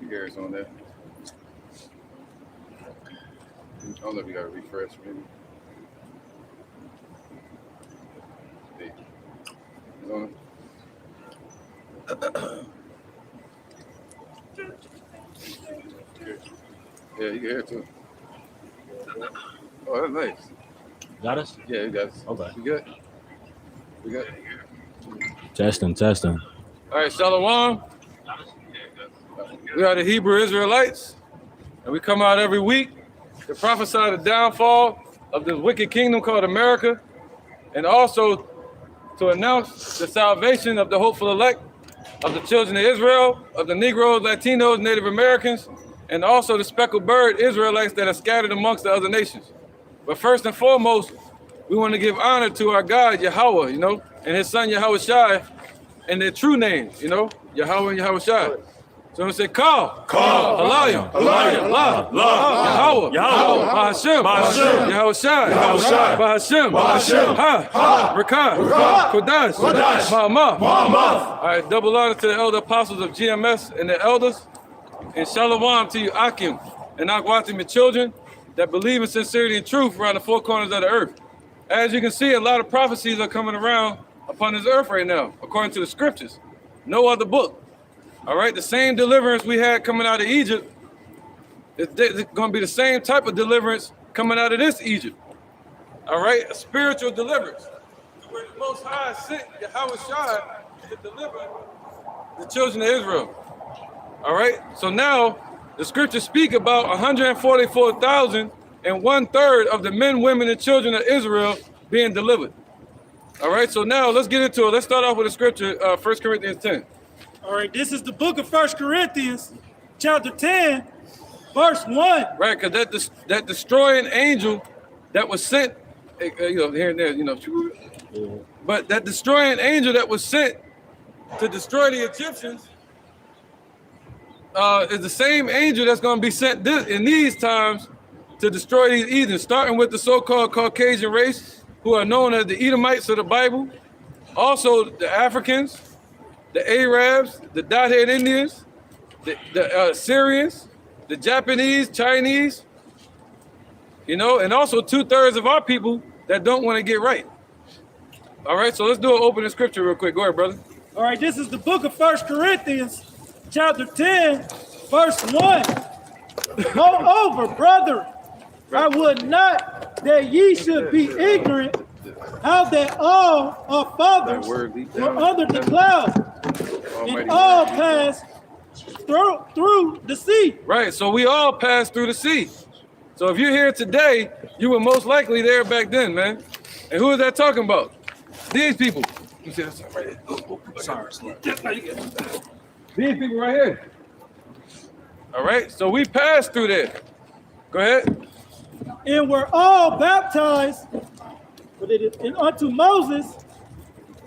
Here it's on there. I don't know if you got to refresh, maybe. Hey, it's on it. Yeah, you can hear it too. Oh, that's nice. Got us? Yeah, you got us. Okay. You good? We good? Testing. All right, Shalom. We are the Hebrew Israelites, and we come out every week to prophesy the downfall of this wicked kingdom called America, and also to announce the salvation of the hopeful elect, of the children of Israel, of the Negroes, Latinos, Native Americans, and also the speckled bird Israelites that are scattered amongst the other nations. But first and foremost, we want to give honor to our God, Yahweh, and his son, Yahweh Shai, and their true names, Yahweh and Yahweh Shai. So I'm going to say, Call, Halayim, Allah, Yahweh, Bahashem, Yahweh Shai, Bahashem, Ha, Rakan, Kodash, Ma'amah. All right, double honor to the elder apostles of GMS and the elders, and Shalom to you, Akim, and Akwatim, your children that believe in sincerity and truth around the four corners of the earth. As you can see, a lot of prophecies are coming around upon this earth right now, according to the scriptures. No other book. All right, the same deliverance we had coming out of Egypt, it's going to be the same type of deliverance coming out of this Egypt. All right, a spiritual deliverance. Where the Most High sent Yahweh Shai to deliver the children of Israel. All right, so now the scriptures speak about 144,000 and 1/3 of the men, women, and children of Israel being delivered. All right, so now let's get into it. Let's start off with the scripture, 1 Corinthians 10. All right, this is the book of 1 Corinthians, chapter 10, verse 1. Right, because that destroying angel that was sent, here and there, but that destroying angel that was sent to destroy the Egyptians is the same angel that's going to be sent in these times to destroy these heathens, starting with the so-called Caucasian race, who are known as the Edomites of the Bible, also the Africans, the Arabs, the Dot-Head Indians, the Syrians, the Japanese, Chinese, and also 2/3 of our people that don't want to get right. All right, so let's do an opening scripture real quick. Go ahead, brother. All right, this is the book of 1 Corinthians, chapter 10, verse 1. Moreover, brother, I would not that ye should be ignorant how that all our fathers were under the cloud, and all passed through the sea. Right, so we all passed through the sea. So if you're here today, you were most likely there back then, man. And who is that talking about? These people. You see that's right here. Sorry. These people right here. All right, so we passed through there. Go ahead. And were all baptized unto Moses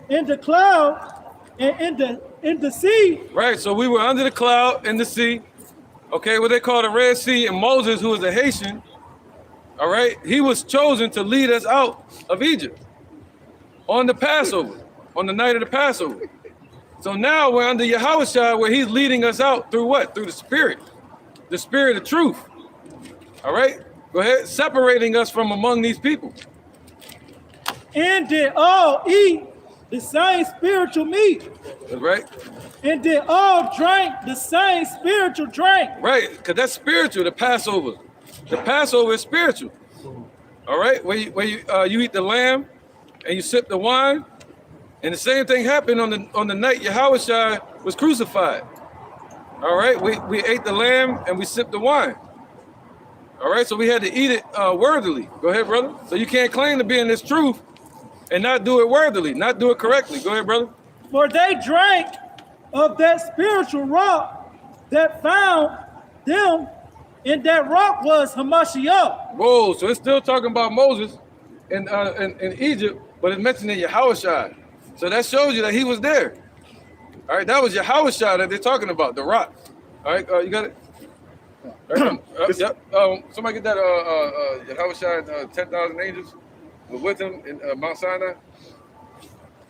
in the cloud and in the sea. Right, so we were under the cloud in the sea. Okay, what they call the Red Sea, and Moses, who was a Haitian, all right, he was chosen to lead us out of Egypt on the Passover, on the night of the Passover. So now we're under Yahweh Shai, where he's leading us out through what? Through the spirit of truth. All right, go ahead, separating us from among these people. And did all eat the same spiritual meat. That's right. And did all drink the same spiritual drink. Right, because that's spiritual, the Passover. The Passover is spiritual. All right, where you eat the lamb and you sip the wine. And the same thing happened on the night Yahweh Shai was crucified. All right, we ate the lamb and we sipped the wine. All right, so we had to eat it worthily. Go ahead, brother. So you can't claim to be in this truth and not do it worthily, not do it correctly. Go ahead, brother. For they drank of that spiritual rock that found them, and that rock was Hamashiach. Whoa, so it's still talking about Moses in Egypt, but it's mentioning Yahweh Shai. So that shows you that he was there. All right, that was Yahweh Shai that they're talking about, the rock. All right, you got it? All right, yep. Somebody get that Yahweh Shai and 10,000 angels were with him in Mount Sinai.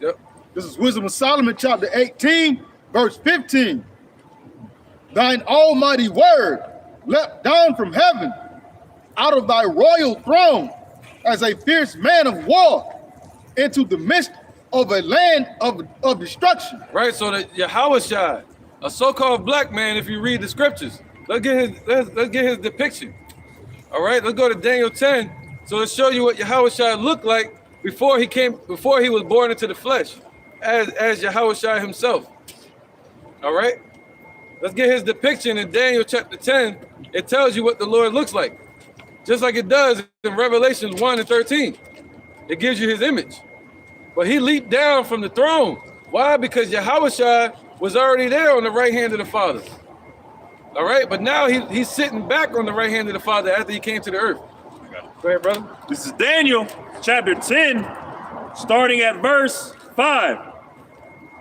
Yep. This is Wisdom of Solomon, chapter 18, verse 15. thine almighty word leapt down from heaven, out of thy royal throne, as a fierce man of war, into the midst of a land of destruction. Right, so that Yahushua, a so-called black man, if you read the scriptures, let's get his depiction. All right, let's go to Daniel 10. So let's show you what Yahushua looked like before he was born into the flesh, as Yahushua himself. All right, let's get his depiction in Daniel chapter 10. It tells you what the Lord looks like, just like it does in Revelation 1 and 13. It gives you his image. But he leaped down from the throne. Why? Because Yahushua was already there on the right hand of the Father. All right, but now he's sitting back on the right hand of the Father after he came to the earth. Go ahead, brother. This is Daniel chapter 10, starting at verse 5.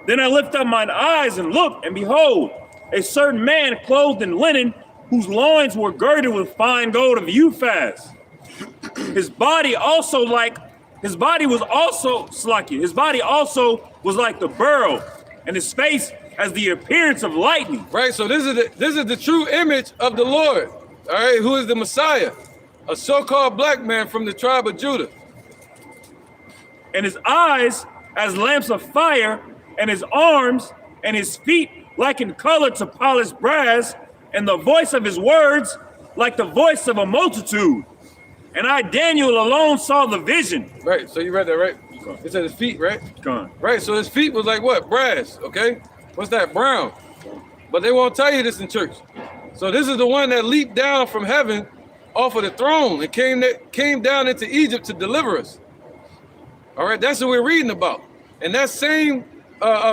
Then I lift up mine eyes and looked, and behold, a certain man clothed in linen, whose loins were girded with fine gold of Uphaz. His body also was like the beryl, and his face as the appearance of lightning. Right, so this is the true image of the Lord. All right, who is the Messiah? A so-called black man from the tribe of Judah. And his eyes as lamps of fire, and his arms and his feet like in color to polished brass, and the voice of his words like the voice of a multitude. And I, Daniel, alone saw the vision. Right, so you read that, right? It said his feet, right? Gone. Right, so his feet was like what? Brass, okay? What's that? Brown. But they won't tell you this in church. So this is the one that leaped down from heaven off of the throne and came down into Egypt to deliver us. All right, that's what we're reading about. And that same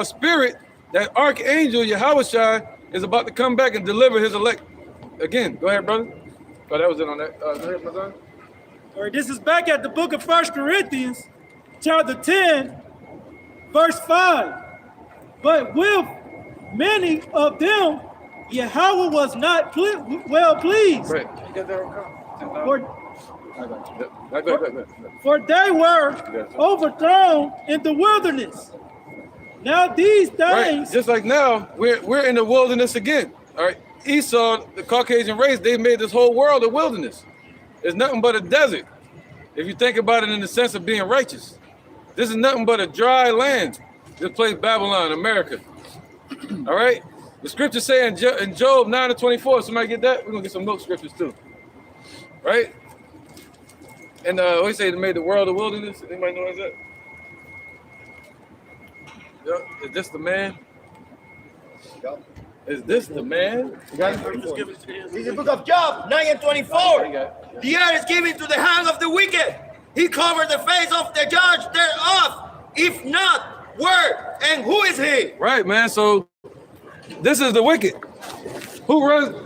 spirit, that archangel Yahushua, is about to come back and deliver his elect again. Go ahead, brother. Oh, that was it on that. Go ahead, my son. All right, this is back at the book of 1 Corinthians, chapter 10, verse 5. But with many of them, Yahweh was not well pleased. Right. For they were overthrown in the wilderness. Now these things, right. Just like now, we're in the wilderness again. All right. Esau, the Caucasian race, they made this whole world a wilderness. It's nothing but a desert. If you think about it in the sense of being righteous, this is nothing but a dry land. This place, Babylon, America. All right. The scriptures say in Job 9 and 24. Somebody get that? We're gonna get some note scriptures too. Right? And what do you say? They made the world a wilderness. Anybody know what that? Yeah. Is this the man? Is this the man? It's the book of Job 9 and 24. The earth is given to the hand of the wicked. He covered the face of the judge thereof. If not, where and who is he? Right, man. So this is the wicked. Who runs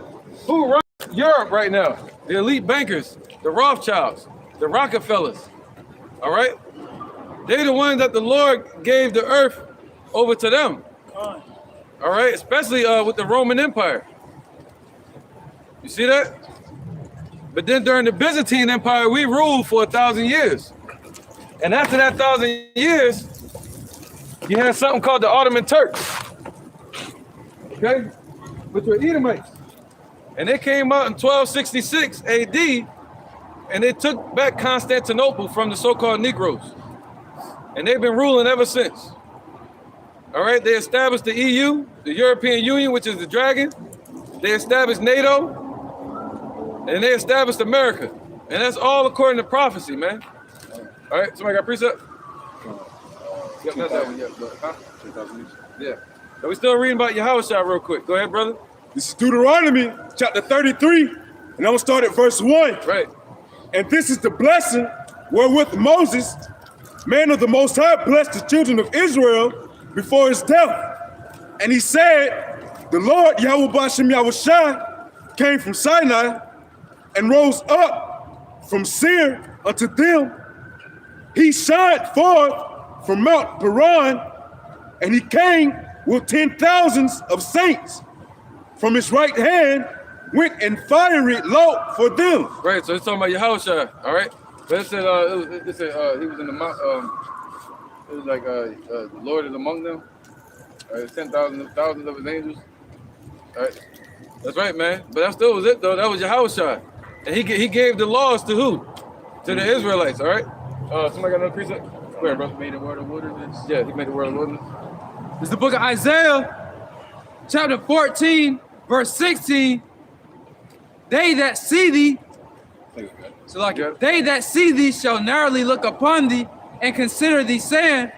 Europe right now? The elite bankers, the Rothschilds, the Rockefellers. All right? They're the ones that the Lord gave the earth over to them. All right, especially with the Roman Empire. You see that? But then during the Byzantine Empire, we ruled for 1,000 years. And after that 1,000 years, you had something called the Ottoman Turks. Okay? Which were Edomites. And they came out in 1266 AD, and they took back Constantinople from the so-called Negroes. And they've been ruling ever since. All right, they established the EU, the European Union, which is the dragon. They established NATO, and they established America. And that's all according to prophecy, man. All right, somebody got precept? Yep, not that one yet, but, huh? Yeah. So we still reading about Yahushua real quick. Go ahead, brother. This is Deuteronomy chapter 33, and I'm gonna start at verse 1. Right. And this is the blessing wherewith Moses, man of the Most High, blessed the children of Israel before his death. And he said, the Lord Yahweh Bashem Yahushua came from Sinai and rose up from Seir unto them. He shined forth from Mount Paran, and he came with 10,000s of saints. From his right hand went and fiery law for them. Right, so it's talking about Yahushua, all right? But it said, he was in the mount, it was like the Lord is among them. 10,000 thousands of his angels. All right. That's right, man. But that still was it, though. That was Yahushua. And he gave the laws to who? To the Israelites, all right? Somebody got another precept? Go ahead, bro. Made the word of wilderness. Yeah, he made the world of wilderness. It's the book of Isaiah, chapter 14, verse 16. They that see thee, so like they that see thee shall narrowly look upon thee and consider thee, saying,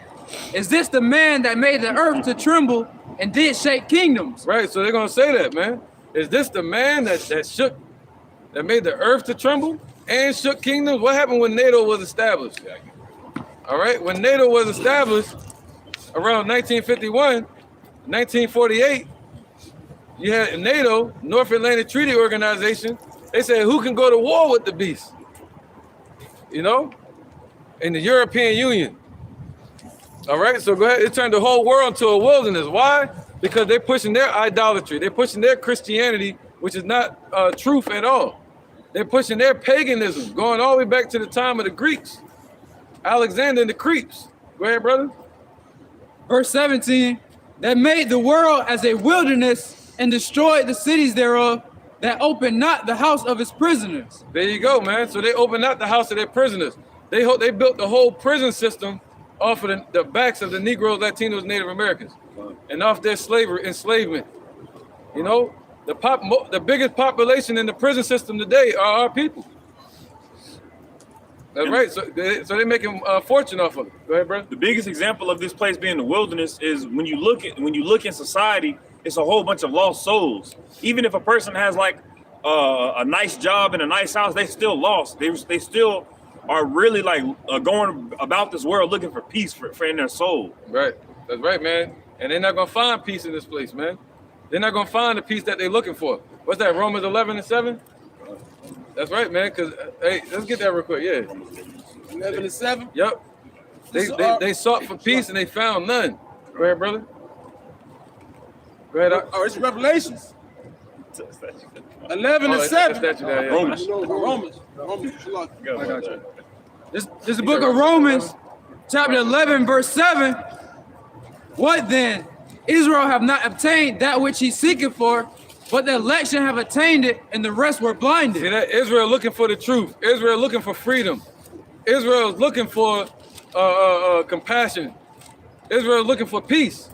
is this the man that made the earth to tremble and did shake kingdoms? Right, so they're going to say that, man. Is this the man that made the earth to tremble and shook kingdoms? What happened when NATO was established? All right, when NATO was established around 1951, 1948, you had NATO, North Atlantic Treaty Organization. They said, who can go to war with the beast? You know, in the European Union. All right, so go ahead. It turned the whole world into a wilderness. Why? Because they're pushing their idolatry. They're pushing their Christianity, which is not truth at all. They're pushing their paganism, going all the way back to the time of the Greeks. Alexander and the Creeps. Go ahead, brother. Verse 17, that made the world as a wilderness and destroyed the cities thereof, that opened not the house of his prisoners. There you go, man. So they opened not the house of their prisoners. They built the whole prison system off of the backs of the Negroes, Latinos, Native Americans, and off their enslavement. You know, the biggest population in the prison system today are our people. That's right. So they're making a fortune off of it. Go ahead, bro. The biggest example of this place being the wilderness is when you look in society, it's a whole bunch of lost souls. Even if a person has like a nice job and a nice house, they still lost. They still are really like going about this world looking for peace for in their soul. Right. That's right, man. And they're not gonna find peace in this place, man. They're not gonna find the peace that they're looking for. What's that? Romans 11:7. That's right, man. Cause hey, let's get that real quick. Yeah. 11:7. Yep. They sought for peace and they found none. Go ahead, brother. Go ahead. Oh, it's Revelations. 11:7. Romans. Romans. This is the book of Romans, chapter 11, verse 7. What then? Israel have not obtained that which he seeketh for, but the election have attained it, and the rest were blinded. See that? Israel looking for the truth. Israel looking for freedom. Israel is looking for compassion. Israel is looking for peace.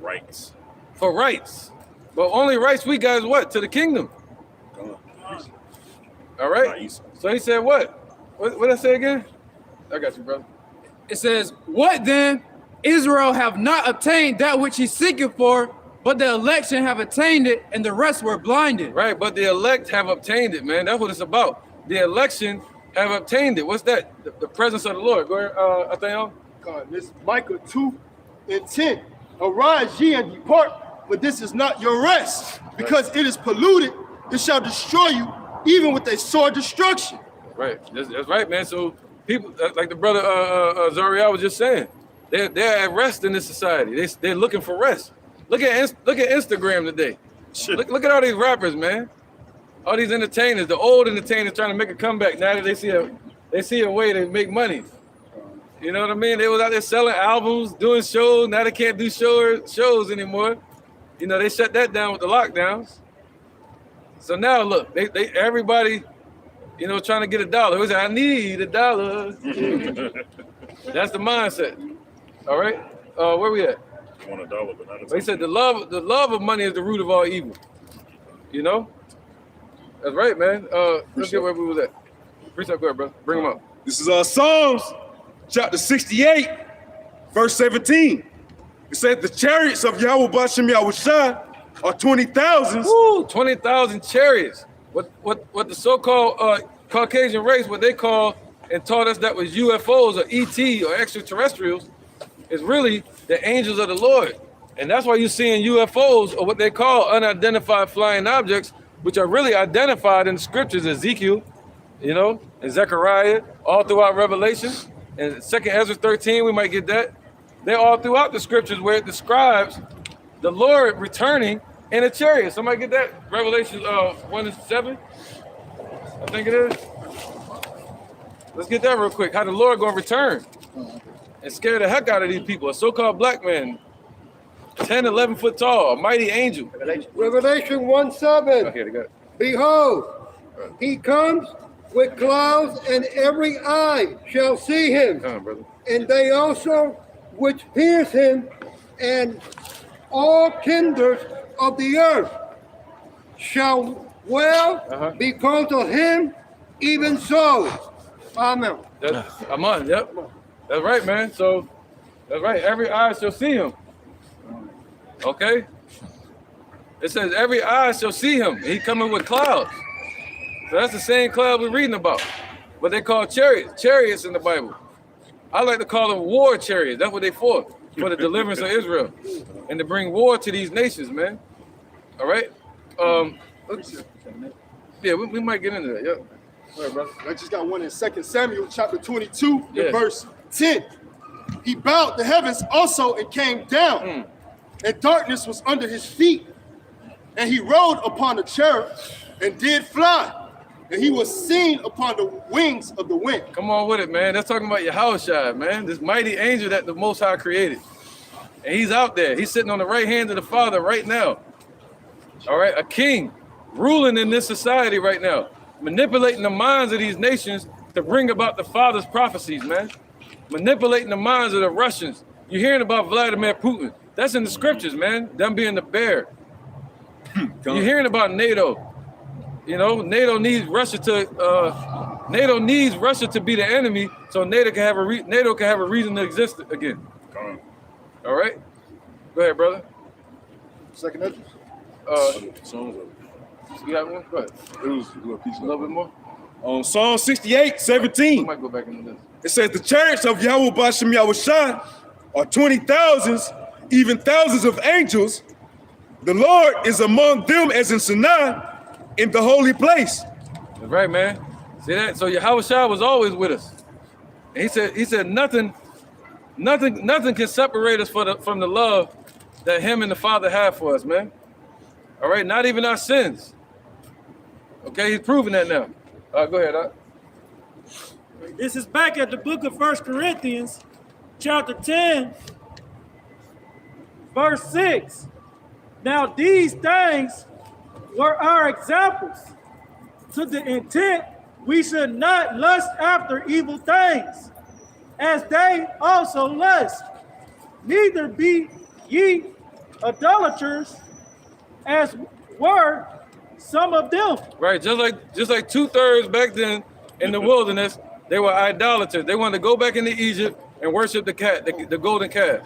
Rights. For rights. But only rights we got is what? To the kingdom. All right? So he said what? What did I say again? I got you, brother. It says, what then? Israel have not obtained that which he seeketh for, but the election have attained it, and the rest were blinded. Right, but the elect have obtained it, man. That's what it's about. The election have obtained it. What's that? The presence of the Lord. Go ahead, Athayon. God, this Micah 2:10. Arise ye and depart, but this is not your rest, because it is polluted. It shall destroy you, even with a sore destruction. Right, that's right, man. So people, like the brother Zariah was just saying, they're at rest in this society. They're looking for rest. Look at Instagram today. Look at all these rappers, man. All these entertainers, the old entertainers trying to make a comeback now that they see a way to make money. You know what I mean? They was out there selling albums, doing shows. Now they can't do shows anymore. You know, they shut that down with the lockdowns. So now look, they everybody, you know, trying to get a dollar. Who's I need a dollar. That's the mindset. All right. Where we at? Want a dollar, but not a They said the love of money is the root of all evil. You know? That's right, man. Let's get where we was at. Appreciate it, bro. Bring them up. This is Psalms chapter 68, verse 17. It says the chariots of Yahweh Bashem Yahushua are 20,000. Woo, 20,000 chariots. What the so-called Caucasian race, what they call and taught us that was UFOs or ET or extraterrestrials, is really the angels of the Lord. And that's why you're seeing UFOs or what they call unidentified flying objects, which are really identified in the scriptures, Ezekiel, you know, and Zechariah, all throughout Revelation. And 2 Ezra 13, we might get that. They're all throughout the scriptures where it describes the Lord returning in a chariot. Somebody get that? Revelation 1:7, I think it is. Let's get that real quick. How the Lord gonna return and scare the heck out of these people, a so-called black man. 10, 11 foot tall, a mighty angel. Revelation 1:7. Okay, they got it. Behold, he comes with clouds, and every eye shall see him, Come on, brother. and they also which pierce him, and all kindreds of the earth shall wail because of him, even so. Amen. I'm on, yep. That's right, man. So, that's right. Every eye shall see him. Okay? It says every eye shall see him. He coming with clouds. So that's the same cloud we're reading about. What they call chariots in the Bible. I like to call them war chariots. That's what they for the deliverance of Israel. And to bring war to these nations, man. All right? Yeah, we might get into that, yep. All right, brother. I just got one in 2 Samuel chapter 22, Yeah. verse 10. He bowed the heavens also and came down, and darkness was under his feet. And he rode upon a cherub and did fly, and he was seen upon the wings of the wind. Come on with it, man. That's talking about Yahushua, man. This mighty angel that the Most High created. And he's out there. He's sitting on the right hand of the Father right now. All right, a king ruling in this society right now, manipulating the minds of these nations to bring about the Father's prophecies, man. Manipulating the minds of the Russians. You're hearing about Vladimir Putin. That's in the scriptures, man. Them being the bear. You're hearing about NATO. You know, NATO needs Russia to be the enemy, so NATO can have a reason to exist again. All right, go ahead, brother. Second Ezra. You got one? Go ahead. It was a little piece. A little bit more. On Psalm 68:17. We might go back into this. It says the chariots of Yahweh Bashem Yahushua are 20,000s, even thousands of angels. The Lord is among them as in Sinai, in the holy place. That's right, man. See that? So Yahushua was always with us. And he said nothing can separate us from the love that him and the Father have for us, man. All right, not even our sins. Okay, he's proving that now. All right, go ahead. This is back at the book of 1 Corinthians, chapter 10, verse 6. Now these things were our examples, to the intent we should not lust after evil things, as they also lust. Neither be ye idolaters, as were some of them. Right, just like 2/3 back then in the wilderness, they were idolaters. They wanted to go back into Egypt and worship the golden calf.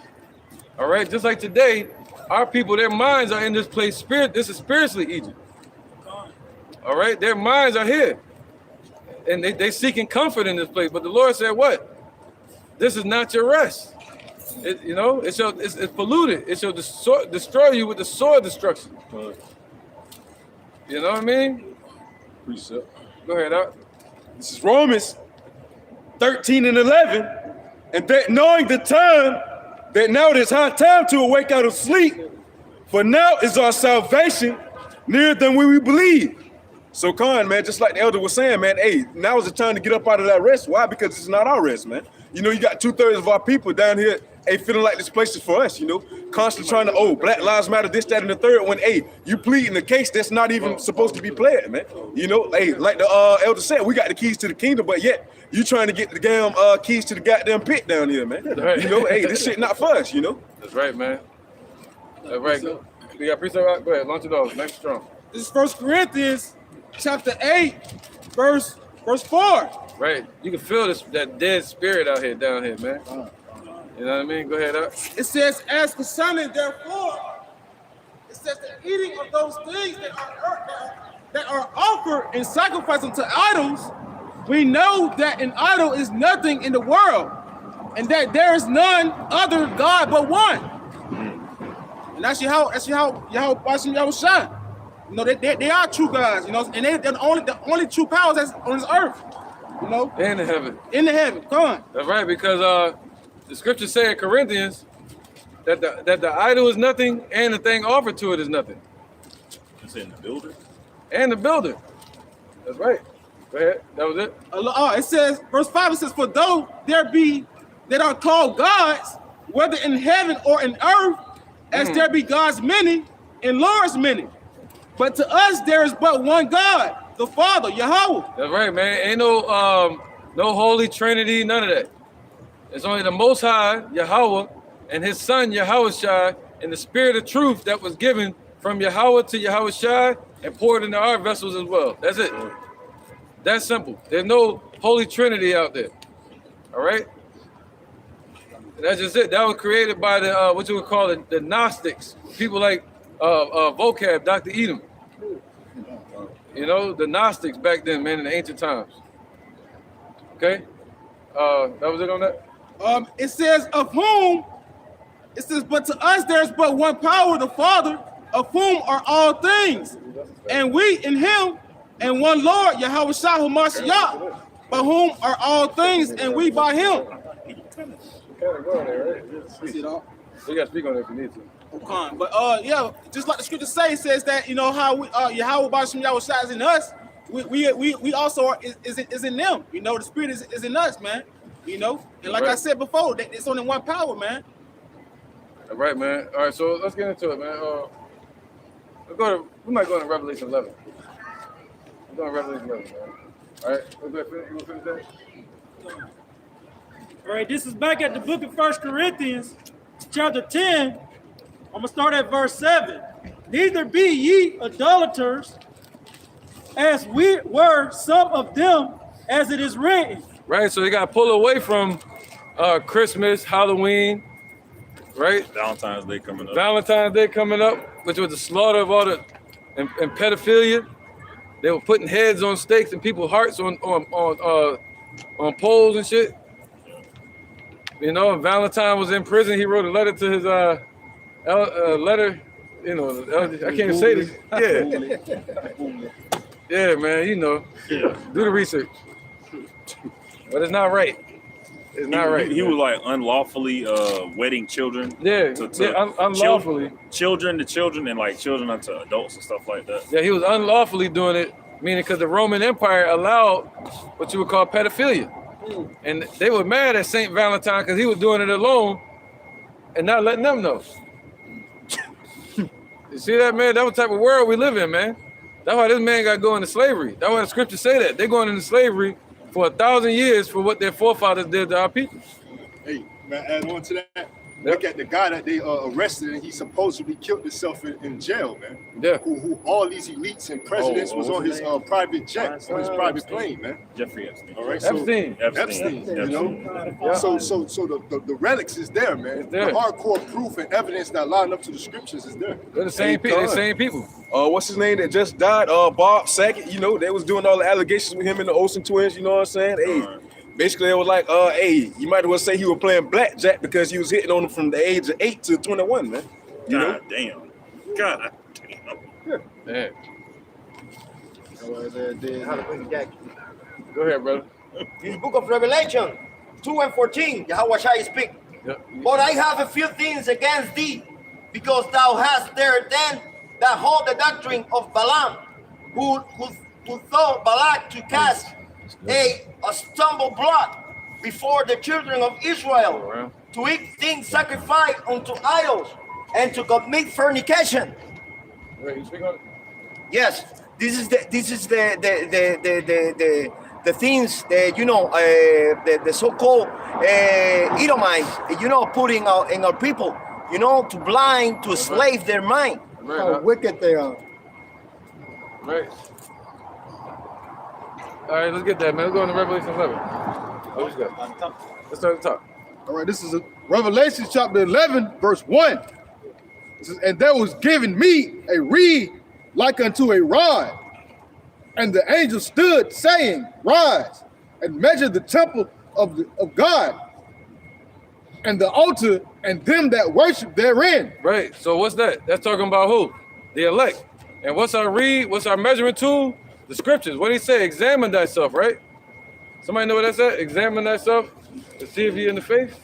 All right, just like today, our people, their minds are in this place. This is spiritually Egypt. All right, their minds are here, and they seeking comfort in this place. But the Lord said, "What? This is not your rest. It's polluted. It shall destroy you with the sword destruction." You know what I mean? Precept. Go ahead, Doc. This is Romans 13:11. And that knowing the time, that now it is high time to awake out of sleep, for now is our salvation nearer than when we believe. So, Khan, man, just like the elder was saying, man, hey, now is the time to get up out of that rest. Why? Because it's not our rest, man. You know, you got 2/3 of our people down here, hey, feeling like this place is for us, you know, constantly trying to, Black Lives Matter, this, that, and the third, when, hey, you pleading the case that's not even supposed to be played, man. You know, hey, like the elder said, we got the keys to the kingdom, but yet you trying to get the damn keys to the goddamn pit down here, man. Right. You know, hey, this shit not for us, you know. That's right, man. That's right. You got precept, right? Go ahead, launch it off. Nice strong. This is 1 Corinthians chapter 8, verse 4. Right. You can feel that dead spirit out here, down here, man. You know what I mean? Go ahead, up. It says, as concerning therefore, it says the eating of those things that are offered in sacrifice unto idols, we know that an idol is nothing in the world, and that there is none other God but one. And that's Yahweh shine. You know, they are true gods, you know, and they're the only true powers that's on this earth, you know. In the heaven. In the heaven, come on. That's right, because the scriptures say in Corinthians that the idol is nothing and the thing offered to it is nothing. It's in the builder. And the builder. That's right. Go ahead. That was it. It says, verse 5, it says, for though there be that are called gods, whether in heaven or in earth, as there be gods many and lords many. But to us there is but one God, the Father, Yahweh. That's right, man. Ain't no Holy Trinity, none of that. It's only the Most High, Yahweh, and His Son, Yahushua, and the Spirit of truth that was given from Yahweh to Yahushua and poured into our vessels as well. That's it. That's simple. There's no Holy Trinity out there. All right? And that's just it. That was created by the, what you would call it, the Gnostics. People like Vocab, Dr. Edom. You know, the Gnostics back then, man, in the ancient times. Okay? That was it on that? It says, of whom, it says, but to us there's but one power, the Father, of whom are all things. And we in him, and one Lord, Yahweh Shah Mashiach, by whom are all things, and we by him. You got to speak on it if you need to. Okay. But yeah, just like the scripture say, it says that, you know, how we Yahweh Bashim Yahweh Shah is in us, we also are is in them. You know, the spirit is in us, man. You know, and like I said before, it's only one power, man. All right, man. All right, so let's get into it, man. We might go into Revelation 11. We're going to Revelation 11, man. All right, you want to finish that? All right, this is back at the book of 1 Corinthians, chapter 10. I'm going to start at verse 7. Neither be ye idolaters, as we were some of them, as it is written. Right, so you got to pull away from Christmas, Halloween, right? Valentine's Day coming up. Valentine's Day coming up, which was the slaughter of all the and pedophilia. They were putting heads on stakes and people's hearts on poles and shit. You know, and Valentine was in prison. He wrote a letter to his letter. You know, I can't even say this. Yeah, yeah, man. You know, do the research. But it's not right. It's not right. He was like unlawfully wedding children. Yeah, unlawfully. Children to children and like children unto adults and stuff like that. Yeah, he was unlawfully doing it, meaning because the Roman Empire allowed what you would call pedophilia. And they were mad at St. Valentine because he was doing it alone and not letting them know. You see that, man? That's what type of world we live in, man. That's why this man got to go into slavery. That's why the scriptures say that. They're going into slavery for 1,000 years for what their forefathers did to our people. Hey, man, add on to that. Look at the guy that they arrested and he supposedly killed himself in jail, man. Yeah. Who all these elites and presidents was on his private jet, on his private plane, man. Jeffrey Epstein. All right, so Epstein, you know. Yeah. So the relics is there, man. The hardcore proof and evidence that line up to the scriptures is there. They're the same people. The same people. What's his name that just died? Bob Saget. You know, they was doing all the allegations with him and the Olsen twins. You know what I'm saying? Hey. Basically, it was like, hey, you might as well say he was playing blackjack because he was hitting on him from the age of 8 to 21, man. You know? God damn. Yeah. Go ahead, brother. In the book of Revelation 2:14, Yahweh Shai speak. Yep. But I have a few things against thee, because thou hast there then that hold the doctrine of Balaam, who thought Balak to cast a stumble block before the children of Israel, to eat things sacrificed unto idols, and to commit fornication. Wait, you speak on it? Yes, this is the things that, you know, the so-called Edomites, you know, putting out in our people, you know, to blind, to slave their mind. How wicked they are. Right. All right, let's get that, man. Let's go into Revelation 11. What you got? Let's start at the top. All right, this is Revelation chapter 11, verse 1. It says, and there was given me a reed like unto a rod. And the angel stood, saying, rise, and measure the temple of God, and the altar, and them that worship therein. Right, so what's that? That's talking about who? The elect. And what's our reed? What's our measuring tool? The scriptures. What did he say? Examine thyself, right? Somebody know what that said? Examine thyself to see if you're in the faith.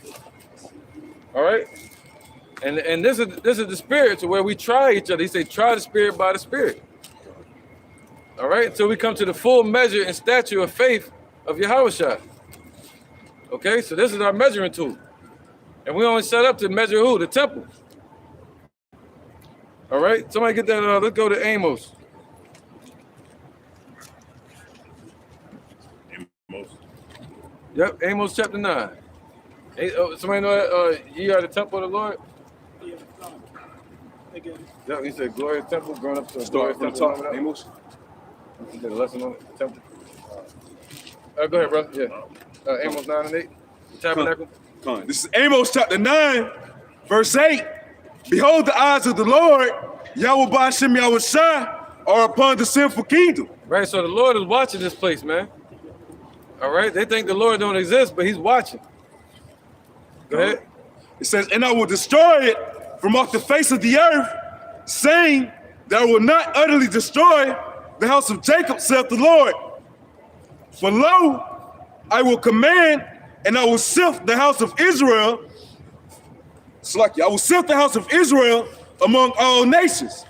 All right. And this is the spirit to where we try each other. He said, try the spirit by the spirit. All right, until we come to the full measure and stature of faith of Yahushua. Okay, so this is our measuring tool. And we only set up to measure who? The temple. All right, somebody get that. Let's go to Amos. Yep, Amos chapter 9. Somebody know that ye are the temple of the Lord? Yep, he said glorious temple, growing up to a glorious Start from the temple. top, Amos. You did a lesson on it, temple. Go ahead, brother. Yeah. Amos 9 and 8. Tabernacle. Come on. This is Amos chapter 9, verse 8. Behold, the eyes of the Lord, Yahweh Ba'ashem Yahweh Shai, are upon the sinful kingdom. Right, so the Lord is watching this place, man. All right, they think the Lord don't exist, but he's watching. Go ahead. It says, and I will destroy it from off the face of the earth, saying that I will not utterly destroy the house of Jacob, saith the Lord. For lo, I will command, and I will sift the house of Israel. I will sift the house of Israel among all nations,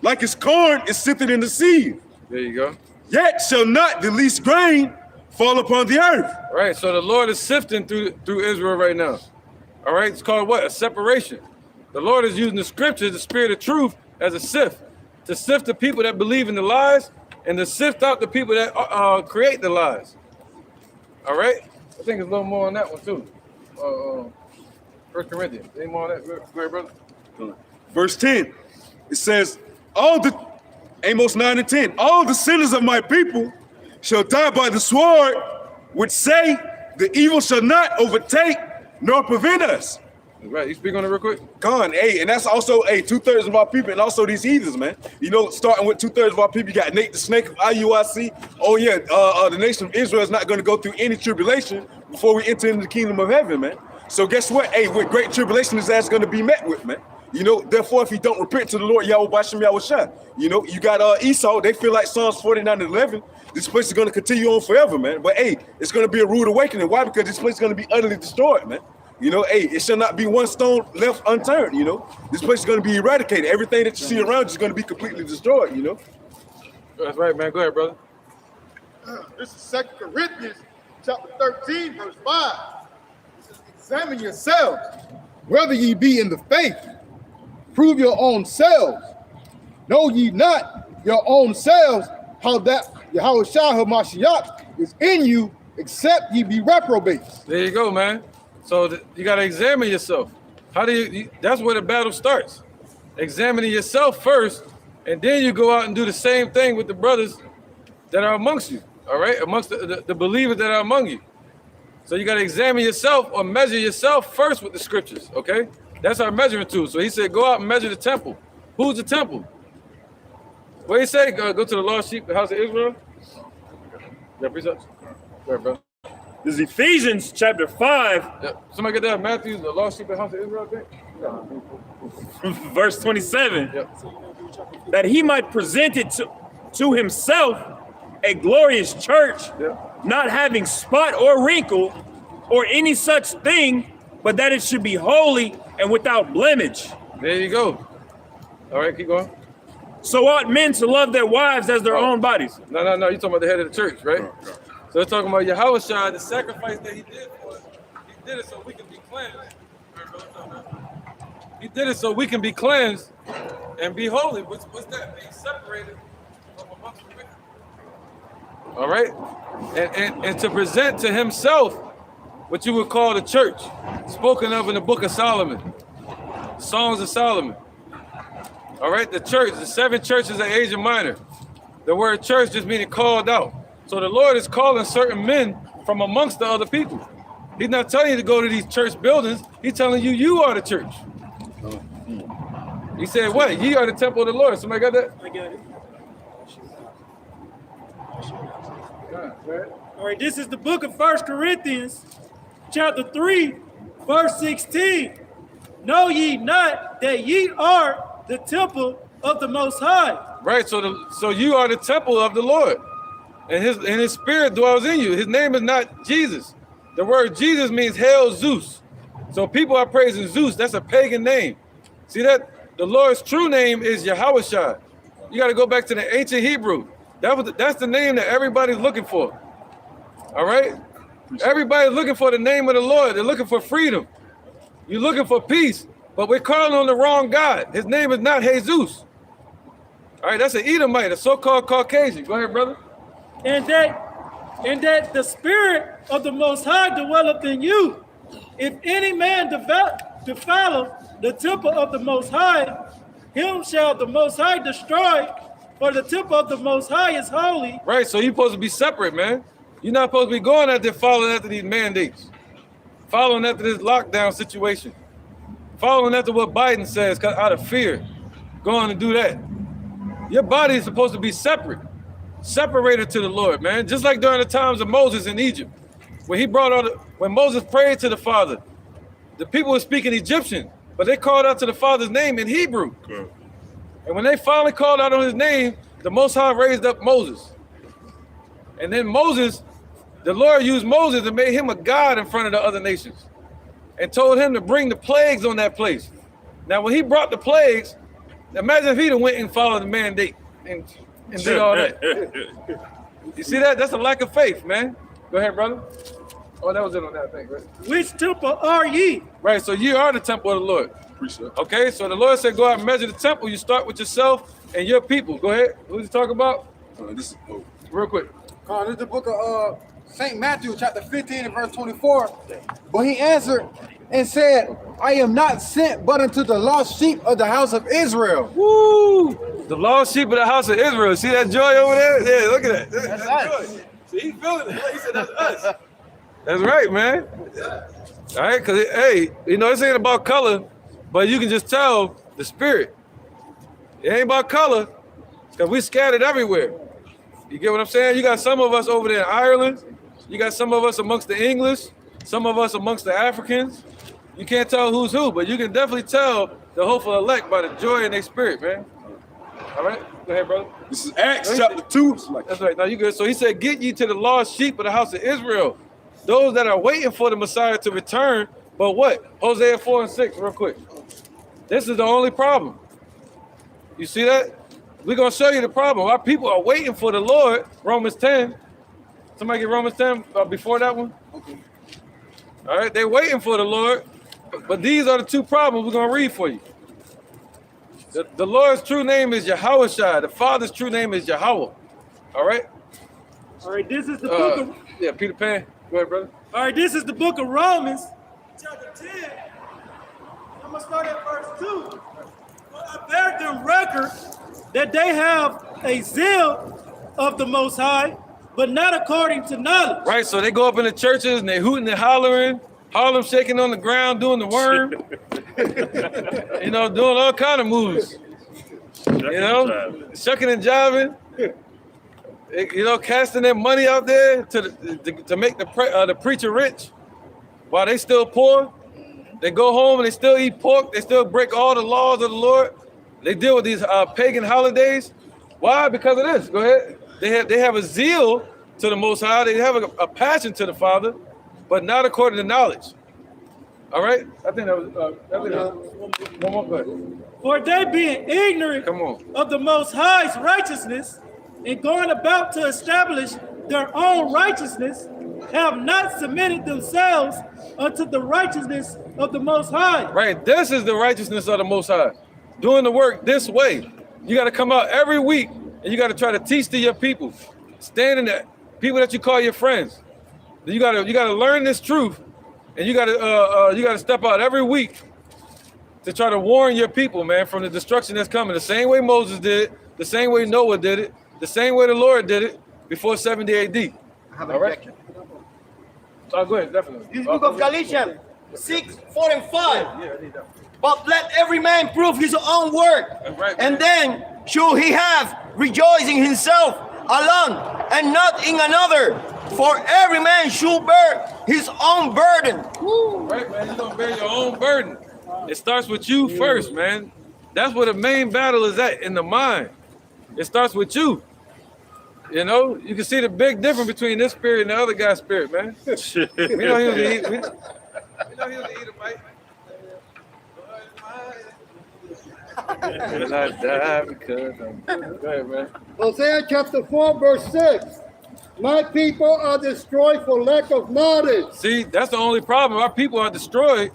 like his corn is sifted in the sea. There you go. Yet shall not the least grain fall upon the earth. Right, so the Lord is sifting through Israel right now. All right, it's called what? A separation. The Lord is using the scriptures, the spirit of truth, as a sift, to sift the people that believe in the lies and to sift out the people that create the lies. All right? I think there's a little more on that one too. 1 Corinthians. Any more on that? Go ahead, brother. Verse 10, it says, Amos 9 and 10, all the sinners of my people shall die by the sword, which say the evil shall not overtake nor prevent us. Right, you speak on it real quick? And that's also 2/3 of our people, and also these heathens, man. You know, starting with 2/3 of our people, you got Nate the Snake of IUIC. Oh yeah, the nation of Israel is not going to go through any tribulation before we enter into the kingdom of heaven, man. So guess what? With great tribulation, his ass going to be met with, man. You know, therefore, if he don't repent to the Lord, Yahweh Ba'ashem Yahweh Shai, you know, you got Esau. They feel like Psalms 49 and 11. This place is going to continue on forever, man. But it's going to be a rude awakening. Why? Because this place is going to be utterly destroyed, man. You know, it shall not be one stone left unturned, you know. This place is going to be eradicated. Everything that you see around you is going to be completely destroyed, you know. That's right, man. Go ahead, brother. This is 2 Corinthians chapter 13, verse 5. Examine yourselves, whether ye be in the faith. Prove your own selves. Know ye not your own selves how that Yahweh Shai HaMashiach is in you, except ye be reprobates. There you go, man. So you got to examine yourself. How do you? That's where the battle starts. Examining yourself first, and then you go out and do the same thing with the brothers that are amongst you. All right, amongst the believers that are among you. So you got to examine yourself or measure yourself first with the scriptures. Okay, that's our measuring tool. So he said, go out and measure the temple. Who's the temple? What he say? Go to the lost sheep, the house of Israel. Yeah, precepts. Go ahead, bro. This is Ephesians chapter 5. Yeah. Somebody get that? Matthew, the lost sheep, the house of Israel. I think. Verse 27. Yep. That he might present it to himself a glorious church, not having spot or wrinkle or any such thing, but that it should be holy and without blemish. There you go. All right, keep going. So ought men to love their wives as their own bodies. No. You're talking about the head of the church, right? So it's talking about Yahweh Shai, the sacrifice that he did for us. He did it so we can be cleansed. He did it so we can be cleansed and be holy. What's that? Being separated from amongst the wicked. All right? And to present to himself what you would call the church, spoken of in the book of Solomon, Songs of Solomon. All right? The church, the 7 churches of Asia Minor. The word church just meaning called out. So the Lord is calling certain men from amongst the other people. He's not telling you to go to these church buildings. He's telling you, you are the church. He said, what? Ye are the temple of the Lord. Somebody got that? I got it. All right, this is the book of 1 Corinthians, chapter 3, verse 16. Know ye not that ye are the temple of the Most High? Right, so you are the temple of the Lord. And his spirit dwells in you. His name is not Jesus. The word Jesus means hail Zeus. So people are praising Zeus. That's a pagan name. See that? The Lord's true name is Yahweh Shai. You got to go back to the ancient Hebrew. That's the name that everybody's looking for. All right? Everybody's looking for the name of the Lord. They're looking for freedom. You're looking for peace. But we're calling on the wrong God. His name is not Jesus. All right, that's an Edomite, a so-called Caucasian. Go ahead, brother. And that the Spirit of the Most High dwelleth in you. If any man defile the temple of the Most High, him shall the Most High destroy, for the temple of the Most High is holy. Right, so you're supposed to be separate, man. You're not supposed to be going out there following after these mandates, following after this lockdown situation, following after what Biden says out of fear, going to do that. Your body is supposed to be separate, separated to the Lord, man. Just like during the times of Moses in Egypt, when Moses prayed to the Father, the people were speaking Egyptian, but they called out to the Father's name in Hebrew. Okay. And when they finally called out on his name, the Most High raised up Moses. And then the Lord used Moses and made him a god in front of the other nations and told him to bring the plagues on that place. Now, when he brought the plagues, imagine if he'd have went and followed the mandate and did all that. You see that? That's a lack of faith, man. Go ahead, brother. Oh, that was it on that thing, right? Which temple are ye? Right, so you are the temple of the Lord. Okay, so the Lord said, go out and measure the temple. You start with yourself and your people. Go ahead. Who's he talking about? Real quick. This is the book of St. Matthew, chapter 15 and verse 24. But he answered and said, I am not sent but unto the lost sheep of the house of Israel. Woo! The lost sheep of the house of Israel. See that joy over there? Yeah, look at that. That's joy. See, he's feeling it. He said, that's us. That's right, man. All right, because, hey, this ain't about color, but you can just tell the spirit. It ain't about color, because we scattered everywhere. You get what I'm saying? You got some of us over there in Ireland. You got some of us amongst the English, some of us amongst the Africans. You can't tell who's who, but you can definitely tell the hopeful elect by the joy in their spirit, man. All right? Go ahead, brother. This is Acts chapter 2. That's right. Now you good. So he said, get ye to the lost sheep of the house of Israel. Those that are waiting for the Messiah to return. But what? Hosea 4 and 6, real quick. This is the only problem. You see that? We're going to show you the problem. Our people are waiting for the Lord. Romans 10. Somebody get Romans 10 before that one? Okay. All right, they're waiting for the Lord. But these are the two problems we're going to read for you. The Lord's true name is Yahushua. The Father's true name is Yahweh. All right? All right, this is the book of... Yeah, Peter Pan. Go ahead, brother. All right, this is the book of Romans, chapter 10. I'm going to start at verse 2. I bear them record that they have a zeal of the Most High, but not according to knowledge. Right, so they go up in the churches and they're hooting and hollering, Harlem shaking on the ground, doing the worm, doing all kind of moves, shucking and jiving, casting their money out there to make the preacher rich while they still poor. They go home and they still eat pork. They still break all the laws of the Lord. They deal with these pagan holidays. Why? Because of this. Go ahead. They have a zeal to the Most High. They have a passion to the Father, but not according to knowledge. All right? I think that was one more. Go ahead. For they being ignorant of the Most High's righteousness and going about to establish their own righteousness, have not submitted themselves unto the righteousness of the Most High. Right. This is the righteousness of the Most High. Doing the work this way. You got to come out every week and you got to try to teach to your people. Standing there, people that you call your friends. You got to learn this truth, and you got to step out every week to try to warn your people, man, from the destruction that's coming. The same way Moses did it, the same way Noah did it, the same way the Lord did it before 70 AD. I have an objection. Oh, go ahead, definitely. This book of Galatians 6, 4, and 5. But let every man prove his own work, right, and then should he have rejoicing himself alone and not in another. For every man should bear his own burden. Right, man, you're gonna bear your own burden. It starts with you first, man. That's where the main battle is at, in the mind. It starts with you. You can see the big difference between this spirit and the other guy's spirit, man. We know he was an Edomite. And I die because I'm good. Go ahead, man. Hosea chapter 4, verse 6. My people are destroyed for lack of knowledge. See, that's the only problem. Our people are destroyed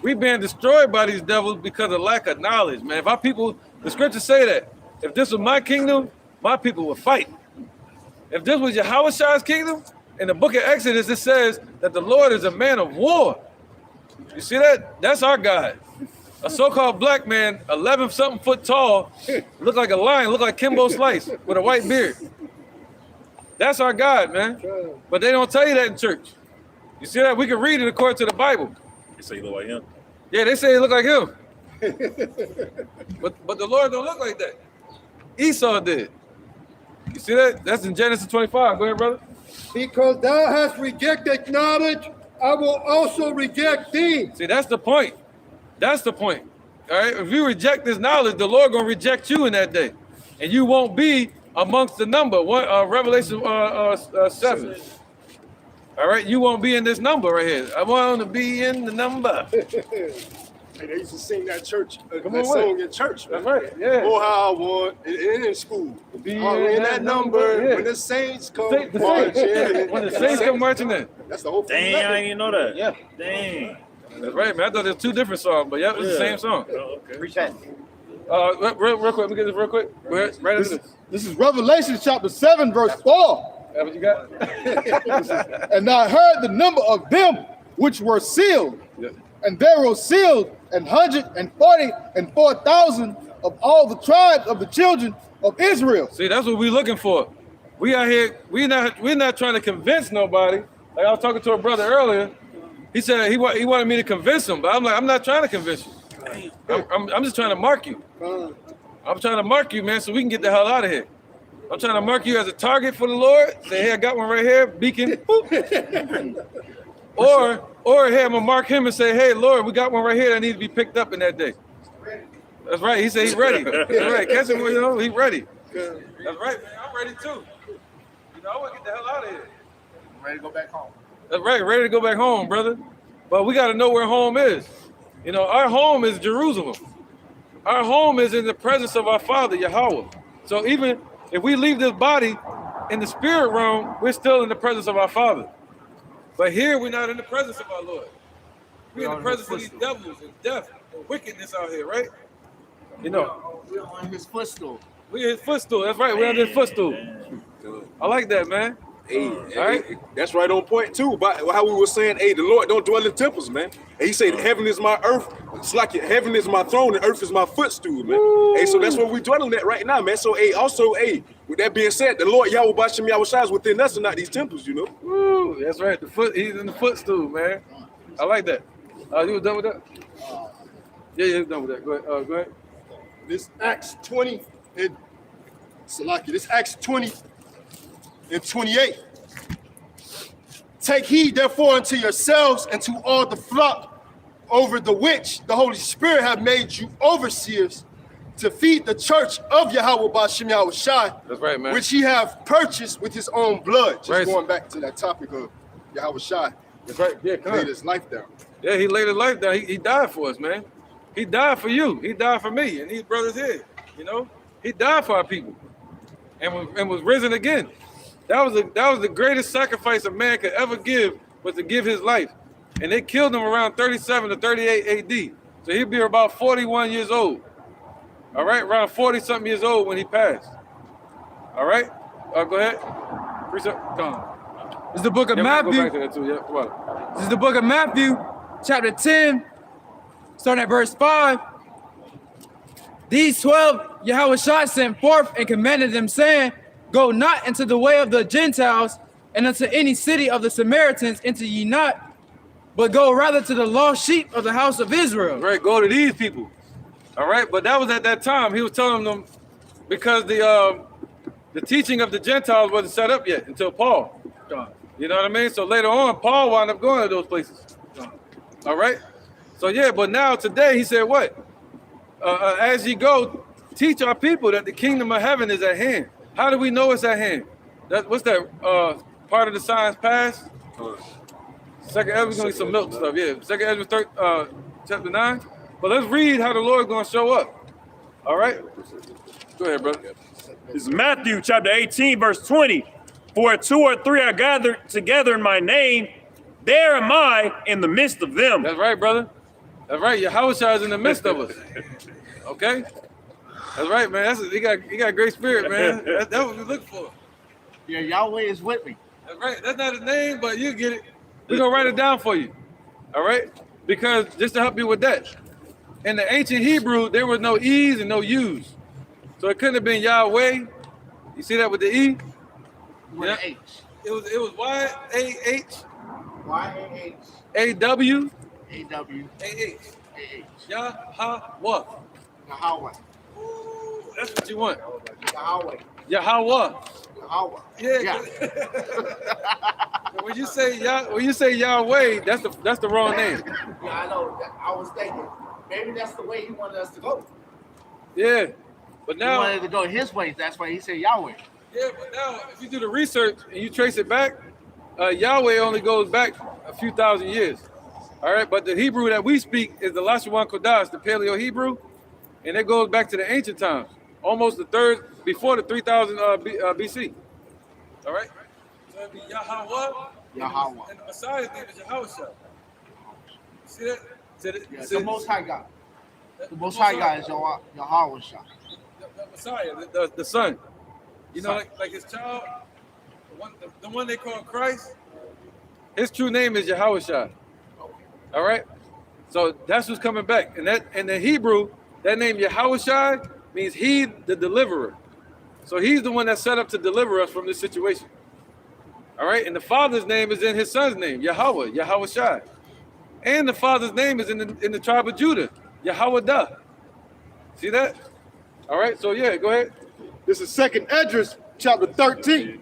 We being destroyed by these devils because of lack of knowledge, man. If our people, the scriptures say that, if this was my kingdom, my people would fight. If this was Yahweh's kingdom, in the book of Exodus, it says that the Lord is a man of war. You see that? That's our God. A so-called black man, 11-something foot tall, look like a lion, look like Kimbo Slice with a white beard. That's our God, man. But they don't tell you that in church. You see that? We can read it according to the Bible. They say you look like him. Yeah, they say he look like him. but the Lord don't look like that. Esau did. You see that? That's in Genesis 25. Go ahead, brother. Because thou hast rejected knowledge, I will also reject thee. See, that's the point. That's the point. All right. If you reject this knowledge, the Lord gonna reject you in that day, and you won't be amongst the number. Revelation 7. All right, you won't be in this number right here. I want to be in the number. Hey, they used to sing that church, Come that on, song in church, man. That's right. Yeah. Oh, how I want, and in school. Be in that number, yeah. when the saints come The marching saints. in. When the saints come marching in. That's the whole thing. Dang, I didn't even know that. Yeah. Dang. That's right, man. I thought there was two different songs, but yeah, it's the same song. Oh, okay. Real quick, let me get this real quick. Go ahead, right into this. This is Revelation chapter 7, verse 4. That what you got? And I heard the number of them which were sealed, Yeah. and there were sealed 144,000 of all the tribes of the children of Israel. See, that's what we're looking for. We out here, we're not trying to convince nobody. Like I was talking to a brother earlier. He said he wanted me to convince him, but I'm like, I'm not trying to convince you. I'm just trying to mark you. I'm trying to mark you, man, so we can get the hell out of here. I'm trying to mark you as a target for the Lord. Say, hey, I got one right here, beacon. or hey, I'm gonna mark him and say, hey, Lord, we got one right here that needs to be picked up in that day. That's right. He said he's ready. That's right. Catch him, you know, he's ready. That's right, man. I'm ready too. You know, I want to get the hell out of here. Ready to go back home. That's right. Ready to go back home, brother. But we got to know where home is. You know, our home is Jerusalem. Our home is in the presence of our Father, Yahweh. So even if we leave this body in the spirit realm, we're still in the presence of our Father. But here, we're not in the presence of our Lord. We're in the presence of these devils and death and wickedness out here, right? You know. We're on his footstool. We're his footstool. That's right. We're under his footstool. I like that, man. Hey, All right. that's right on point too. About how we were saying, hey, the Lord don't dwell in temples, man. And he said, heaven is my earth. It's like heaven is my throne and earth is my footstool, man. Hey, so that's what we're dwelling at right now, man. So, hey, also, hey, with that being said, the Lord Yahweh Bashem Yahweh is within us and not these temples, you know. Woo, that's right. He's in the footstool, man. I like that. You was done with that? Yeah, he's done with that. Go ahead. Go ahead. This Acts 20 and Salaki, this Acts 20 and 28. Take heed therefore unto yourselves and to all the flock over the which the Holy Spirit have made you overseers to feed the church of Yahweh Bashem Yahweh Shai, That's right, man. which he have purchased with his own blood. Just Right. going back to that topic of Yahweh Shai. That's right. Yeah, come Laid on. his life down. Yeah, he laid his life down. He died for us, man. He died for you. He died for me and these brothers here. You know, he died for our people, and was risen again. That was the greatest sacrifice a man could ever give, was to give his life. And they killed him around 37 to 38 AD. So he'd be about 41 years old. All right, around 40-something years old when he passed. All right, go ahead. Precept, come on. This is the book of Yeah, we can go Matthew. back to that too. Yeah, come on. This is the book of Matthew, chapter 10, starting at verse 5. These 12 Yahweh Shai sent forth and commanded them, saying, go not into the way of the Gentiles, and unto any city of the Samaritans enter ye not, but go rather to the lost sheep of the house of Israel. Right, go to these people. All right, but that was at that time. He was telling them because the teaching of the Gentiles wasn't set up yet until Paul. You know what I mean? So later on, Paul wound up going to those places. All right. So yeah, but now today he said what? As ye go, teach our people that the kingdom of heaven is at hand. How do we know it's at hand? What's that part of the signs past? Second Ezra's gonna be some milk stuff, yeah. Second Ezra chapter 9. But let's read how the Lord's gonna show up. All right? Go ahead, brother. This is Matthew chapter 18, verse 20. For 2 or 3 are gathered together in my name, there am I in the midst of them. That's right, brother. That's right. Yahushua is in the midst of us. Okay? That's right, man. He got a great spirit, man. That's what we look for. Yeah, Yahweh is with me. That's right. That's not his name, but you get it. We're going to write it down for you. All right? Because just to help you with that, in the ancient Hebrew, there was no E's and no U's. So it couldn't have been Yahweh. You see that with the E? With an H. It was Y-A-H. Y-A-H. A-W. A-W. A-H. A-H. Yahweh. Yahweh. Ooh, that's what you want. Yahweh. Yahweh. Yahweh. Yeah. When you say Yahweh, that's the wrong name. Yeah, I know. I was thinking maybe that's the way he wanted us to go. Yeah. But He now wanted to go his way. That's why he said Yahweh. Yeah, but now if you do the research and you trace it back, Yahweh only goes back a few thousand years. All right, but the Hebrew that we speak is the Lashawan Kodash, the Paleo Hebrew, and it goes back to the ancient times, almost before the 3000 BC. All right, so it'd be Yahweh. Yahweh. And the Messiah's name is Yahushua. See that? Yeah, the Most High God. The Most High God is Yahweh. The Messiah, the Son. You know, like his child, the one they call Christ, his true name is Yahushua. All right? So that's who's coming back. And that in the Hebrew, that name Yahushua means he the deliverer. So he's the one that's set up to deliver us from this situation. All right? And the Father's name is in his son's name, Yahweh, Yahushua. And the Father's name is in the tribe of Judah, Yahweh. See that? All right, so yeah, go ahead. This is 2nd Esdras, chapter 13.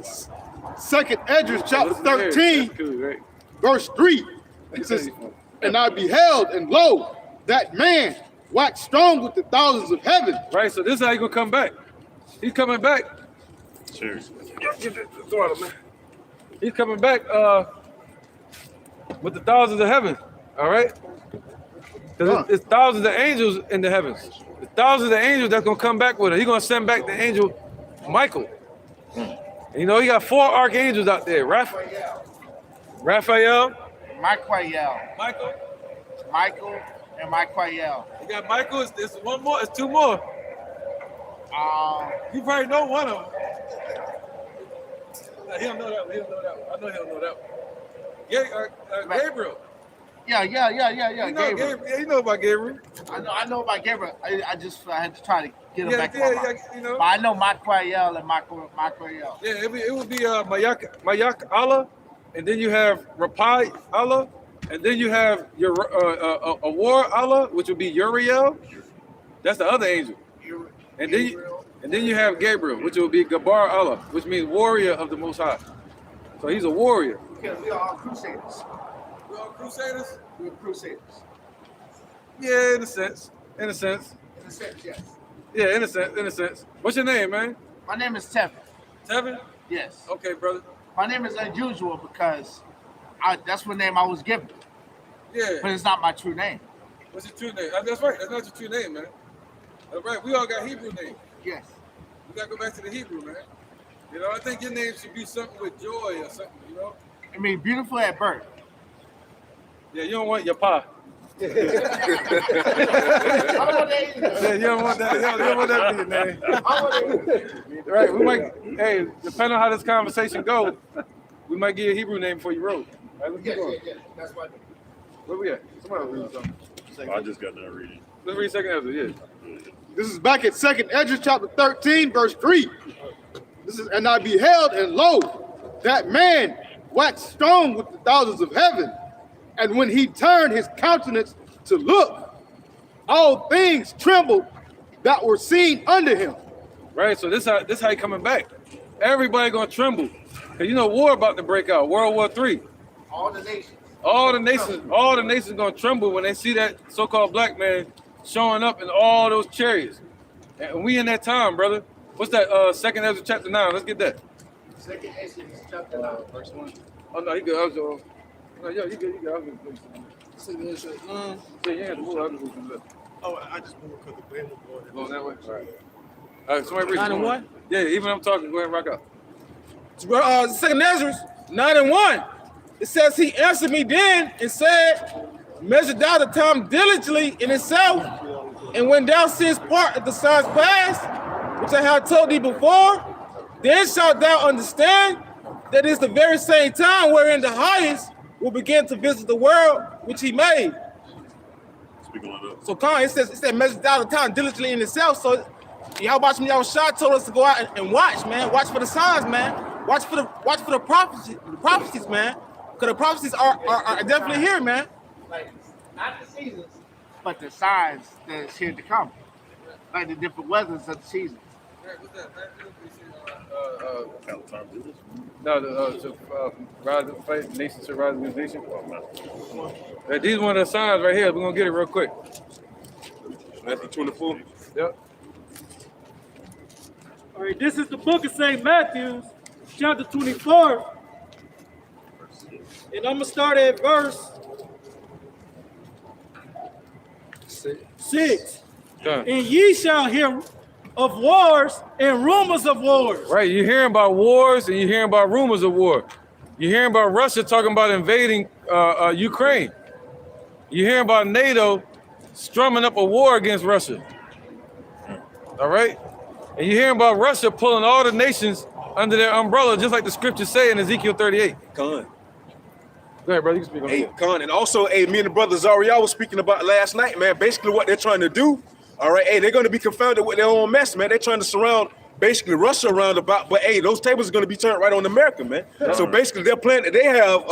2nd Esdras, chapter 13, verse 3. It says, and I beheld, and lo, that man waxed strong with the thousands of heaven. Right, so this is how he's going to come back. He's coming back. Cheers. He's coming back with the thousands of heaven. All right? Because it's thousands of angels in the heavens. The thousands of angels that's going to come back with him. He's going to send back the angel Michael. And you know, he got 4 archangels out there. Raphael. Michael. Michael. And Michael. You got Michael. It's one more. It's 2 more. You probably know one of them. He don't know that one. I know he don't know that one. Gabriel. Yeah. You know Gabriel. You know about Gabriel. I know about Gabriel. I had to try to get him back. You know. But I know Michael and Michael. Yeah, it would be Mayak Allah, and then you have Rapai Allah, and then you have your Awar Allah, which would be Uriel. That's the other angel. And then you have Gabriel, which will be Gabar Allah, which means warrior of the Most High. So he's a warrior. Because we are all crusaders. We're all crusaders? We're crusaders. Yeah, in a sense. In a sense, yes. Yeah, in a sense. What's your name, man? My name is Tevin. Tevin? Yes. Okay, brother. My name is unusual because that's what name I was given. Yeah. But it's not my true name. What's your true name? That's right. That's not your true name, man. That's right. We all got Hebrew names. Yes. We got to go back to the Hebrew, man. You know, I think your name should be something with joy or something, you know? I mean, beautiful at birth. Yeah, you don't want your pa. I don't want that either. Yeah, you don't want that. You don't want that to be your name. Right, we might, hey, depending on how this conversation goes, we might give you a Hebrew name before you wrote. All right, let's keep going. Yeah. That's why. Where we at? Somebody else read something. I just got done reading. Let's read 2nd Ezra, yeah. This is back at 2nd Esdras, chapter 13, verse 3. This is, and I beheld, and lo, that man waxed strong with the thousands of heaven. And when he turned his countenance to look, all things trembled that were seen under him. Right, so this how he coming back. Everybody gonna tremble. Cause you know war about to break out, World War III. All the nations. All the nations gonna tremble when they see that so-called black man showing up in all those chariots. And we in that time, brother. What's that? 2nd Ezra chapter 9. Let's get that. 2nd Ezra chapter 9, verse 1. Oh no, he good. I was no, yo, he good. I was so you ain't had to move. I was moving. Oh, I just moved because the wind was blowing. Going that way. All right, somebody read 9 and 1? Yeah, even I'm talking. Go ahead and rock out. 2nd Ezra, 9 and 1. It says he answered me then and said, measure thou the time diligently in itself, and when thou seest part of the signs past, which I have told thee before, then shalt thou understand that it is the very same time wherein the highest will begin to visit the world which he made. So it said measure thou the time diligently in itself. So Yahweh Shah told us to go out and watch, man. Watch for the signs, man. Watch for the prophecies, man. Because the prophecies are definitely here, man. Like, not the seasons, but the signs that's here to come. Like the different weathers of the seasons. Rise of faith, nation to rise against nation. These one of the signs right here. We're gonna get it real quick. Matthew 24. Yep. All right, this is the book of St. Matthew, chapter 24. And I'm going to start at verse 6. Done. And ye shall hear of wars and rumors of wars. Right, you're hearing about wars and you're hearing about rumors of war. You're hearing about Russia talking about invading Ukraine. You're hearing about NATO strumming up a war against Russia. All right? And you're hearing about Russia pulling all the nations under their umbrella, just like the scriptures say in Ezekiel 38. Con. Go ahead, brother. You can speak on Hey, that. Con, and also, hey, me and the brother Zariah was speaking about last night, man. Basically, what they're trying to do, all right, hey, they're going to be confounded with their own mess, man. They're trying to surround basically Russia around about, but hey, those tables are going to be turned right on America, man. So basically, their plan that they have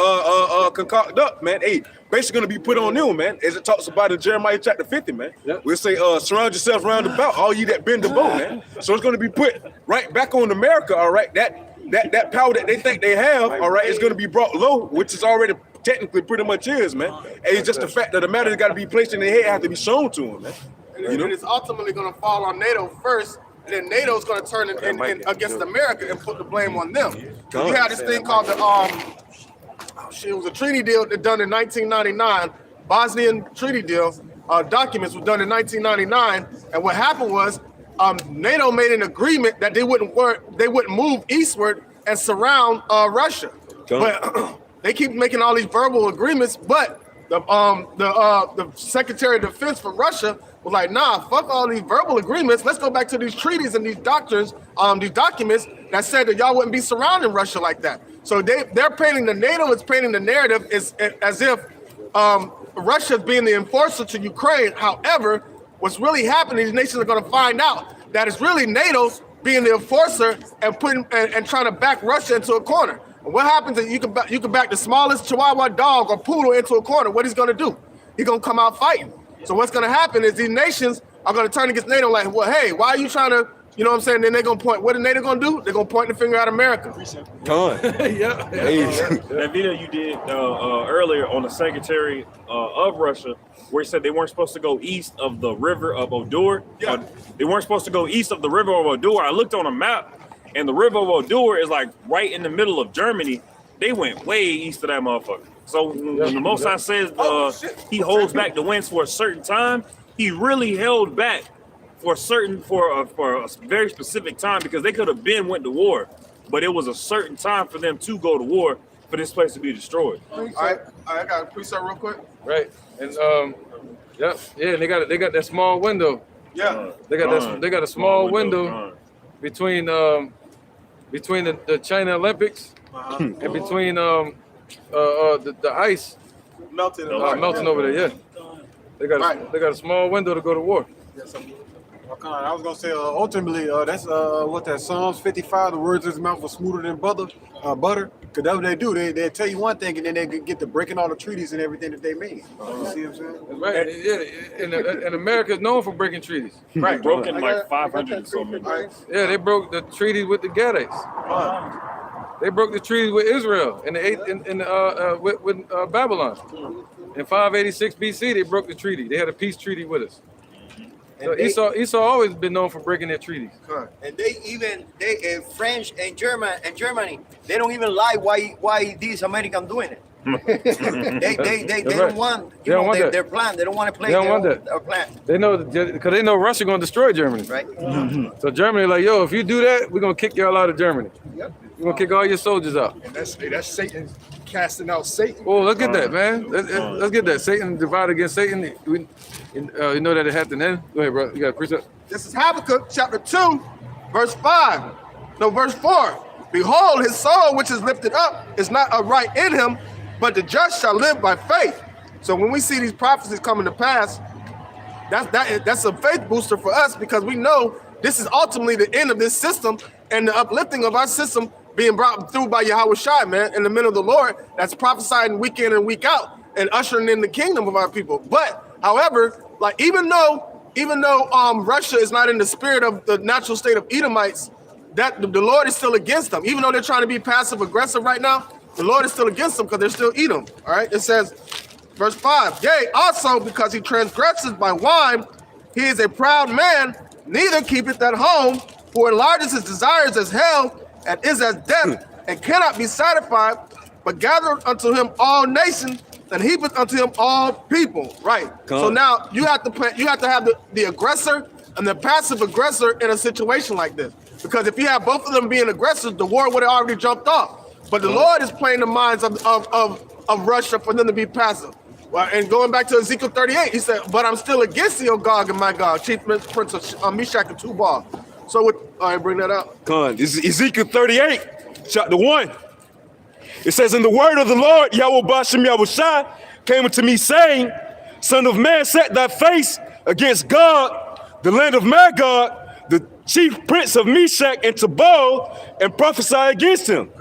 concocted up, man, hey, basically going to be put on them, man. As it talks about in Jeremiah chapter 50, man. Yep. We'll say, surround yourself round about, all you that bend the bow, man. So it's going to be put right back on America, all right. That power that they think they have, all right, is going to be brought low, which is already technically pretty much is, man. And it's just the fact that the matter that got to be placed in their head have to be shown to them, man. You know, it's ultimately going to fall on NATO first, and then NATO's going to turn in against America and put the blame on them. You had this thing called the it was a treaty deal that done in 1999, Bosnian treaty deal. Documents were done in 1999, and what happened was NATO made an agreement that they wouldn't move eastward and surround Russia. But they keep making all these verbal agreements, but the Secretary of Defense for Russia was like, nah, fuck all these verbal agreements. Let's go back to these treaties and these documents that said that y'all wouldn't be surrounding Russia like that. So they're painting NATO is painting the narrative as if Russia's being the enforcer to Ukraine. However, what's really happening, these nations are going to find out that it's really NATO being the enforcer and trying to back Russia into a corner. And what happens is you can back the smallest Chihuahua dog or poodle into a corner. What he's going to do? He's going to come out fighting. So what's going to happen is these nations are going to turn against NATO like, well, hey, why are you trying to, you know what I'm saying? Then they're going to point. What are NATO going to do? They're going to point the finger at America. Con. Yeah. That video you did earlier on the Secretary of Russia, where he said they weren't supposed to go east of the river of Odur. Yeah. They weren't supposed to go east of the river of Odur. I looked on a map, and the river of Odur is like right in the middle of Germany. They went way east of that motherfucker. So when the Most High says he holds back the winds for a certain time, he really held back for a very specific time, because they could have went to war, but it was a certain time for them to go to war for this place to be destroyed. All right, I got a precept real quick. Right. And and they got that small window. Yeah. They got a small window between the China Olympics and between the ice Melted. melting over there. Yeah. They got a small window to go to war. I was gonna say ultimately that's what that Psalms 55, the words of his mouth are smoother than butter. Cause that's what they do. They tell you one thing and then they get to breaking all the treaties and everything that they made. You see what I'm saying? Right. Yeah. And America is known for breaking treaties. Right. Broken like 500 and so many. Yeah, they broke the treaties with the Gadites. They broke the treaties with Israel with Babylon. In 586 BC, they broke the treaty. They had a peace treaty with us. So Esau always been known for breaking their treaties. And they French and Germany, they don't even lie why these Americans doing it. they don't want their plan. They don't want to play their plan. They know because they know Russia gonna destroy Germany. Right. So Germany like, yo, if you do that, we're gonna kick y'all out of Germany. Yep. You're gonna kick all your soldiers out. And that's Satan casting out Satan. Oh, look at that, man. Let's get that. Satan divided against Satan. You know that it happened then? Go ahead, bro. You got a precept? This is Habakkuk chapter 2, verse 5. No, verse 4. Behold, his soul which is lifted up is not upright in him, but the just shall live by faith. So when we see these prophecies coming to pass, that's a faith booster for us, because we know this is ultimately the end of this system and the uplifting of our system being brought through by Yahweh Shai, man, and the men of the Lord that's prophesying week in and week out and ushering in the kingdom of our people. But however, like even though Russia is not in the spirit of the natural state of Edomites, that the Lord is still against them. Even though they're trying to be passive aggressive right now, the Lord is still against them because they're still Edom. All right, it says, verse 5, yea, also because he transgresses by wine, he is a proud man, neither keepeth at home, for enlarges his desires as hell, and is as death, and cannot be satisfied, but gathereth unto him all nations, and heapeth unto him all people. Right. So now you have to have the aggressor and the passive aggressor in a situation like this. Because if you have both of them being aggressors, the war would have already jumped off. But the Lord is playing the minds of Russia for them to be passive. Well, and going back to Ezekiel 38, he said, but I'm still against thee, O Gog and Magog, chief prince of Meshach and Tubal. So all right, bring that out. This is Ezekiel 38, chapter 1. It says, and the word of the Lord, Yahweh Bashem Yahushai, came unto me, saying, Son of man, set thy face against God, the land of Magog, the chief prince of Meshach and Tubal, and prophesy against him.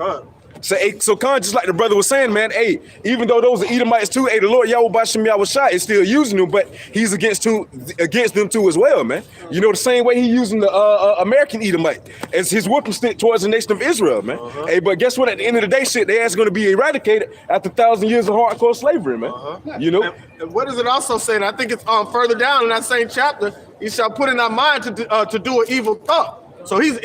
So Khan, just like the brother was saying, man, hey, even though those are Edomites too, hey, the Lord Yahweh Bashem Yahushai is still using them, but he's against them too as well, man. You know, the same way he using the American Edomite as his whipping stick towards the nation of Israel, man. Hey, but guess what? At the end of the day, shit, they ass going to be eradicated after 1,000 years of hardcore slavery, man. You know? And what does it also say? And I think it's further down in that same chapter, he shall put in our mind to do an evil thought. So he's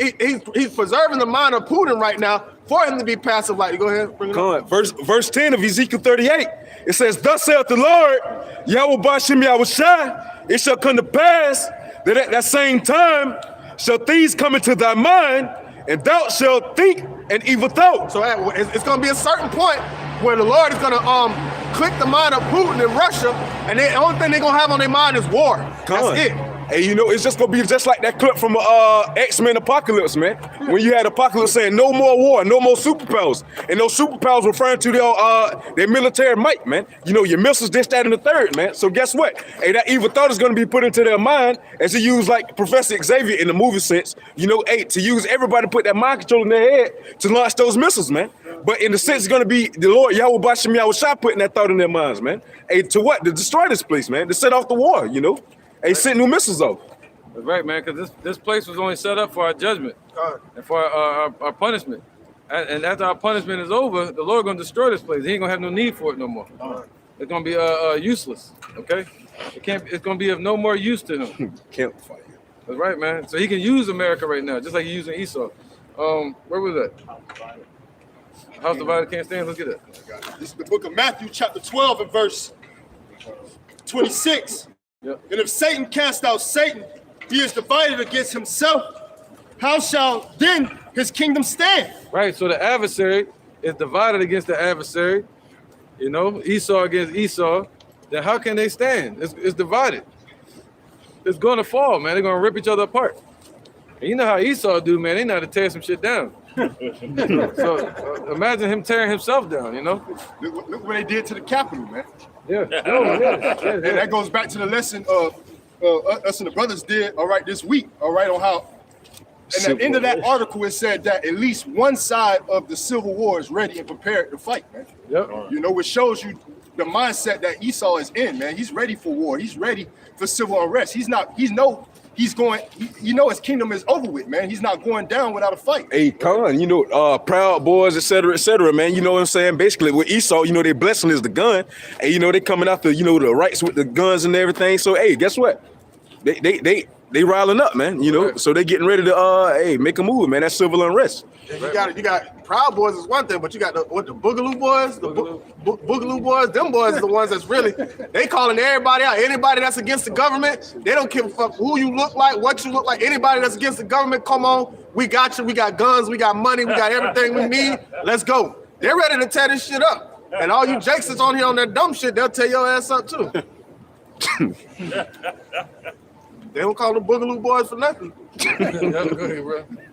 preserving the mind of Putin right now for him to be passive. Like, go ahead. Bring it up. Verse 10 of Ezekiel 38, it says, thus saith the Lord, Yahweh Bashem Yahushai, it shall come to pass that at that same time shall things come into thy mind, and thou shalt think an evil thought. So it's going to be a certain point where the Lord is going to click the mind of Putin in Russia, and the only thing they're going to have on their mind is war. That's it. Hey, you know, it's just gonna be just like that clip from X-Men Apocalypse, man. When you had Apocalypse saying no more war, no more superpowers. And those superpowers referring to their military might, man. You know, your missiles, this, that, and the third, man. So guess what? Hey, that evil thought is gonna be put into their mind as he used like Professor Xavier in the movie sense, you know, to use everybody to put that mind control in their head to launch those missiles, man. But in the sense, it's gonna be the Lord Yahweh Bashem Yahushai putting that thought in their minds, man. Hey, to what? To destroy this place, man. To set off the war, you know. Hey, sent new missiles off. That's right, man, because this place was only set up for our judgment and for our punishment. And after our punishment is over, the Lord going to destroy this place. He ain't going to have no need for it no more. It's going to be useless, okay? It's going to be of no more use to him. Can't fight. That's right, man. So he can use America right now, just like he's using Esau. Where was that? House divided can't stand. Let's get it. This is the book of Matthew, chapter 12, and verse 26. Yep. And if Satan cast out Satan, he is divided against himself. How shall then his kingdom stand? Right, so the adversary is divided against the adversary, you know, Esau against Esau. Then how can they stand? It's divided. It's going to fall, man. They're going to rip each other apart. And you know how Esau do, man. They know how to tear some shit down. So imagine him tearing himself down, you know? Look what they did to the Capitol, man. Yeah. And that goes back to the lesson of us and the brothers did, all right, this week, all right, on how, and at the end of that article, it said that at least one side of the civil war is ready and prepared to fight, man. Yep. You know, which shows you the mindset that Esau is in, man. He's ready for war. He's ready for civil unrest. He's going, you know, his kingdom is over with, man. He's not going down without a fight. Hey, Khan, you know, Proud Boys, et cetera, man. You know what I'm saying? Basically, with Esau, you know, their blessing is the gun. And, you know, they coming after, you know, the rights with the guns and everything. So, hey, guess what? They they riling up, man. You know, so they getting ready to make a move, man. That's civil unrest. And you got Proud Boys is one thing, but you got the Boogaloo Boys, the Boogaloo Boys. Them boys are the ones that's really they calling everybody out. Anybody that's against the government, they don't give a fuck who you look like, what you look like. Anybody that's against the government, come on, we got you. We got guns, we got money, we got everything we need. Let's go. They're ready to tear this shit up. And all you jakes that's on here on that dumb shit, they'll tear your ass up too. They don't call them Boogaloo Boys for nothing.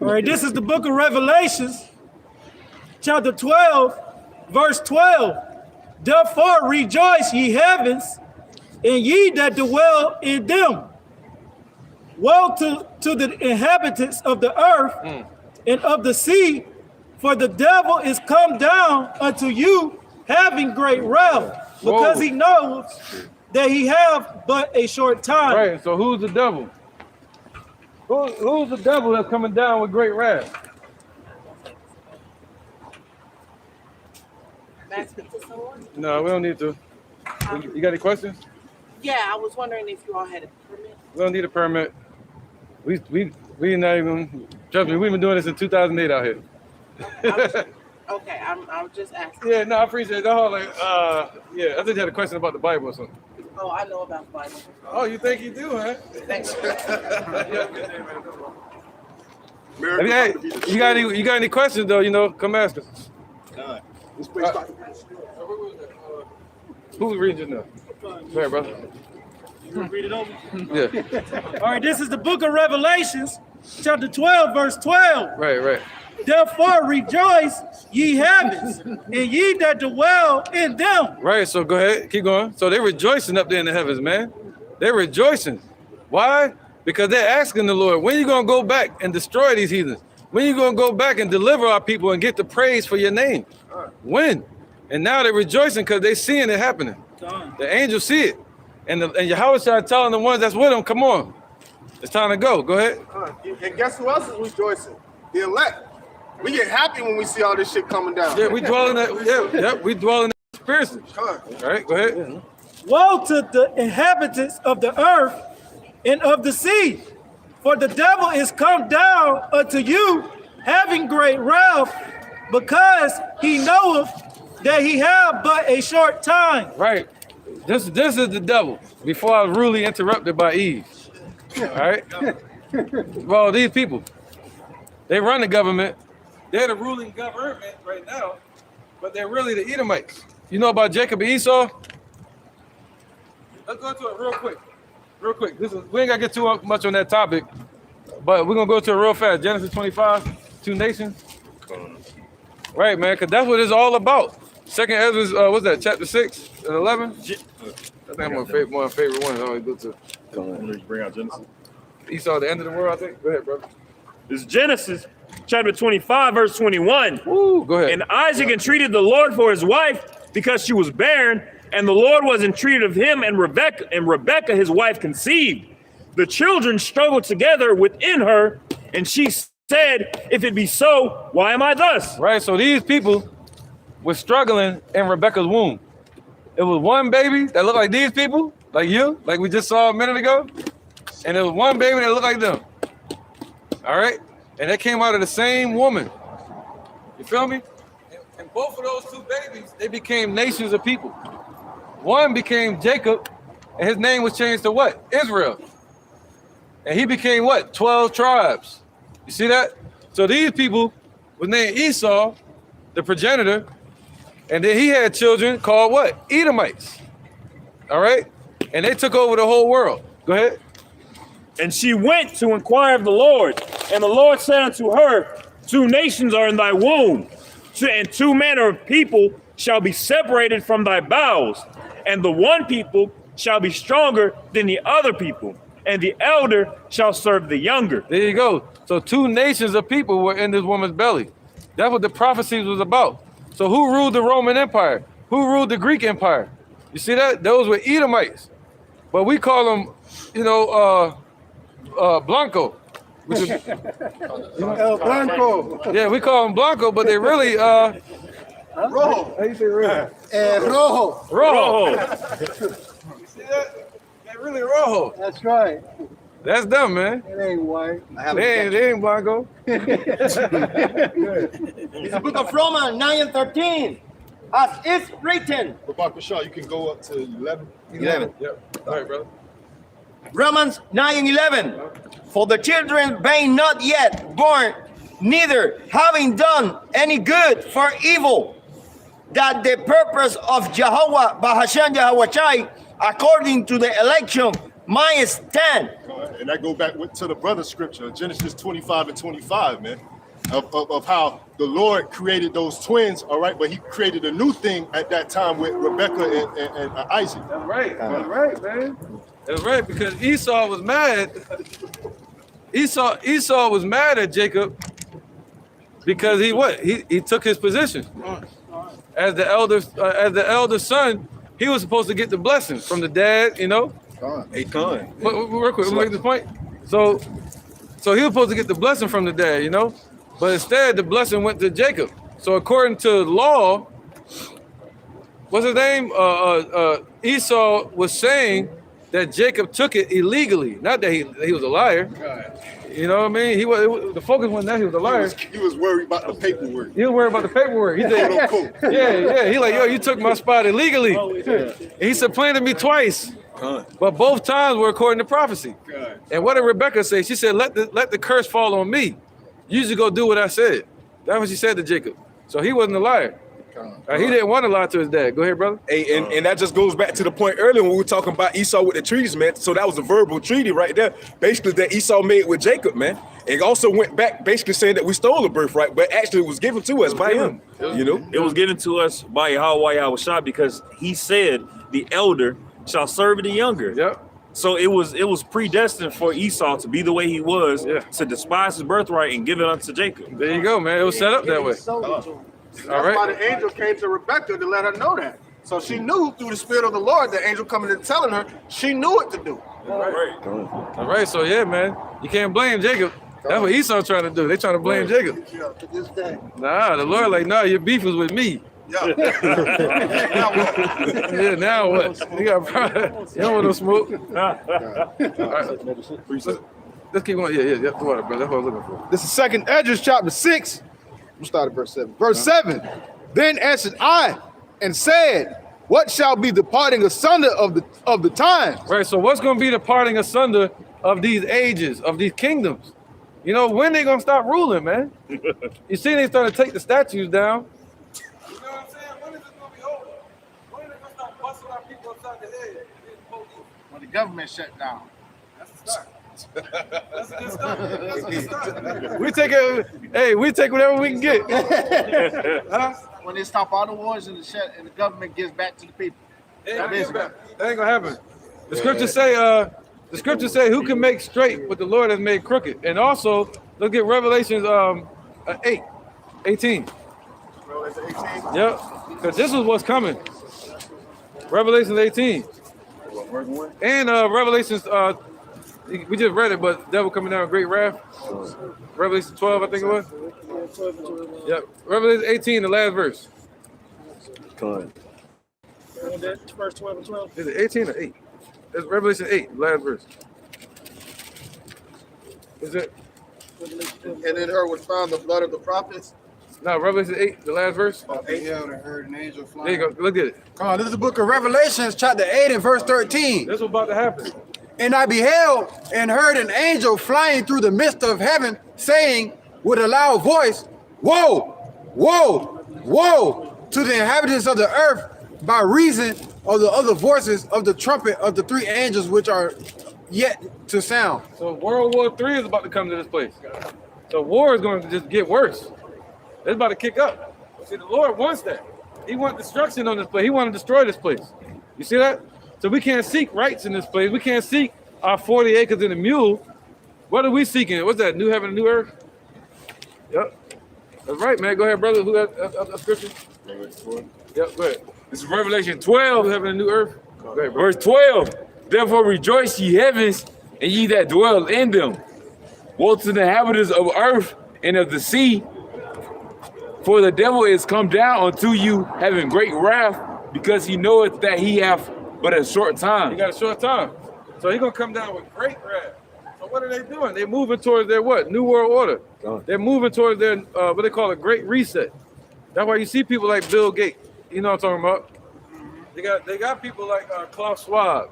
All right, this is the book of Revelations, chapter 12, verse 12. Therefore rejoice, ye heavens, and ye that dwell in them. Woe to the inhabitants of the earth and of the sea, for the devil is come down unto you, having great wrath, because he knows that he have but a short time. Right, so who's the devil? Who's the devil that's coming down with great wrath? May I speak to someone? No, we don't need to. You got any questions? Yeah, I was wondering if you all had a permit. We don't need a permit. We not even, trust me, we've been doing this in 2008 out here. Okay, I'm just asking. Yeah, no, I appreciate that whole yeah, I think you had a question about the Bible or something. Oh, I know about the Bible. Oh, you think you do, huh? Thanks. Hey, you got any questions though? You know, come ask us. Who's reading now? Go ahead, brother. You want to read it over? Yeah. All right, this is the book of Revelations, chapter 12, verse 12. Right. Therefore rejoice, ye heavens, and ye that dwell in them. Right, so go ahead, keep going. So they're rejoicing up there in the heavens, man. They're rejoicing. Why? Because they're asking the Lord, when you going to go back and destroy these heathens? When you going to go back and deliver our people and get the praise for your name? When? And now they're rejoicing because they're seeing it happening. The angels see it. And Yahweh started telling the ones that's with them, come on. It's time to go. Go ahead. And guess who else is rejoicing? The elect. We get happy when we see all this shit coming down. Yeah, we dwell in that. We dwell in that spiritually. All right, go ahead. Woe to the inhabitants of the earth and of the sea, for the devil is come down unto you, having great wrath, because he knoweth that he have but a short time. Right. This is the devil. Before I was rudely interrupted by Eve. All right. Well, these people, they run the government. They're the ruling government right now, but they're really the Edomites. You know about Jacob and Esau? Let's go to it real quick. We ain't got to get too much on that topic, but we're going to go to it real fast. Genesis 25, 2 nations. Right, man, because that's what it's all about. Second Ezra, what's that, chapter 6 and 11? I think I'm my favorite one. I always go to. Bring out Genesis. Esau, the end of the world, I think. Go ahead, brother. It's Genesis chapter 25, verse 21. Ooh, go ahead. And Isaac entreated the Lord for his wife because she was barren, and the Lord was entreated of him, and Rebekah, his wife, conceived. The children struggled together within her, and she said, if it be so, why am I thus? Right, so these people were struggling in Rebekah's womb. It was one baby that looked like these people, like you, like we just saw a minute ago, and there was one baby that looked like them. All right? And they came out of the same woman. You feel me? And both of those two babies, they became nations of people. One became Jacob, and his name was changed to what? Israel. And he became what? 12 tribes. You see that? So these people was named Esau, the progenitor, and then he had children called what? Edomites. All right? And they took over the whole world. Go ahead. And she went to inquire of the Lord. And the Lord said unto her, 2 nations are in thy womb, and 2 manner of people shall be separated from thy bowels. And the one people shall be stronger than the other people, and the elder shall serve the younger. There you go. So 2 nations of people were in this woman's belly. That's what the prophecies was about. So who ruled the Roman Empire? Who ruled the Greek Empire? You see that? Those were Edomites. But we call them, Blanco. Which is, El Blanco. Yeah, we call them Blanco, but they really Rojo. How you say rojo? Rojo. Rojo. You see that? They're really rojo. That's right. That's dumb, man. It ain't white. They ain't Blanco. It's the book of Romans 9 and 13. As it's written. Dr. Shaw, you can go up to 11. 11. Yep. All right, brother. Romans 9 and 11. For the children being not yet born, neither having done any good for evil, that the purpose of Jehovah, Bahashan Yahweh, according to the election, might stand. And that go back to the brother scripture, Genesis 25 and 25, man, of how the Lord created those twins, all right, but he created a new thing at that time with Rebecca and Isaac. That's right. That's right, man. That's right, because Esau was mad. Esau was mad at Jacob because he took his position as the elder son. He was supposed to get the blessing from the dad, you know. Hey, Con. But real quick, we'll make this point. So he was supposed to get the blessing from the dad, you know, but instead the blessing went to Jacob. So according to law, what's his name? Esau was saying that Jacob took it illegally, not that he was a liar. You know what I mean? The focus wasn't that he was a liar. He was worried about the paperwork. He was worried about the paperwork. He said, yeah. He like, yo, you took my spot illegally. And he supplanted me twice. But both times were according to prophecy. And what did Rebecca say? She said, let the curse fall on me. You just go do what I said. That's what she said to Jacob. So he wasn't a liar. He didn't want to lie to his dad. Go ahead, brother. Hey, and that just goes back to the point earlier when we were talking about Esau with the treaties, man. So that was a verbal treaty right there, basically that Esau made with Jacob, man. It also went back basically saying that we stole the birthright, but actually it was given to us by him. You know, it was given to us by Yahweh because he said the elder shall serve the younger. Yep. So it was predestined for Esau to be the way he was, to despise his birthright and give it unto Jacob. There you go, man. It was set up that way. That's why the angel came to Rebecca to let her know that. So she knew through the Spirit of the Lord, the angel coming and telling her, she knew what to do. All right. So yeah, man, you can't blame Jacob. That's what Esau trying to do. They trying to blame Jacob. Nah, the Lord like, nah, your beef was with me. Yeah. Yeah, now what? You got you don't want no smoke. Right. Let's keep going. Yeah. That's what, bro. That's what I'm looking for. This is 2nd Esdras chapter 6. We'll start at verse 7. Verse 7. Then answered I and said, what shall be the parting asunder of the times? Right. So what's going to be the parting asunder of these ages, of these kingdoms? You know, when they gonna stop ruling, man? You see, they started to take the statues down. You know what I'm saying? When is this gonna be over? When are they gonna stop busting our people upside the head? When the government shut down. That's the start. That's a good start. That's a good start. We take whatever we can get. Huh? When they stop all the wars and the government gives back to the people. That ain't gonna happen. The scriptures say, who can make straight what the Lord has made crooked? And also, look at Revelations 18. Revelation 18? Yep, because this is what's coming. Revelations 18. And Revelations, we just read it, but devil coming down with great wrath. Revelation 12, I think it was. Yep, Revelation 18, the last verse. Verse 12 and 12. Is it 18 or 8? It's Revelation 8, last verse. Is it? And in her was found the blood of the prophets. No, Revelation 8, the last verse. Yeah, I heard an angel flying. There you go. Look at it. Come on, this is the book of Revelations, chapter 8 and verse 13. This is what's about to happen. And I beheld and heard an angel flying through the midst of heaven, saying with a loud voice, woe, woe, woe to the inhabitants of the earth by reason of the other voices of the trumpet of the 3 angels which are yet to sound. So World War III is about to come to this place. So war is going to just get worse. It's about to kick up. See, the Lord wants that. He wants destruction on this place. He wants to destroy this place. You see that? So we can't seek rights in this place. We can't seek our 40 acres and a mule. What are we seeking? What's that? New heaven and new earth? Yep. That's right, man. Go ahead, brother. Who got a scripture? Yep, go ahead. This is Revelation 12, New heaven and new earth. Go ahead, bro. verse 12. Therefore rejoice ye heavens, and ye that dwell in them. Woe to the inhabitants of earth and of the sea, for the devil is come down unto you, having great wrath, because he knoweth that he hath but a short time. He got a short time. So he's going to come down with great wrath. what are they doing? They're moving towards their what? New World Order. They're moving towards their what they call a Great Reset. That's why you see people like Bill Gates. You know what I'm talking about? They got people like Klaus Schwab.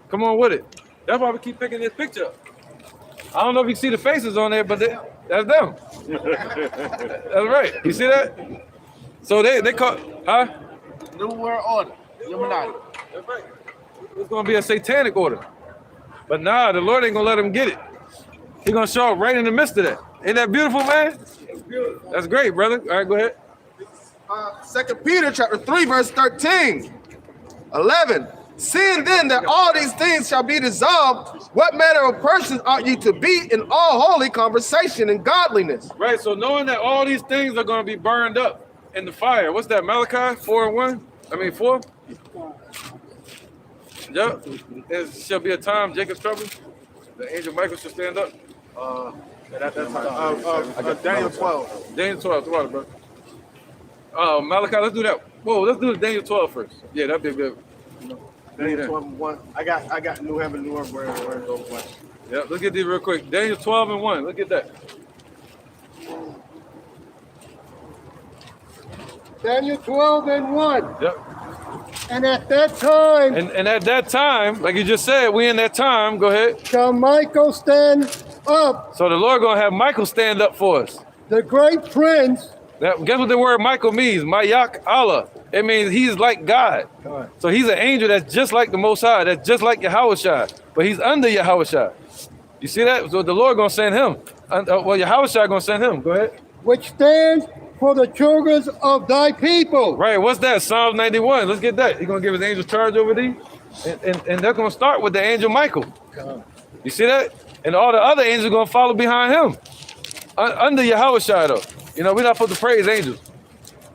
Come on with it. That's why we keep picking this picture up. I don't know if you see the faces on there, but that's them. That's right. You see that? So they call, huh? New World Order. Illuminati. That's right. It's gonna be a satanic order. But nah, the Lord ain't gonna let them get it. He's gonna show up right in the midst of that. Ain't that beautiful, man? That's great, brother. All right, go ahead. 2 Peter chapter 3, verse 13, 11. Seeing then that all these things shall be dissolved, what manner of persons ought you to be in all holy conversation and godliness? Right, so knowing that all these things are going to be burned up in the fire. What's that, Malachi 4:1? 4? Yep. There shall be a time, Jacob's trouble. The angel Michael should stand up. Daniel 12. Daniel 12, the water, bro. Malachi, let's do that. Whoa, let's do the Daniel 12 first. Yeah, that'd be good. Daniel 12:1. I got New Heaven, New Earth, where it goes. Yeah, look at these real quick. Daniel 12:1. Look at that. Daniel 12:1. Yep. And at that time, And at that time, like you just said, we in that time. Go ahead. shall Michael stand up, So the Lord gonna have Michael stand up for us. the great prince. Guess what the word Michael means? Mayak Allah. It means he's like God. So he's an angel that's just like the Most High. That's just like Yahushua. But he's under Yahushua. You see that? So the Lord gonna send him. Well, Yahushua gonna send him. Go ahead. Which stands for the children of thy people. Right. What's that? Psalms 91. Let's get that. He's gonna give his angels charge over thee, and they're gonna start with the angel Michael. You see that? And all the other angels are gonna follow behind him, under Yahushua though. You know, we're not supposed to praise angels,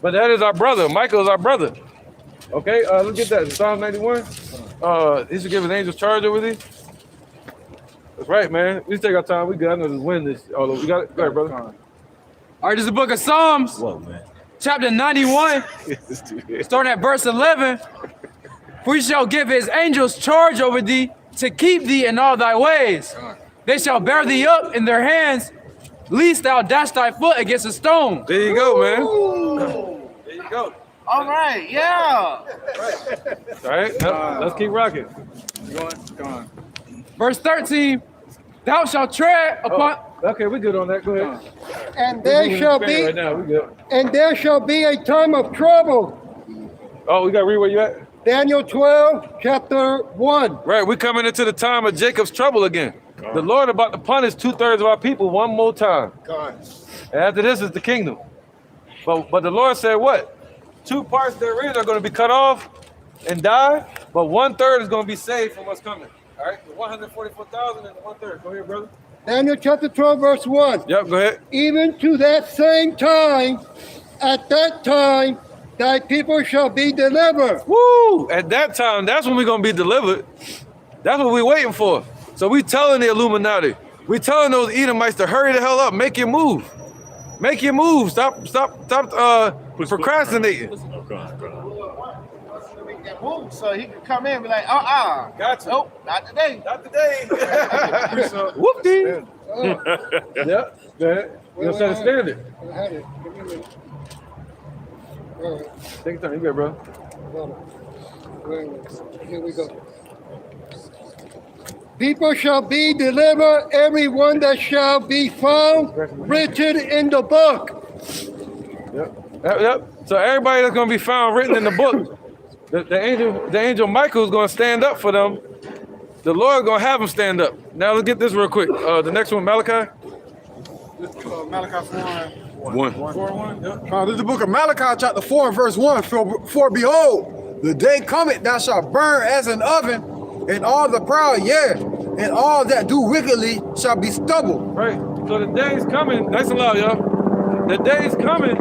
but that is our brother. Michael is our brother. Okay. Let's get that. Psalms 91. He should give his angels charge over thee. That's right, man. We take our time. We good. I know this win this. All over. We got it. Go ahead, brother. All right, this is the book of Psalms, Whoa, man. chapter 91, starting at verse 11. For he shall give his angels charge over thee to keep thee in all thy ways. They shall bear thee up in their hands, lest thou dash thy foot against a stone. There you go, man. There you go. All right, yeah. All right, let's keep rocking. Go on. Verse 13, thou shalt tread upon... Okay, we're good on that. Go ahead. And there shall be, Right now, we good. and there shall be a time of trouble. Oh, we got to read where you at? Daniel 12, chapter 1. Right, we're coming into the time of Jacob's trouble again. The Lord about to punish 2/3 of our people one more time. And after this is the kingdom. But the Lord said what? 2 parts therein are going to be cut off and die, but 1/3 is going to be saved from what's coming. All right, the 144,000 and the 1/3. Go ahead, brother. Daniel chapter 12, verse 1. Yep, go ahead. Even to that same time, at that time, thy people shall be delivered. Woo! At that time, that's when we're going to be delivered. That's what we're waiting for. So we telling the Illuminati, we telling those Edomites to hurry the hell up, make your move. Make your move. Stop procrastinating. So he could come in and be like, Gotcha. Nope, not today. Not today. Whoop-dee. Yeah, go ahead. You gonna set a standard. I had it. Give me a minute. All right. Take your time. You good, bro. Wait a minute. Here we go. People shall be delivered, everyone that shall be found written in the book. Yep. So everybody that's gonna be found written in the book, the angel Michael is gonna stand up for them. The Lord gonna have them stand up. Now let's get this real quick. The next one, Malachi. Malachi 1. 4:1. This is the book of Malachi, chapter 4, and verse 1. For behold, the day cometh, thou shalt burn as an oven, and all the proud, and all that do wickedly shall be stubble. Right. So the day is coming. Nice and loud, y'all. The day is coming.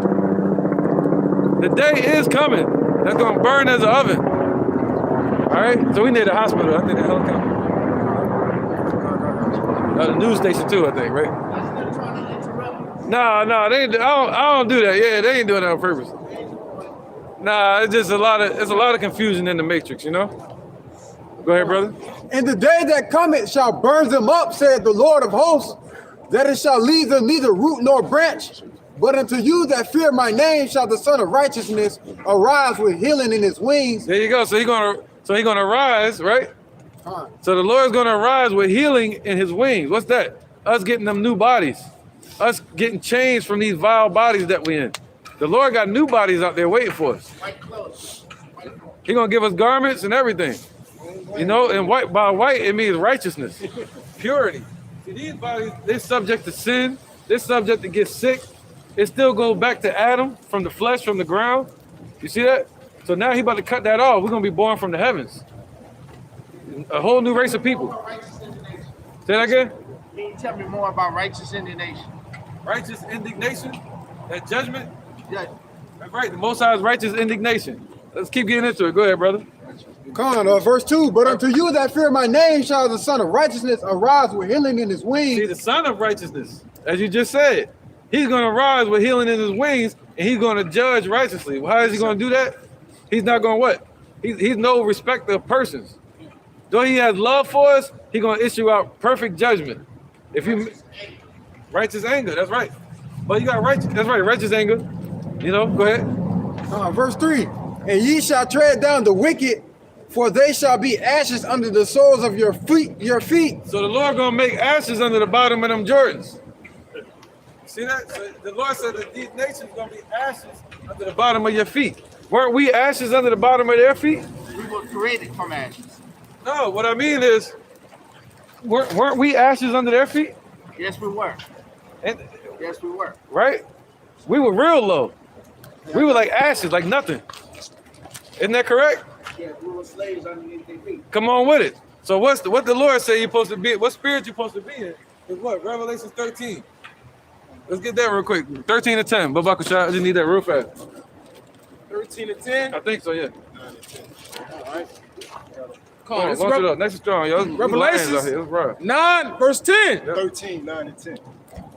The day is coming. That's gonna burn as an oven. All right. So we need a hospital. I think the helicopter. The news station too. I think. Right. No, they ain't, I don't do that. Yeah, they ain't doing that on purpose. Nah, it's just a lot of confusion in the matrix, you know. Go ahead, brother. And the day that cometh shall burn them up, said the Lord of hosts, that it shall leave them neither root nor branch. But unto you that fear my name shall the Son of Righteousness arise with healing in his wings. There you go. So he's gonna rise, right? So the Lord's gonna rise with healing in his wings. What's that? Us getting them new bodies. Us getting changed from these vile bodies that we in. The Lord got new bodies out there waiting for us. He's gonna give us garments and everything. You know, and by white it means righteousness, purity. See, these bodies, they're subject to sin, they're subject to get sick. It still goes back to Adam from the flesh, from the ground. You see that? So now he about to cut that off. We're gonna be born from the heavens. A whole new race of people. Say that again? Can you tell me more about righteous indignation? Righteous indignation? That judgment? Yeah. That's right. The Most High's righteous indignation. Let's keep getting into it. Go ahead, brother. Come on, verse 2. But unto you that fear my name shall the Son of Righteousness arise with healing in his wings. See, the Son of Righteousness, as you just said, he's going to rise with healing in his wings, and he's going to judge righteously. Well, how is he going to do that? He's not going to what? He's no respecter of persons. Though he has love for us, he's going to issue out perfect judgment. If you righteous anger, that's right. But you got righteous, that's right, righteous anger. You know, go ahead. Verse 3. And ye shall tread down the wicked, for they shall be ashes under the soles of your feet. So the Lord gonna make ashes under the bottom of them Jordans. See that? So the Lord said that these nations gonna be ashes under the bottom of your feet. Weren't we ashes under the bottom of their feet? We were created from ashes. No, what I mean is, weren't we ashes under their feet? Yes, we were. And, yes, we were. right? We were real low. We were like ashes, like nothing. Isn't that correct? Yeah, we were slaves underneath their feet. Come on with it. So what the Lord say you're supposed to be? What spirit you're supposed to be in? Is what? Revelation 13. Let's get that real quick. 13 to 10. Babaka shot. I just need that real fast. 13 to 10. I think so. Yeah. All right. Come on, launch it up. Next is strong, yo. Revelation 9, verse 10. 13, 9, and 10.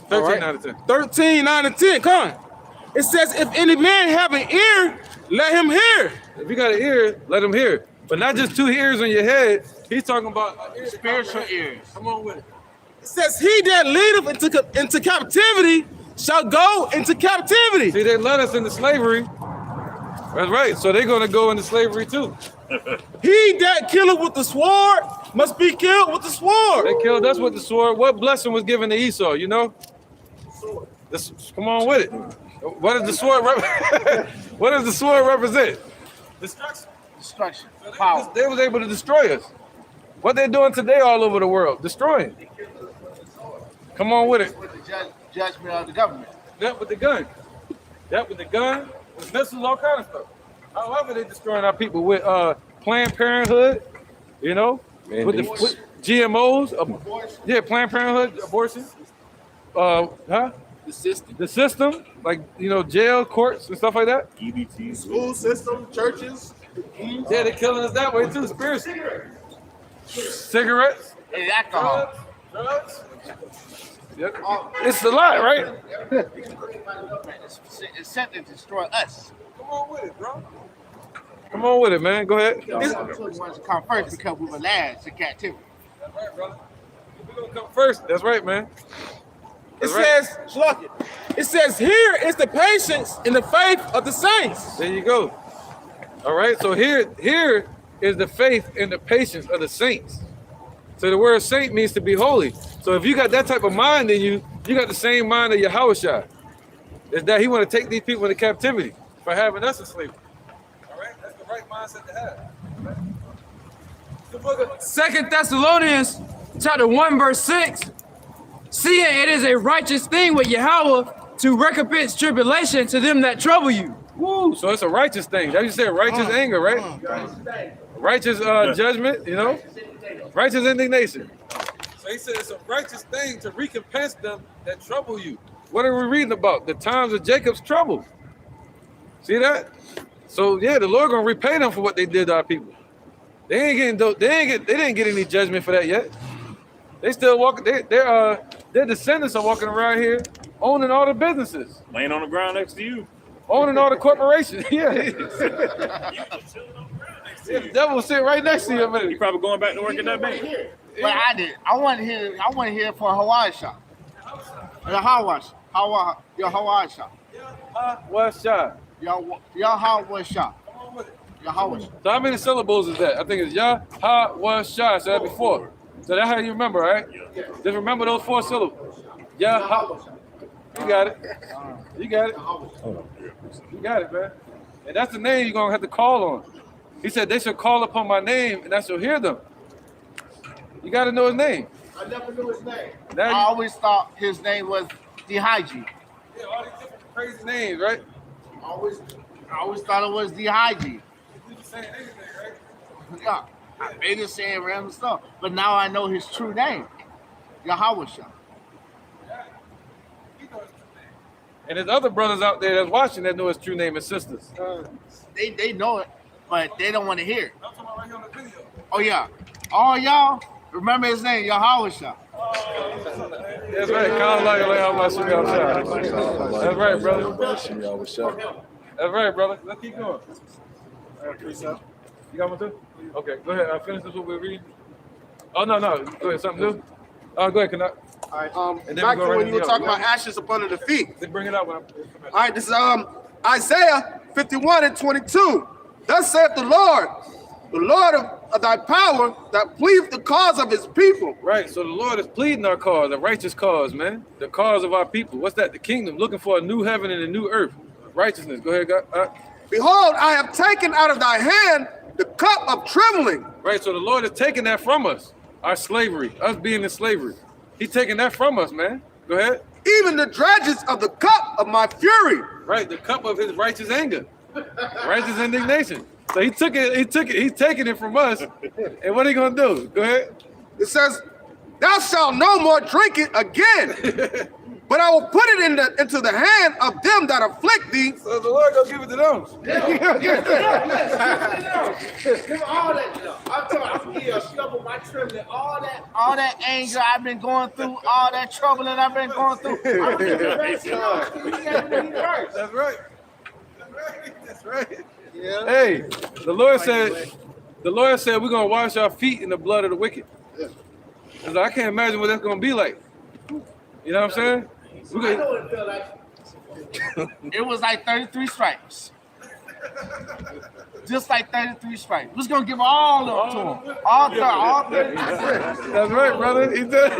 13, right. 9 to 10. 13, 9, and 10. Come on. It says, if any man have an ear, let him hear. If you got an ear, let him hear. But not just two ears on your head. He's talking about spiritual ears. Come on with it. It says, he that leadeth into captivity shall go into captivity. See, they led us into slavery. That's right. So they're going to go into slavery too. He that killeth with the sword must be killed with the sword. They killed us with the sword. What blessing was given to Esau, you know? Come on with it. What does the sword what does the sword represent? Destruction. Destruction. So Power. they was able to destroy us. What they're doing today all over the world, destroying. Come on with it. With the judgment of the government. That with the gun. That with the gun, with missiles, all kind of stuff. However, they're destroying our people with Planned Parenthood, you know, with GMOs, Planned Parenthood, abortion. The system, like, you know, jail, courts, and stuff like that. EBT. School system, churches. Yeah, they're killing us that way too, spiritually. Cigarettes. And alcohol. Drugs. Yep. It's a lot, right? It's set to destroy us. Come on with it, bro. Come on with it, man. Go ahead. We wanted to come first because we were lads in captivity. That's right, brother. We're gonna come first. That's right, man. It says, here is the patience and the faith of the saints. There you go. All right, so here is the faith and the patience of the saints. So the word saint means to be holy. So if you got that type of mind in you, you got the same mind of Yahushua. Is that he want to take these people into captivity for having us in slavery. All right, that's the right mindset to have. Right? The book of 2 Thessalonians chapter 1 verse 6. Seeing it is a righteous thing with Yahweh to recompense tribulation to them that trouble you. Woo, so it's a righteous thing. That you said righteous anger, right? Righteous judgment, you know? Righteous indignation. So he said it's a righteous thing to recompense them that trouble you. What are we reading about? The times of Jacob's trouble. See that? So yeah, the Lord gonna repay them for what they did to our people. They didn't get any judgment for that yet. They still walking. Their descendants are walking around here owning all the businesses, Laying on the ground next to you. owning all the corporations. Yeah. You chilling on the ground next to next to The you. devil sitting right next to you. You probably going back to work at that bank. But I did. I want to hear for Hawaii shop. Your Hawaii shop. What's shot? Your Hawaii shop. Your Hawaii shop. So how many syllables is that? I think it's Yah, Ha, Was, Shah. So that's before. So that's how you remember, right? Just remember those 4 syllables. Yah, Ha. You got it. You got it. You got it, man. And that's the name you're going to have to call on. He said they should call upon my name and I shall hear them. You got to know his name. I never knew his name. Now I you- always thought his name was Dehygy. Yeah, all these different crazy names, right? I always thought it was Dehygy. Yeah, they just saying random stuff. But now I know his true name. Yahweh Shah. And there's other brothers out there that's watching that know his true name and sisters. They know it, but they don't want to hear it. Oh yeah. All y'all remember his name, Yahweh Shah. That's right. That's right, brother. That's right, brother. Let's keep going. You got one too? Okay, go ahead. Finish this what we're reading. Oh no. Go ahead. Something new? Go ahead, Canuck. All right, And then back we to go right when you were into talking the- about ashes up under the feet. They bring it out when I'm. All right, this is Isaiah 51:22. Thus saith the Lord of thy power that pleadeth the cause of his people. Right, so the Lord is pleading our cause, a righteous cause, man. The cause of our people. What's that? The kingdom, looking for a new heaven and a new earth. Righteousness. Go ahead, God. Behold, I have taken out of thy hand the cup of trembling. Right, so the Lord is taking that from us. Our slavery, us being in slavery. He's taking that from us, man. Go ahead. Even the dregs of the cup of my fury. Right, the cup of his righteous anger. Righteous indignation. So he took it, he's taking it from us. And what are he gonna do? Go ahead. It says, thou shalt no more drink it again, but I will put it into the hand of them that afflict thee. So the Lord gonna give it to them. Give me all that stuff. I'm talking about trouble, my trembling, all that anger I've been going through, all that trouble that I've been going through. That's right. That's right. Yeah. Hey, the Lord said we're gonna wash our feet in the blood of the wicked. So I can't imagine what that's gonna be like. You know what I'm saying? I know what it felt like. It was like 33 stripes. Just like 33 stripes. We're gonna give all of them to him. All 33 stripes. That's right, brother. He did.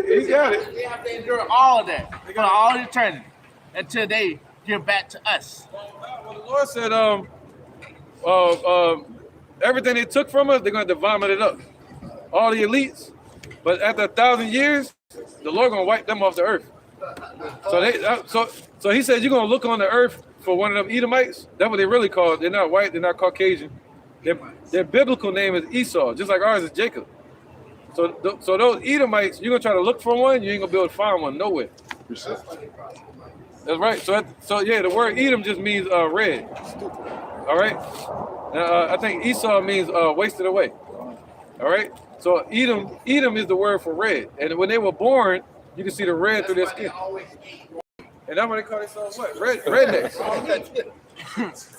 He got it. They have to endure all of that. They're gonna all eternity until they give back to us. Well, the Lord said, everything they took from us, they're going to vomit it up. All the elites. But after 1,000 years, the Lord going to wipe them off the earth. So he said, you're going to look on the earth for one of them Edomites. That's what they really call it. They're not white. They're not Caucasian. Their biblical name is Esau, just like ours is Jacob. So those Edomites, you're going to try to look for one, you ain't going to be able to find one nowhere. That's right. So yeah, the word Edom just means red. All right. I think Esau means wasted away. All right. So Edom is the word for red. And when they were born, you can see the red through their skin. And that's what they call themselves what? Rednecks.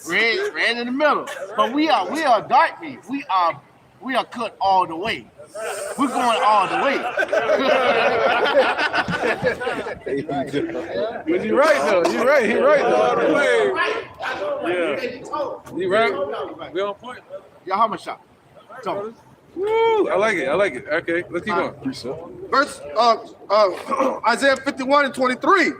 Red in the middle. But we are dark meat. We are cut all the way. We're going all the way. But you're right though. You're right. He's right though. All the way. Yeah. You right. We on point. Yahweh Shah. Woo! I like it. Okay, let's keep going. Verse Isaiah 51:23.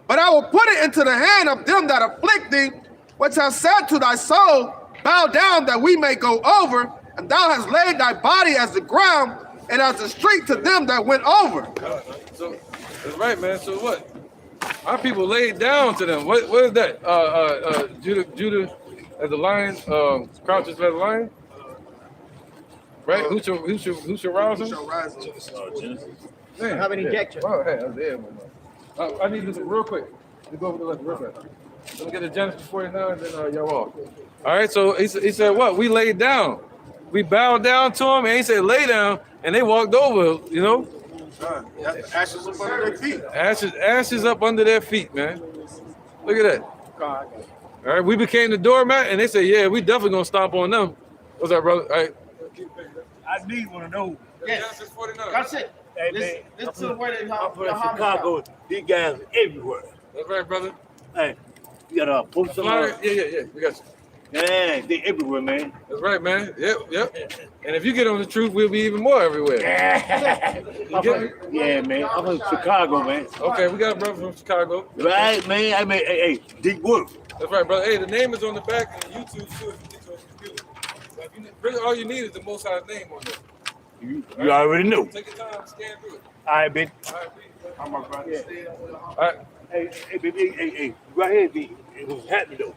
But I will put it into the hand of them that afflict thee, which have said to thy soul, bow down that we may go over, and thou hast laid thy body as the ground and as the street to them that went over. So that's right, man. So what? Our people laid down to them. What is that? Judah as a lion, crouches as a lion. Right? Who should rouse him? Man, Have an injection. Oh, hey, that's it. I need this real quick. Let's go over the list real fast. Let me get the Genesis 49 and then y'all off. All right, so he said what? We laid down. We bowed down to him, and he said lay down, and they walked over, you know? Ashes up under their feet. Ashes up under their feet, man. Look at that. All All right, we became the doormat, and they said, yeah, we definitely gonna stomp on them. What's up, brother? All right. I need one of those. Yes. That's it. Hey, Listen to the word I'm from Chicago. These guys are everywhere. That's right, brother. Hey, you got a post Yeah. We got you. Yeah, they everywhere, man. That's right, man. Yep. And if you get on the truth, we'll be even more everywhere. Yeah, man. I'm from Chicago, man. Okay, we got a brother from Chicago. Right, man. I mean, hey, deep work. That's right, brother. Hey, the name is on the back of YouTube too. If you get to a computer. Like, really, all you need is the Most High's name on there. You already know. Take your time, scan through it. All right, baby. All right, I'm my brother. Yeah. All right. Hey, baby. Hey. Go ahead, B. It was happening though.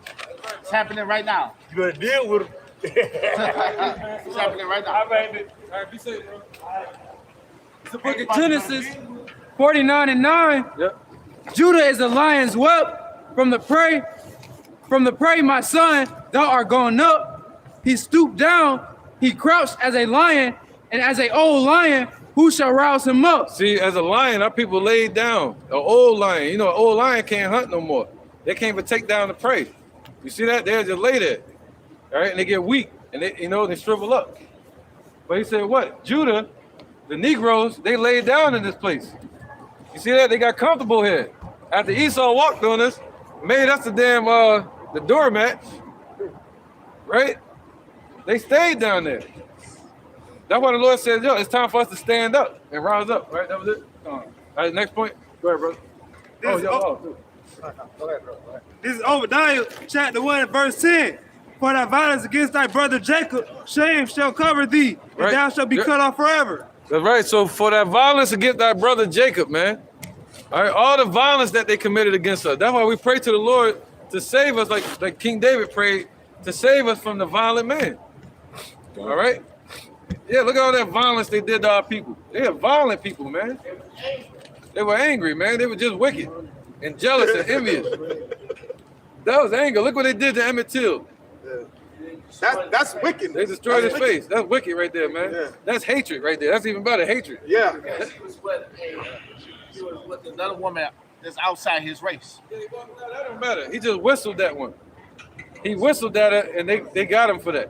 It's happening right now. You better deal with it. It's happening right now. All right, baby. All right, be safe, bro. It's the book of Genesis 49:9. Yep. Judah is a lion's whelp from the prey. From the prey, my son, thou art gone up. He stooped down. He crouched as a lion, and as an old lion, who shall rouse him up? See, as a lion, our people laid down. An old lion. You know, an old lion can't hunt no more. They can't even take down the prey. You see that? They're just lay there. All right, and they get weak, and they shrivel up. But he said, what? Judah, the Negroes, they laid down in this place. You see that? They got comfortable here. After Esau walked on us, made us the damn the doormat, right? They stayed down there. That's why the Lord said, yo, it's time for us to stand up and rise up, right? That was it. All right, next point. Go ahead, brother. This is Obadiah chapter 1 and verse 10. For thy violence against thy brother Jacob, shame shall cover thee, and Right. thou shalt be cut off forever. That's right. So for that violence against thy brother Jacob, man. All right, all the violence that they committed against us. That's why we pray to the Lord to save us, like King David prayed, to save us from the violent man. All right? Yeah, look at all that violence they did to our people. They are violent people, man. They were angry, man. They were just wicked and jealous and envious. That was anger. Look what they did to Emmett Till. That's wicked. They destroyed his face. That's wicked right there, man. Yeah. That's hatred right there. That's even better, hatred. Yeah. He was with another woman that's outside his race. That don't matter. He just whistled that one. He whistled at her, and they got him for that.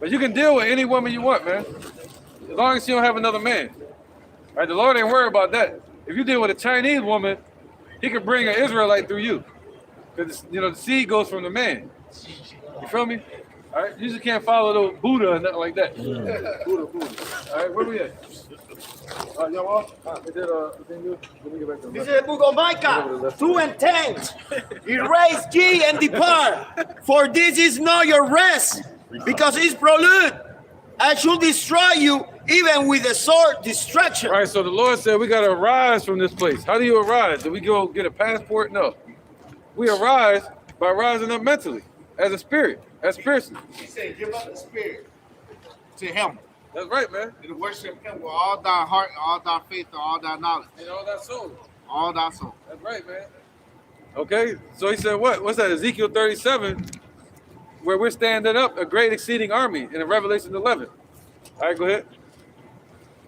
But you can deal with any woman you want, man. As long as you don't have another man. All right, the Lord ain't worried about that. If you deal with a Chinese woman, he can bring an Israelite through you. Because, the seed goes from the man. You feel me? All right, you just can't follow the Buddha and nothing like that. Buddha. All right, where we at? Y'all off? Let me get back to This is the book of Micah 2 and 10. Erase ye and depart, for this is not your rest, because it's prelude. I should destroy you even with a sword destruction. All right, so the Lord said we got to arise from this place. How do you arise? Do we go get a passport? No. We arise by rising up mentally, as a spirit, as spiritually. He said, give up the spirit to him. That's right, man. And worship him with all thy heart, all thy faith, and all thy knowledge. And all that soul. All thy soul. That's right, man. Okay, so he said what? What's that? Ezekiel 37, where we're standing up a great exceeding army in Revelation 11. All right, go ahead.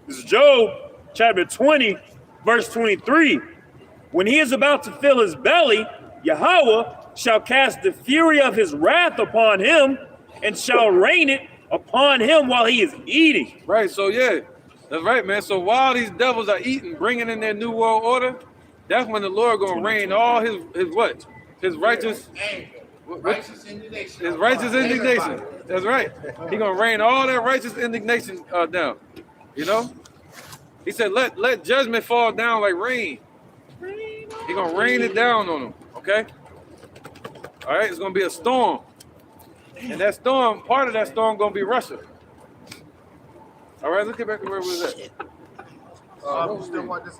This is Job chapter 20, verse 23. When he is about to fill his belly, Yahweh shall cast the fury of his wrath upon him and shall rain it upon him while he is eating. Right, so yeah, that's right, man. So while these devils are eating, bringing in their new world order, that's when the Lord gonna rain all his what? His righteous Righteous indignation. His righteous indignation. That's right. He gonna rain all that righteous indignation down. You know? He said, let judgment fall down like rain. He gonna rain it down on them. Okay? All right, it's gonna be a storm. And that storm, part of that storm gonna be Russia. All right, let's get back to where we was at. You still want this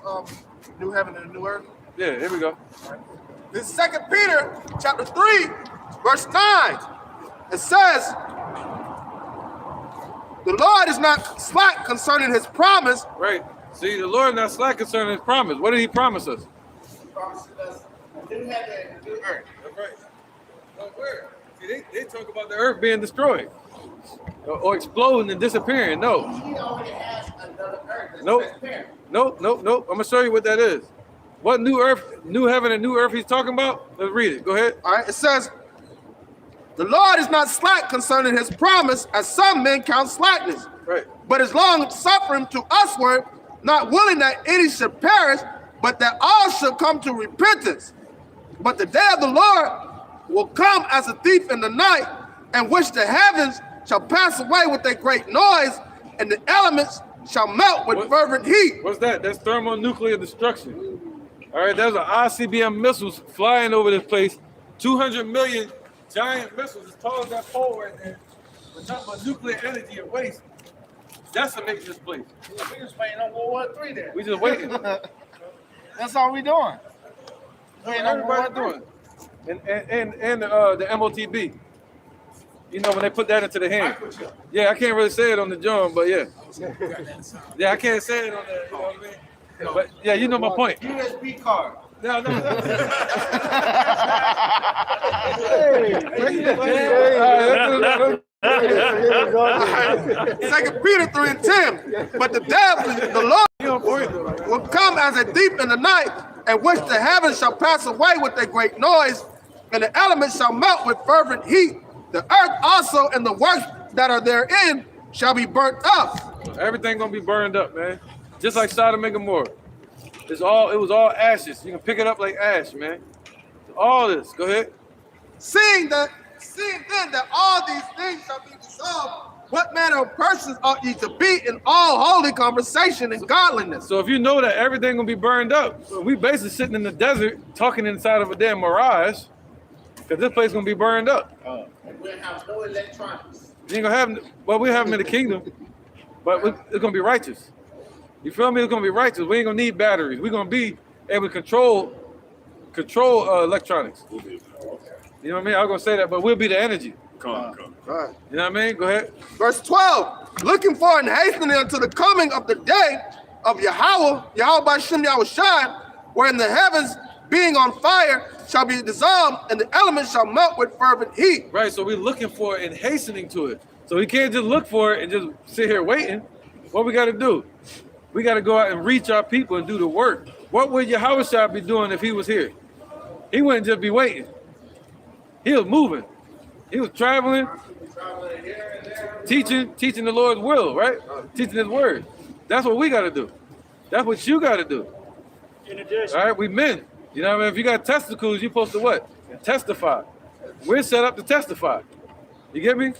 new heaven and new earth? Yeah, here we go. This is 2 Peter chapter 3, verse 9. It says, the Lord is not slack concerning his promise. Right. See, the Lord not slack concerning his promise. What did he promise us? He promised us a new heaven and a new earth. That's right. Well, where? See, they talk about the earth being destroyed or exploding and disappearing. No. He already has another earth that's Nope. transparent. Nope. I'm gonna show you what that is. What new earth, new heaven, and new earth he's talking about? Let's read it. Go ahead. All right, it says, The Lord is not slack concerning his promise, as some men count slackness, Right. but is long suffering to usward, not willing that any should perish, but that all should come to repentance. But the day of the Lord will come as a thief in the night, in which the heavens shall pass away with a great noise, and the elements shall melt with fervent heat. What's that? That's thermonuclear destruction. All right, there's an ICBM missiles flying over this place. 200 million giant missiles as tall as that pole right there. We're talking about nuclear energy and waste. Decimating this place. We just waiting on World War III there. We just waiting. That's all we doing. Waiting on Everybody World War doing. And the MOTB. You know, when they put that into the hand. Yeah, I can't really say it on the drum, but yeah. Yeah, I can't say it on the, you know what I mean? But yeah, you know my point. USB card. No. Second Peter 3:10. But the devil, the Lord, will come as a thief in the night, in which the heavens shall pass away with a great noise, and the elements shall melt with fervent heat. The earth also and the works that are therein shall be burnt up. Everything gonna be burned up, man. Just like Sodom and Gomorrah. It was all ashes. You can pick it up like ash, man. All this. Go ahead. Seeing then that all these things shall be dissolved, what manner of persons ought ye to be in all holy conversation and godliness? So if you know that everything gonna be burned up, we basically sitting in the desert talking inside of a damn mirage, because this place gonna be burned up. We'll have no electronics. You ain't gonna have, well, we have them in the kingdom, but it's gonna be righteous. You feel me? It's gonna be righteous. We ain't gonna need batteries. We're gonna be able to control electronics. You know what I mean? I was gonna say that, but we'll be the energy. Come on. You know what I mean? Go ahead. Verse 12, looking for and hastening unto the coming of the day of Yahweh B'Shem Yahushai, wherein the heavens being on fire shall be dissolved, and the elements shall melt with fervent heat. Right, so we're looking for it and hastening to it. So we can't just look for it and just sit here waiting. What we gotta do? We gotta go out and reach our people and do the work. What would Yahushua be doing if he was here? He wouldn't just be waiting. He was moving. He was traveling, teaching the Lord's will, right? Teaching his word. That's what we gotta do. That's what you gotta do. In addition, All right, we men. You know what I mean? If you got testicles, you're supposed to what? Testify. We're set up to testify. You get me?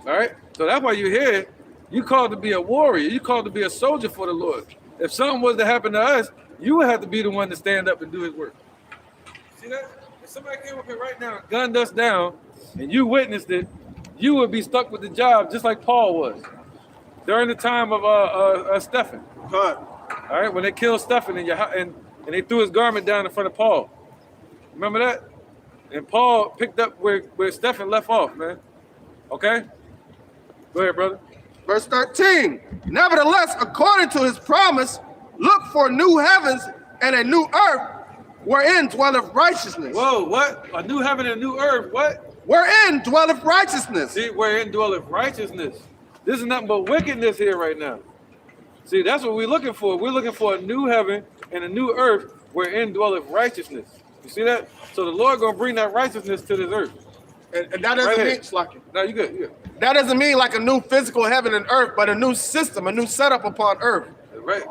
All right? So that's why you're here. You called to be a warrior. You called to be a soldier for the Lord. If something was to happen to us, you would have to be the one to stand up and do his work. See that? If somebody came up here right now and gunned us down and you witnessed it, you would be stuck with the job just like Paul was during the time of Stephen. All right, when they killed Stephen and they threw his garment down in front of Paul. Remember that? And Paul picked up where Stephen left off, man. Okay? Go ahead, brother. Verse 13, nevertheless, according to his promise, look for new heavens and a new earth, wherein dwelleth righteousness. Whoa, what? A new heaven and a new earth, what? Wherein dwelleth righteousness. See, wherein dwelleth righteousness. This is nothing but wickedness here right now. See, that's what we're looking for. We're looking for a new heaven and a new earth wherein dwelleth righteousness. You see that? So the Lord gonna bring that righteousness to this earth. And that doesn't mean like no, you good, you good. That doesn't mean like a new physical heaven and earth, but a new system, a new setup upon earth. Right.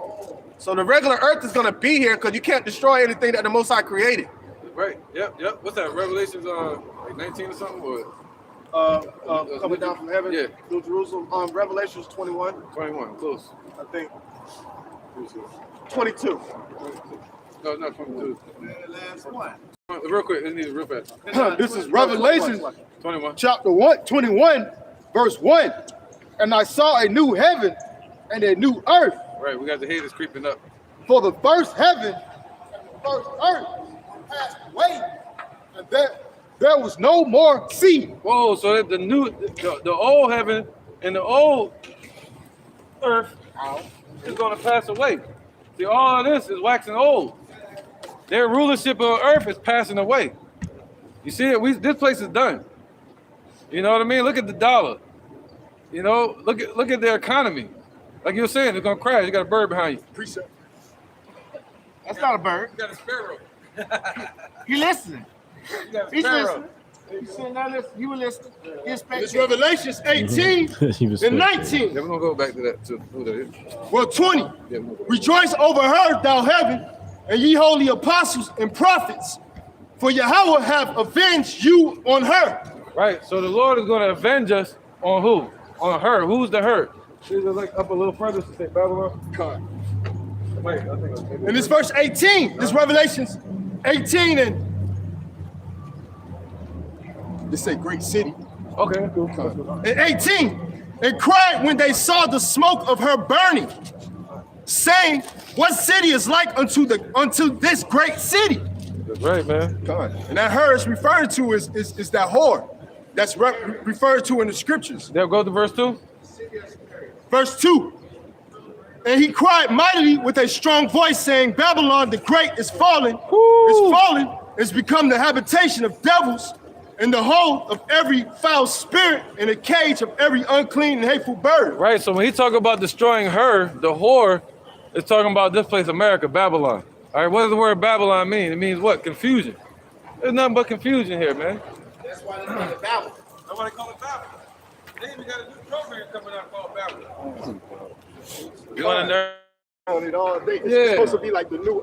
So the regular earth is gonna be here because you can't destroy anything that the Most High created. Right. Yep. What's that? Revelations like 19 or something? Or Coming down from heaven, yeah. New Jerusalem. Revelations 21. 21, close. I think. 22. No, not 22. Last one. Real quick, this needs real fast. This is Revelation 21. chapter 21, verse 1. And I saw a new heaven and a new earth. Right, we got the haters creeping up. For the first heaven and the first earth passed away, and there was no more sea. Whoa, so that the old heaven and the old earth is going to pass away. See, all of this is waxing old. Their rulership of earth is passing away. You see it? This place is done. You know what I mean? Look at the dollar. You know, look at their economy. Like you were saying, it's gonna crash. You got a bird behind you. Precept. That's not a bird. You got a sparrow. You listening? You got a He's sparrow. listening. You sitting down there, you were listening. It's Revelations 18 and 19. Yeah, we're gonna go back to that too. Well, 20. Rejoice over her, thou heaven, and ye holy apostles and prophets, for Yahweh have avenged you on her. Right. So the Lord is gonna avenge us on who? On her. Who's the her? She's like up a little further to say Babylon. God. Wait, I think In this verse 18, this Revelations 18 and this say great city. Okay, cool. And 18, and cried when they saw the smoke of her burning, saying, what city is like unto this great city? That's right, man. God. And that her is referred to is that whore. That's referred to in the scriptures. They'll go to verse 2. Verse 2. And he cried mightily with a strong voice, saying, Babylon the great is fallen, is become the habitation of devils, and the hold of every foul spirit, and the cage of every unclean and hateful bird. Right, so when he talk about destroying her, the whore, is talking about this place, America, Babylon. All right, what does the word Babylon mean? It means what? Confusion. There's nothing but confusion here, man. That's why they call it Babylon. That's why they call it Babylon. They even got a new program coming out called Babylon. You want to nerd? On it all day. It's supposed to be like the new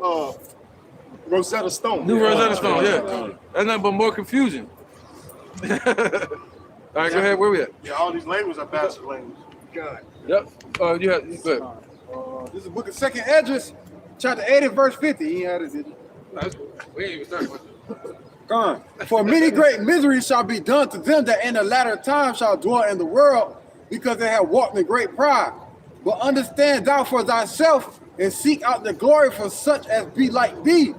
Rosetta Stone. New Rosetta Stone, yeah. That's nothing but more confusion. All right, go ahead. Where we at? Yeah, all these languages are bastard languages. God. Yep. You had good. This is the book of 2nd Esdras, chapter 80, verse 50. He had it, did you? We ain't even started with Gone. For many great miseries shall be done to them that in the latter time shall dwell in the world, because they have walked in great pride. But understand thou for thyself, and seek out the glory for such as be like thee.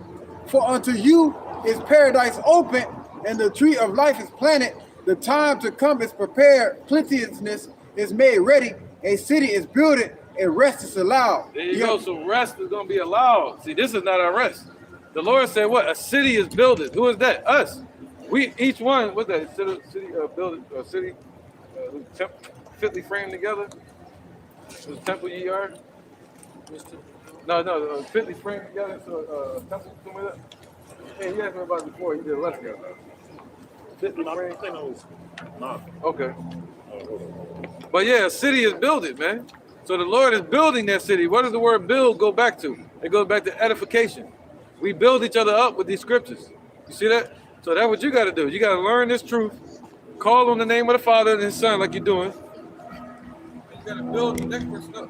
For unto you is paradise open, and the tree of life is planted. The time to come is prepared. Plenteousness is made ready. A city is builded, and rest is allowed. There you go. So rest is going to be allowed. See, this is not our rest. The Lord said, what? A city is builded. Who is that? Us. We, each one, what's that? City building, city, fitly framed together. The temple ye are. No, fitly framed together. So, temple, something like that. Hey, you asked me about it before. You did a lesson. Fitly framed. No. Okay. But yeah, a city is builded, man. So the Lord is building that city. What does the word build go back to? It goes back to edification. We build each other up with these scriptures. You see that? So that's what you got to do. You got to learn this truth. Call on the name of the Father and His Son like you're doing. You got to build the next person up.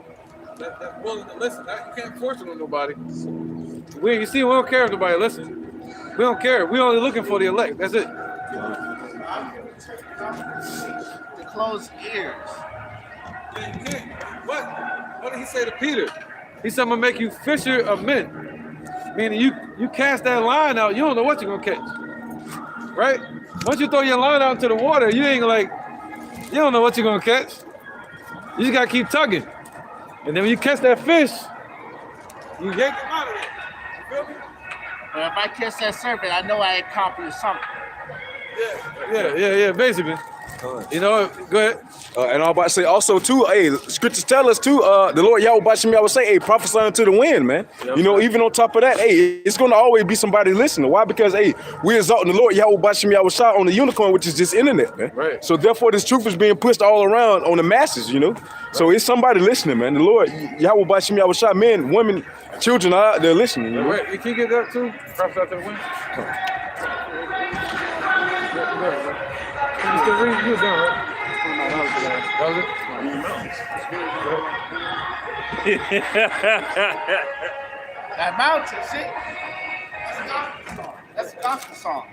That's willing to listen. You can't force it on nobody. You see, we don't care if nobody listens. We don't care. We're only looking for the elect. That's it. To close ears. What did He say to Peter? He said, I'm going to make you fisher of men. Meaning you cast that line out, you don't know what you're going to catch. Right? Once you throw your line out into the water, you don't know what you're going to catch. You just got to keep tugging. And then when you catch that fish, you yank him out of there. You feel me? And if I catch that serpent, I know I accomplished something. Yeah, basically. You know, go ahead. And I'm about to say also too, hey, scriptures tell us too, the Lord Yahweh Bashim Yahweh say, hey, prophesy unto the wind, man. Yep. You know, even on top of that, hey, it's gonna always be somebody listening. Why? Because hey, we're exalting the Lord Yahweh Bashim Yahweh Shah on the unicorn, which is just internet, man. Right. So therefore this truth is being pushed all around on the masses, you know. Right. So it's somebody listening, man. The Lord Yahweh Bashim Yahweh Shah, men, women, children are out there listening. You know? Right. You can get that too? Prophesy to the wind. You can read, you're done, right? That was it? That mountain, see? That's a gospel song.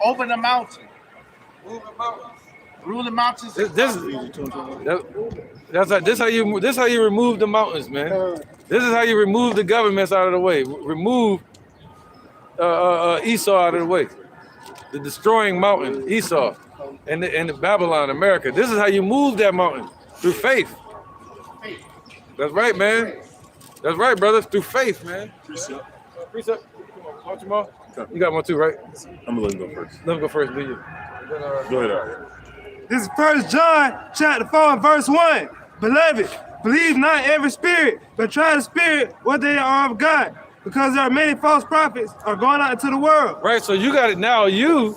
Open the mountain. Move the mountains. Rule the mountains. This how you remove the mountains, man. This is how you remove the governments out of the way. Remove Esau out of the way. The destroying mountain, Esau, and the Babylon, America. This is how you move that mountain, through faith. That's right, man. That's right, brothers, through faith, man. Precept. Come on, want you more? You got one too, right? I'm gonna let him go first. Let him go first, do you? Go ahead. This is 1 John chapter 4 and verse 1. Beloved, believe not every spirit, but try the spirit what they are of God. Because there are many false prophets are going out into the world. Right, so you got it now. You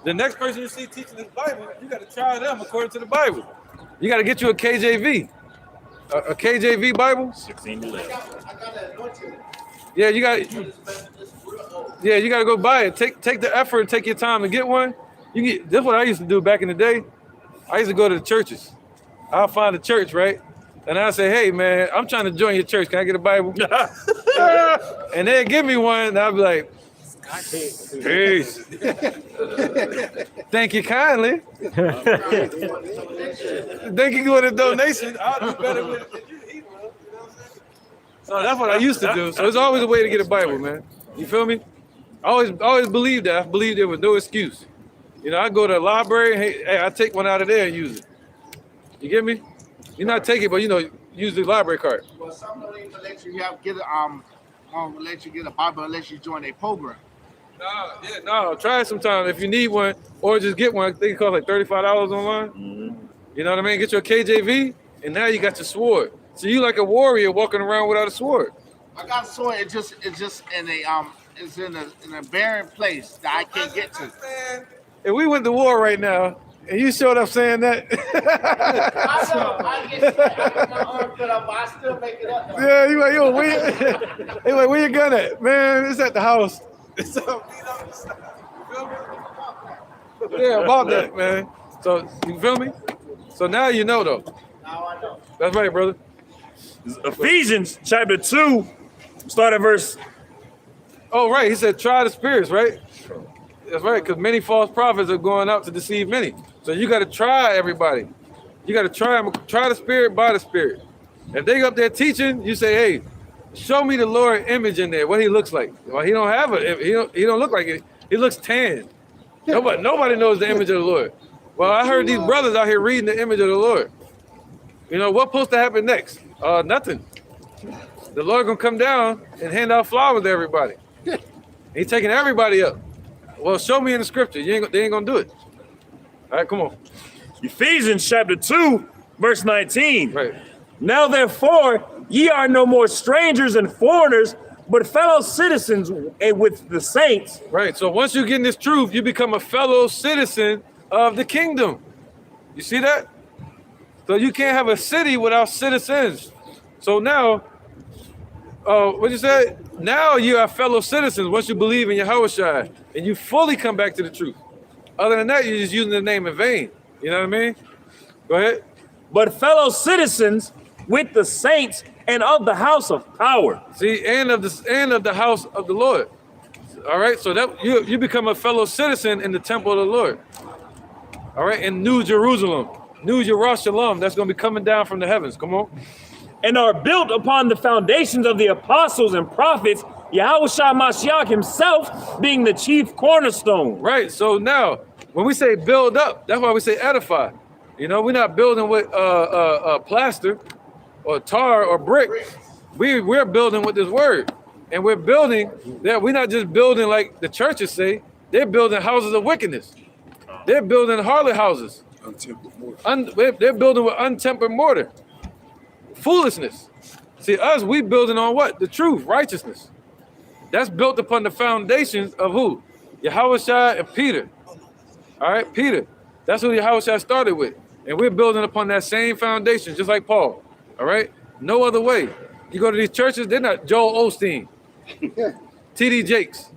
The next person you see teaching this Bible, you got to try them according to the Bible. You got to get you a KJV. A KJV Bible? 16 to 11. Yeah, you got to go buy it. Take the effort and take your time to get one. This is what I used to do back in the day. I used to go to the churches. I'll find a church, right? And I say, hey man, I'm trying to join your church. Can I get a Bible? And they'd give me one, and I'd be like, peace. Thank you kindly. Thank you for the donation. I'll do better with it than you. So that's what I used to do. So there's always a way to get a Bible, man. You feel me? I always believed that. I believed there was no excuse. You know, I go to the library, hey, I take one out of there and use it. You get me? You not take it, but you know, use the library card. Well, some don't even let you get a Bible unless you join a program. No, try it sometime if you need one, or just get one. I think it costs like $35 online. Mm-hmm. You know what I mean? Get your KJV, and now you got your sword. So you like a warrior walking around without a sword. I got a sword. It's just in a barren place that I can't get to. If we went to war right now, and you showed up saying that, I know. I get my arm cut up, but I still make it up. Though. Yeah, you like, yo, where you gun at? Man, it's at the house. Yeah, about that, man. So you feel me? So now you know though. Now I know. That's right, brother. Ephesians chapter 2, start at verse. Oh, right. He said, try the spirits, right? That's right, because many false prophets are going out to deceive many. So you got to try everybody. You got to try the spirit by the spirit. If they up there teaching, you say, hey, show me the Lord image in there, what he looks like. Well, he don't have it. He don't look like it. He looks tan. Nobody knows the image of the Lord. Well, I heard these brothers out here reading the image of the Lord. You know, what's supposed to happen next? Nothing. The Lord gonna come down and hand out flowers to everybody. He's taking everybody up. Well, show me in the scripture. They ain't gonna do it. All right, come on. Ephesians chapter 2, verse 19. Right. Now therefore, ye are no more strangers and foreigners, but fellow citizens with the saints. Right. So once you get in this truth, you become a fellow citizen of the kingdom. You see that? So you can't have a city without citizens. So now, what you say? Now you are fellow citizens once you believe in Yahushua and you fully come back to the truth. Other than that, you're just using the name in vain. You know what I mean? Go ahead. But fellow citizens with the saints and of the house of power. See, and of the house of the Lord. All right, so that you become a fellow citizen in the temple of the Lord. All right, in New Jerusalem, New Jerusalem, that's going to be coming down from the heavens. Come on. And are built upon the foundations of the apostles and prophets, Yahushua Mashiach himself being the chief cornerstone. Right, so now, when we say build up, that's why we say edify. You know, we're not building with plaster or tar or brick. We're building with this word. And we're building, we're not just building like the churches say, they're building houses of wickedness. They're building harlot houses. They're building with untempered mortar. Foolishness. See, us, we building on what? The truth, righteousness. That's built upon the foundations of who? Yahushua and Peter. All right, Peter. That's who Yahushua started with. And we're building upon that same foundation, just like Paul. All right? No other way. You go to these churches, they're not Joel Osteen, T.D. Jakes.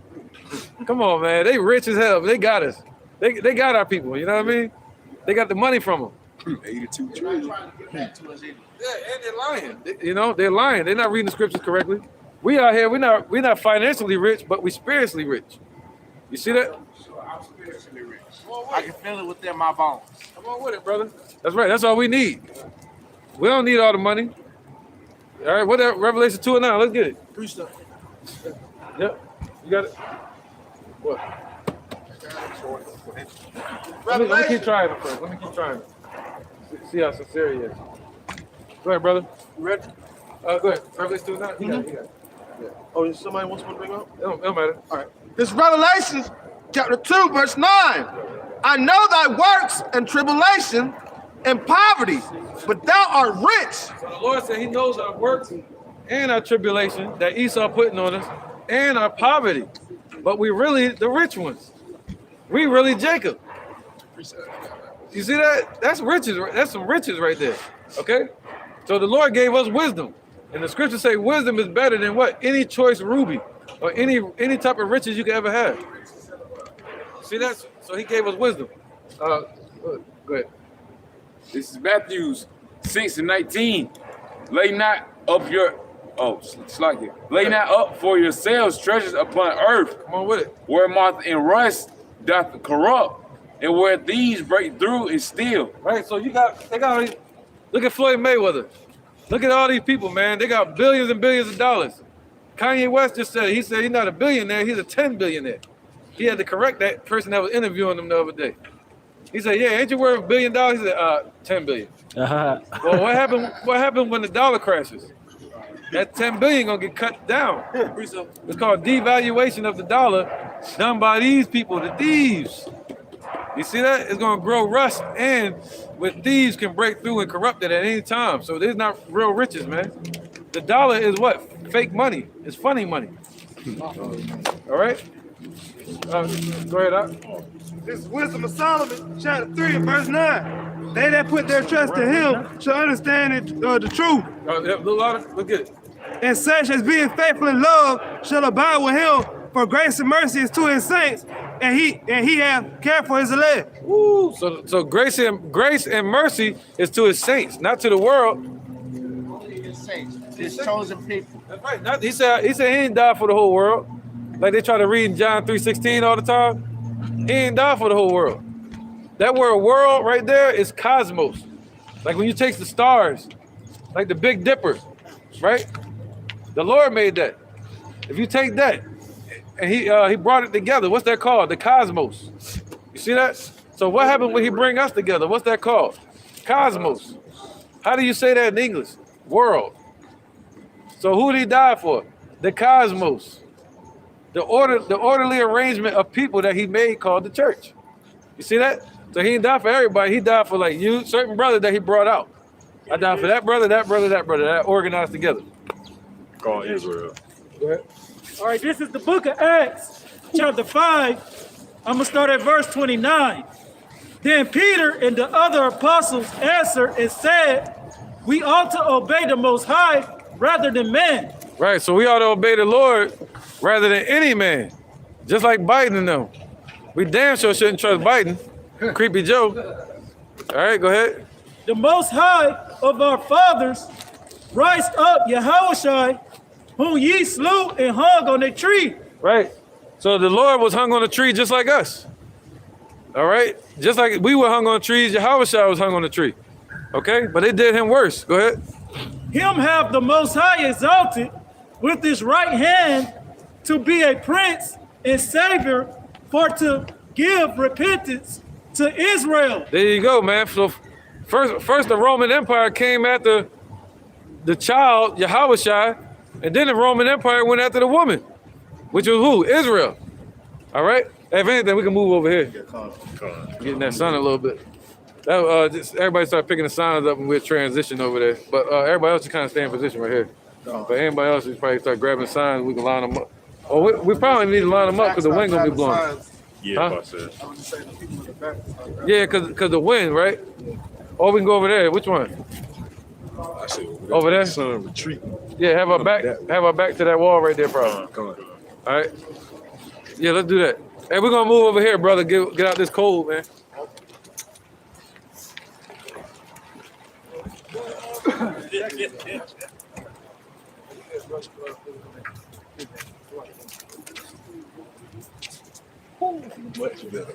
Come on, man. They rich as hell. They got us. They got our people. You know what I mean? They got the money from them. 82 trillion. Yeah, and they're lying. They're lying. They're not reading the scriptures correctly. We out here, we're not financially rich, but we spiritually rich. You see that? I'm spiritually rich. I can feel it within my bones. Come on with it, brother. That's right. That's all we need. We don't need all the money. All right, what that Revelation 2 and 9? Let's get it. 3 stuff. Yep. You got it? What? Let me keep trying it first. Let me keep trying it. See how sincere he is. Go ahead, brother. You ready? Go ahead. Revelation 2 and 9? You got it. Yeah. Oh, somebody wants to bring it up? It don't matter. All right. This Revelation chapter 2, verse 9. I know thy works and tribulation and poverty, but thou art rich. So the Lord said he knows our works and our tribulation that Esau putting on us and our poverty, but we really the rich ones. We really Jacob. You see that? That's riches. That's some riches right there. Okay? So the Lord gave us wisdom. And the scriptures say wisdom is better than what? Any choice ruby or any type of riches you could ever have. See that? So he gave us wisdom. Go ahead. This is Matthew 6:19. Lay not up your lay not up for yourselves treasures upon earth. Come on with it. Where moth and rust doth corrupt, and where thieves break through and steal. Right. So they got all these, look at Floyd Mayweather. Look at all these people, man. They got billions and billions of dollars. Kanye West just said he's not a billionaire, he's a 10 billionaire. He had to correct that person that was interviewing him the other day. He said, yeah, ain't you worth $1 billion? He said, 10 billion. Well, what happened when the dollar crashes? That 10 billion gonna get cut down. It's called devaluation of the dollar done by these people, the thieves. You see that? It's gonna grow rust, and with thieves can break through and corrupt it at any time. So there's not real riches, man. The dollar is what? Fake money. It's funny money. All right? Go ahead, Doc. This is Wisdom of Solomon, chapter 3, verse 9. They that put their trust in him shall understand the truth. Look at it. And such as being faithful in love shall abide with him, for grace and mercy is to his saints, and he have care for his elect. Woo. So grace and mercy is to his saints, not to the world. His saints, his chosen people. That's right. He said he ain't died for the whole world. Like they try to read in John 3:16 all the time. He ain't died for the whole world. That word world right there is cosmos. Like when you taste the stars, like the Big Dipper, right? The Lord made that. If you take that and he brought it together, what's that called? The cosmos. You see that? So what happened when he bring us together? What's that called? Cosmos. How do you say that in English? World. So who did he die for? The cosmos. The orderly arrangement of people that he made called the church. You see that? So he didn't die for everybody. He died for like you, certain brother that he brought out. I died for that brother, that organized together. Called Israel. Go ahead. All right, this is the book of Acts, chapter 5. I'm going to start at verse 29. Then Peter and the other apostles answered and said, we ought to obey the Most High rather than men. Right, so we ought to obey the Lord rather than any man. Just like Biden and them. We damn sure shouldn't trust Biden. Creepy Joe. All right, go ahead. The Most High of our fathers raised up Yahushua, whom ye slew and hung on a tree. Right. So the Lord was hung on a tree just like us. All right? Just like we were hung on trees, Yahushua was hung on a tree. Okay? But they did him worse. Go ahead. Him have the Most High exalted with his right hand to be a prince and savior, for to give repentance to Israel. There you go, man. So first the Roman Empire came after the child, Yahushua, and then the Roman Empire went after the woman, which was who? Israel. All right? If anything, we can move over here. Getting that sun a little bit. Just everybody start picking the signs up and we'll transition over there. But everybody else just kind of stay in position right here. But anybody else just probably start grabbing signs, we can line them up. Oh, we probably need to line them up because the wind gonna be blowing. Yeah, huh? Yeah, because the wind, right? Or we can go over there. Which one? Over there? Sun retreat. Yeah, have our back to that wall right there, probably. Come on. All right. Yeah, let's do that. Hey, we're gonna move over here, brother. Get out this cold, man. Much better.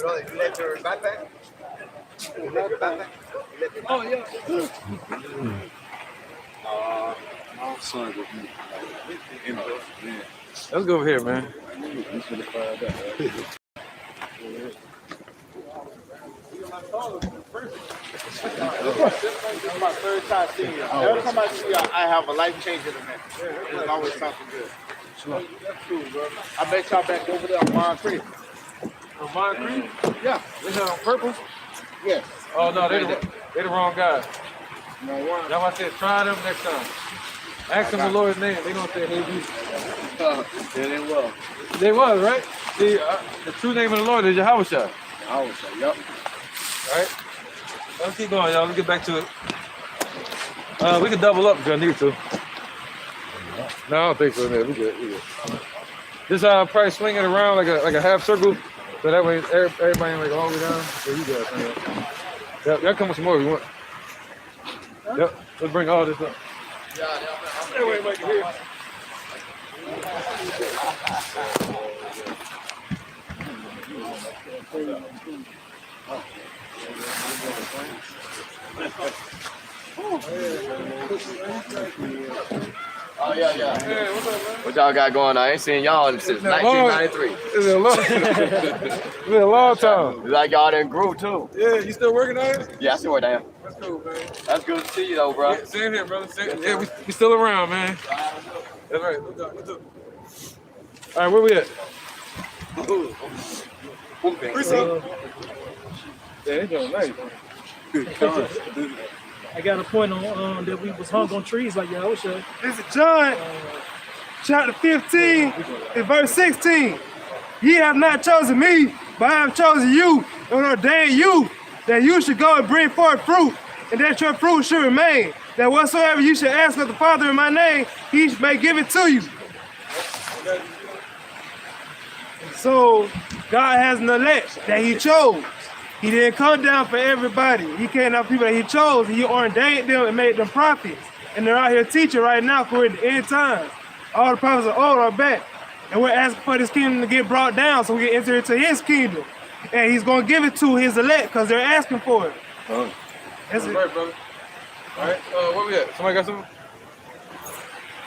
Brother, you left your backpack? Oh, yeah. Son with me. Let's go over here, man. This is my third time seeing you. Every time I see you, I have a life-changing event. It's always something good. That's cool, bro. I bet y'all back over there on Vine Creek. On Vine Creek? Yeah. They got on purpose? Yes. Oh, no, they the wrong guy. No one. That's why I said try them next time. Ask them the Lord's name. They don't say hey Jesus. Yeah, they will. They was, right? The true name of the Lord is Yahushua. Yahushua, yep. All right. Let's keep going, y'all. Let's get back to it. We can double up if you need to. No, I don't think so, man. We good. Just probably swing it around like a half circle, so that way everybody ain't like all the way down. So you guys, man. Yep, y'all come with some more if you want. Yep, let's bring all this up. That way everybody can hear. Oh, yeah. Hey, what's up, man? What y'all got going on? I ain't seen y'all since 1993. It's been a long time. It's like y'all done grew, too. Yeah, you still working on it? Yeah, I still work down. That's cool, man. That's good to see you, though, bro. Yeah, same here, brother. Yeah, we still around, man. That's right. What's up? All right, where we at? Yeah, it's doing nice. I got a point on that we was hung on trees like y'all show. This is John, chapter 15, and verse 16. Ye have not chosen me, but I have chosen you and ordained you that you should go and bring forth fruit, and that your fruit should remain. That whatsoever you should ask of the Father in my name, he may give it to you. So God has an elect that he chose. He didn't come down for everybody. He came down for people that he chose. He ordained them and made them prophets. And they're out here teaching right now for the end times. All the prophets of old are back. And we're asking for this kingdom to get brought down so we can enter into his kingdom. And he's going to give it to his elect because they're asking for it. That's it. Right, brother. All right, where we at? Somebody got something?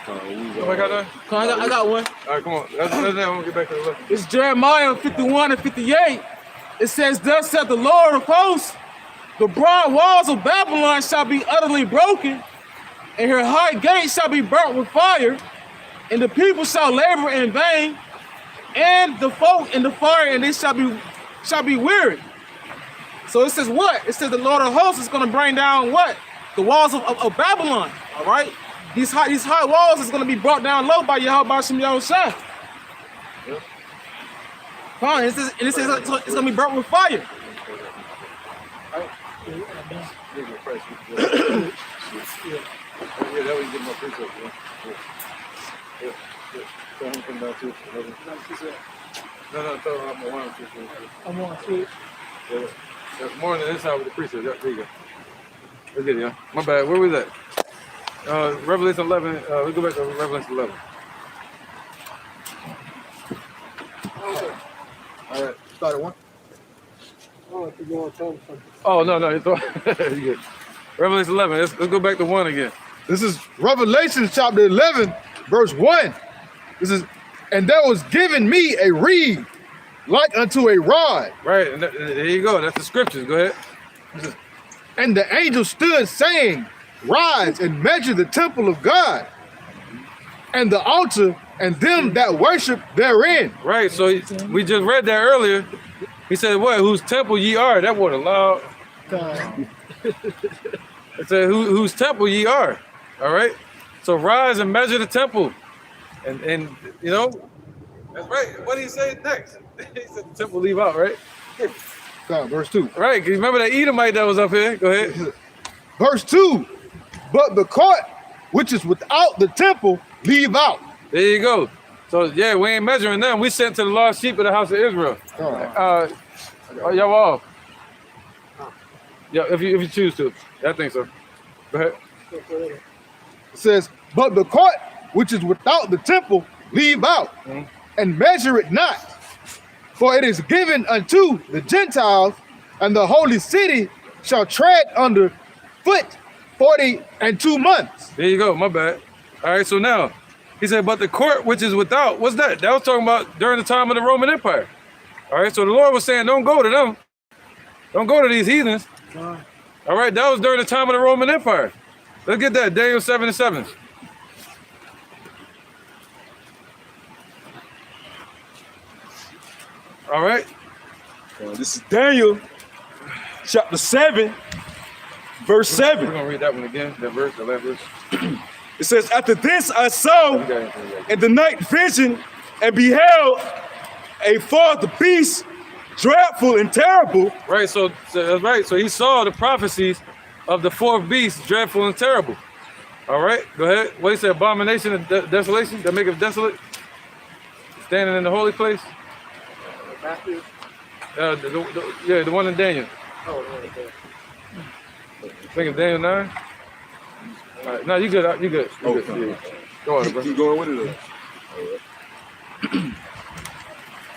Somebody got that? I got one. All right, come on. That's that. I'm going to get back to the left. It's Jeremiah 51 and 58. It says, thus saith the Lord of hosts, the broad walls of Babylon shall be utterly broken, and her high gates shall be burnt with fire, and the people shall labor in vain, and the folk in the fire, and they shall be weary. So it says what? It says the Lord of hosts is going to bring down what? The walls of Babylon, all right? These high walls is going to be brought down low by Yahweh Shem Yahushua. Fine, it says it's going to be burnt with fire. Yeah, that way you get more precepts, yeah. Tell him to come down too. No, tell him I'm on too. I'm on too. Yeah, that's more than this side with the precepts. Yeah, there you go. Let's get it, yeah. My bad. Where was that? Revelation 11. We go back to Revelation 11. All right, start at one. Oh, no, it's all you good. Revelation 11. Let's go back to 1 again. This is Revelation chapter 11, verse 1. This is, and there was given me a reed like unto a rod. Right, and there you go. That's the scriptures. Go ahead. And the angel stood saying, rise and measure the temple of God and the altar and them that worship therein. Right, so we just read that earlier. He said, what? Whose temple ye are? That word loud. It said, whose temple ye are. All right? So rise and measure the temple. And you know, that's right. What did he say next? He said the temple leave out, right? Verse 2. Right, because remember that Edomite that was up here? Go ahead. Verse 2. But the court which is without the temple leave out. There you go. So yeah, we ain't measuring them. We sent to the lost sheep of the house of Israel. Y'all off. Yeah, if you choose to. I think so. Go ahead. It says, but the court which is without the temple leave out, and measure it not. For it is given unto the Gentiles, and the holy city shall tread under foot 42 months. There you go, my bad. All right, so now, he said, but the court which is without, what's that? That was talking about during the time of the Roman Empire. All right, so the Lord was saying, don't go to them. Don't go to these heathens. All right, that was during the time of the Roman Empire. Let's get that, Daniel 7:7. All right. This is Daniel, chapter 7, verse 7. We're going to read that one again, that verse, the last verse. It says, after this I saw in the night vision and beheld a fourth beast, dreadful and terrible. Right, so that's right. So he saw the prophecies of the fourth beast, dreadful and terrible. All right, go ahead. What he said, abomination and desolation that maketh desolate, standing in the holy place. Matthew. The one in Daniel. Oh, okay. Think of Daniel 9. All right, no, you good. You good. You good. Yeah. Go on, bro. Keep going with it. All right,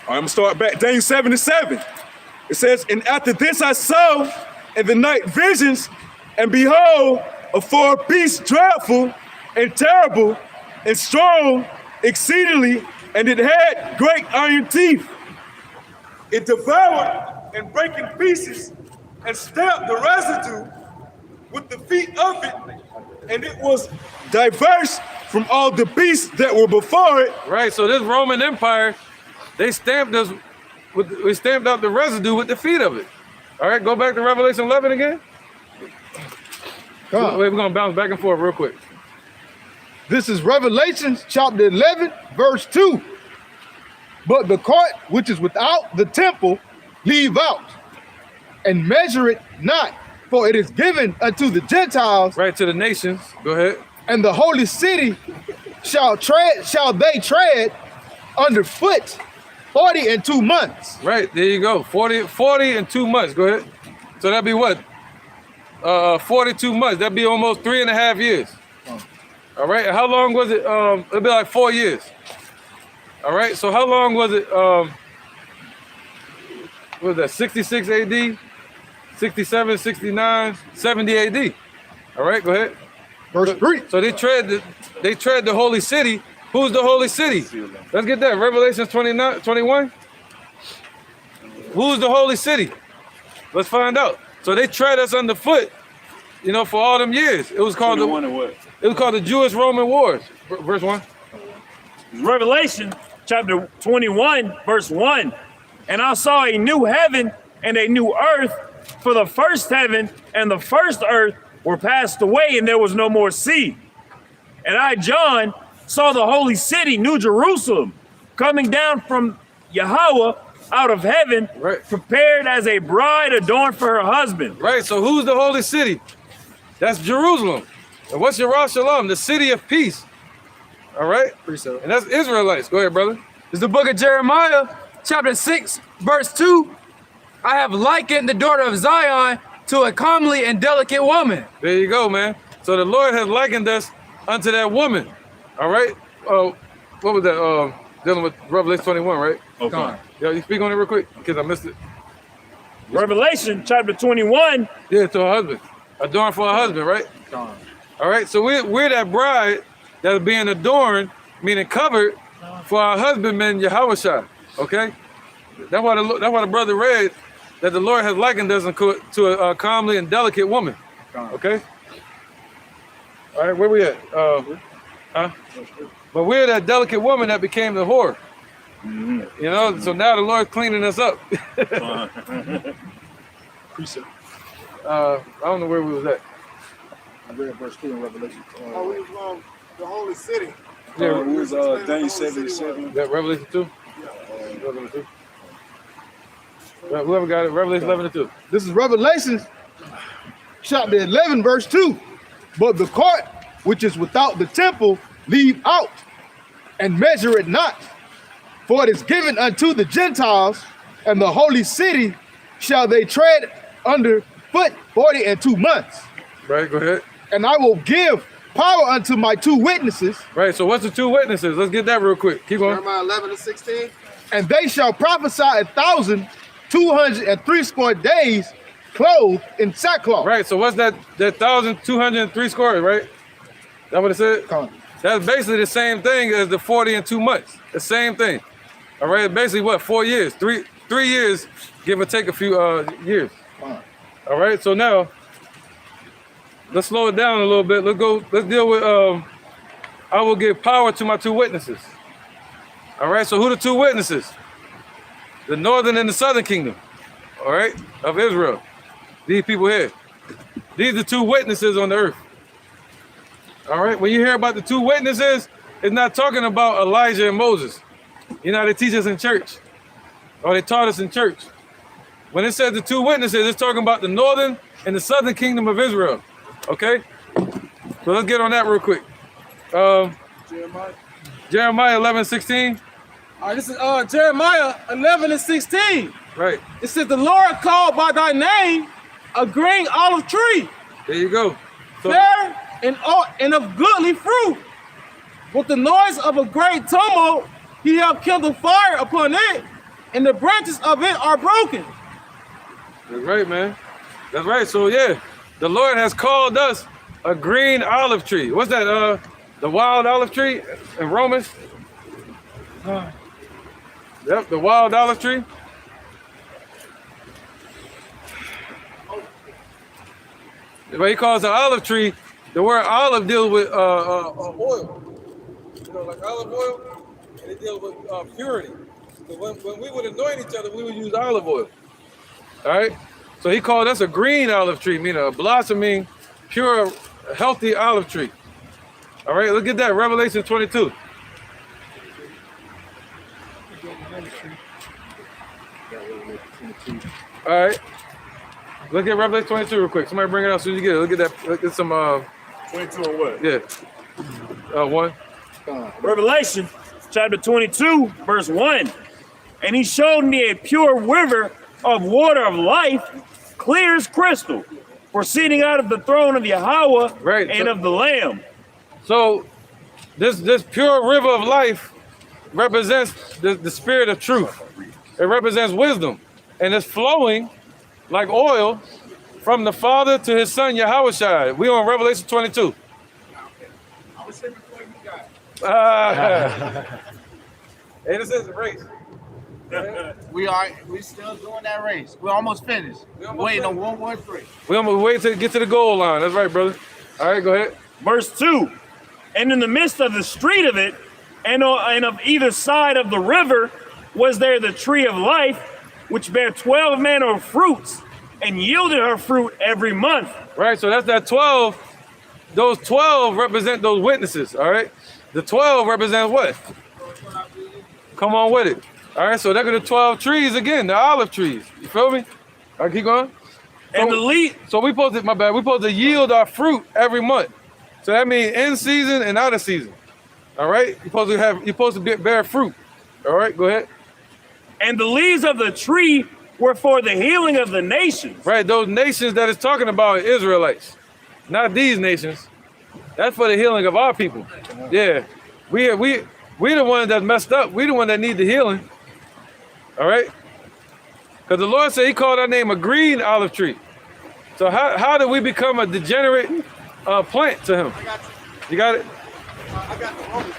I'm gonna start back. Daniel 7:7. It says, and after this I saw in the night visions, and behold, a fourth beast dreadful and terrible and strong exceedingly, and it had great iron teeth. It devoured and brake in pieces and stamped the residue with the feet of it, and it was diverse from all the beasts that were before it. Right, so this Roman Empire, they stamped us we stamped out the residue with the feet of it. All right, go back to Revelation 11 again. We're gonna bounce back and forth real quick. This is Revelation chapter 11, verse 2. But the court which is without the temple leave out, and measure it not, for it is given unto the Gentiles. Right, to the nations. Go ahead. And the holy city shall they tread underfoot 40 and 2 months. Right, there you go. 40 and 2 months. Go ahead. So that'd be what? 42 months. That'd be almost 3.5 years. All right. How long was it? It'd be like 4 years. All right. So how long was it? What was that? 66 AD, 67, 69, 70 AD. All right. Go ahead. Verse 3. So they tread the holy city. Who's the holy city? Let's get that. Revelation 21. Who's the holy city? Let's find out. So they tread us underfoot, for all them years. It was called the Jewish-Roman Wars. Verse 1. Revelation chapter 21, verse 1. And I saw a new heaven and a new earth, for the first heaven and the first earth were passed away, and there was no more sea. And I, John, saw the holy city, New Jerusalem, coming down from Yahweh out of heaven, prepared as a bride adorned for her husband. Right, so who's the holy city? That's Jerusalem. And what's Yerushalayim? The city of peace. All right? And that's Israelites. Go ahead, brother. It's the book of Jeremiah, chapter 6, verse 2. I have likened the daughter of Zion to a comely and delicate woman. There you go, man. So the Lord has likened us unto that woman. All right? What was that? Dealing with Revelation 21, right? Okay. Yeah, you speak on it real quick, because I missed it. Revelation chapter 21. Yeah, to her husband. Adorned for her husband, right? All right, so we're that bride that's being adorned, meaning covered, for our husbandman Yahushua. Okay? That's why the brother read that the Lord has likened us to a comely and delicate woman. Okay? All right, where we at? But we're that delicate woman that became the whore. So now the Lord's cleaning us up. I don't know where we was at. I read verse 2 in Revelation. We was on the holy city. Yeah, it was Daniel 7:7. That Revelation 2? Revelation 2. Whoever got it, Revelation 11 and 2. This is Revelation chapter 11, verse 2. But the court which is without the temple leave out, and measure it not, for it is given unto the Gentiles, and the holy city shall they tread under foot 40 and 2 months. Right, go ahead. And I will give power unto my 2 witnesses. Right, so what's the 2 witnesses? Let's get that real quick. Keep going. Jeremiah 11 and 16. And they shall prophesy 1,260 days, clothed in sackcloth. Right, so what's that 1,203 square, right? That what it said? That's basically the same thing as the 40 and 2 months. The same thing. All right, basically what? 4 years, 3 years, give or take a few years. All right, so now let's slow it down a little bit. Let's deal with I will give power to my 2 witnesses. All right, so who the 2 witnesses? The northern and the southern kingdom, all right, of Israel. These people here. These are 2 witnesses on the earth. All right. When you hear about the two witnesses, it's not talking about Elijah and Moses. You know, they teach us in church, or they taught us in church. When it says the two witnesses, it's talking about the northern and the southern kingdom of Israel. Okay? So let's get on that real quick. Jeremiah 11:16. All right, this is Jeremiah 11:16. Right. It says, the Lord called by thy name a green olive tree. There you go. So, fair and of goodly fruit. With the noise of a great tumult, he hath kindled fire upon it, and the branches of it are broken. that's right, man. That's right. So yeah, the Lord has called us a green olive tree. What's that? The wild olive tree in Romans? Yep, the wild olive tree. What he calls an olive tree, the word olive deals with oil. You know, like olive oil, and it deals with purity. So when we would anoint each other, we would use olive oil. All right? So he called us a green olive tree, meaning a blossoming, pure, healthy olive tree. All right, look at that, Revelation 22. All right. Look at Revelation 22 real quick. Somebody bring it up as soon as you get it. Look at that. Look at some 22 or what? Yeah. One. Revelation chapter 22, verse 1. And he showed me a pure river of water of life, clear as crystal, proceeding out of the throne of Yahweh and of the Lamb. So this pure river of life represents the spirit of truth. It represents wisdom. And it's flowing like oil from the Father to his Son, Yahushua. We on Revelation 22. Hey, this is a race. We still doing that race. We're almost finished. We're waiting on one more three. We almost wait to get to the goal line. That's right, brother. All right, go ahead. Verse 2. And in the midst of the street of it, and of either side of the river, was there the tree of life, which bare 12 manner of fruits, and yielded her fruit every month. Right, so that's that 12. Those 12 represent those witnesses, all right? The 12 represent what? Come on with it. All right, so they're the 12 trees again, the olive trees. You feel me? All right, keep going. And so we supposed to yield our fruit every month. So that means in season and out of season. All right? You're supposed to bear fruit. All right, go ahead. And the leaves of the tree were for the healing of the nations. Right, those nations that it's talking about are Israelites. Not these nations. That's for the healing of our people. Yeah. We the ones that messed up. We the one that need the healing. All right? Because the Lord said he called our name a green olive tree. So how did we become a degenerate plant to him? You got it? I got the Romans.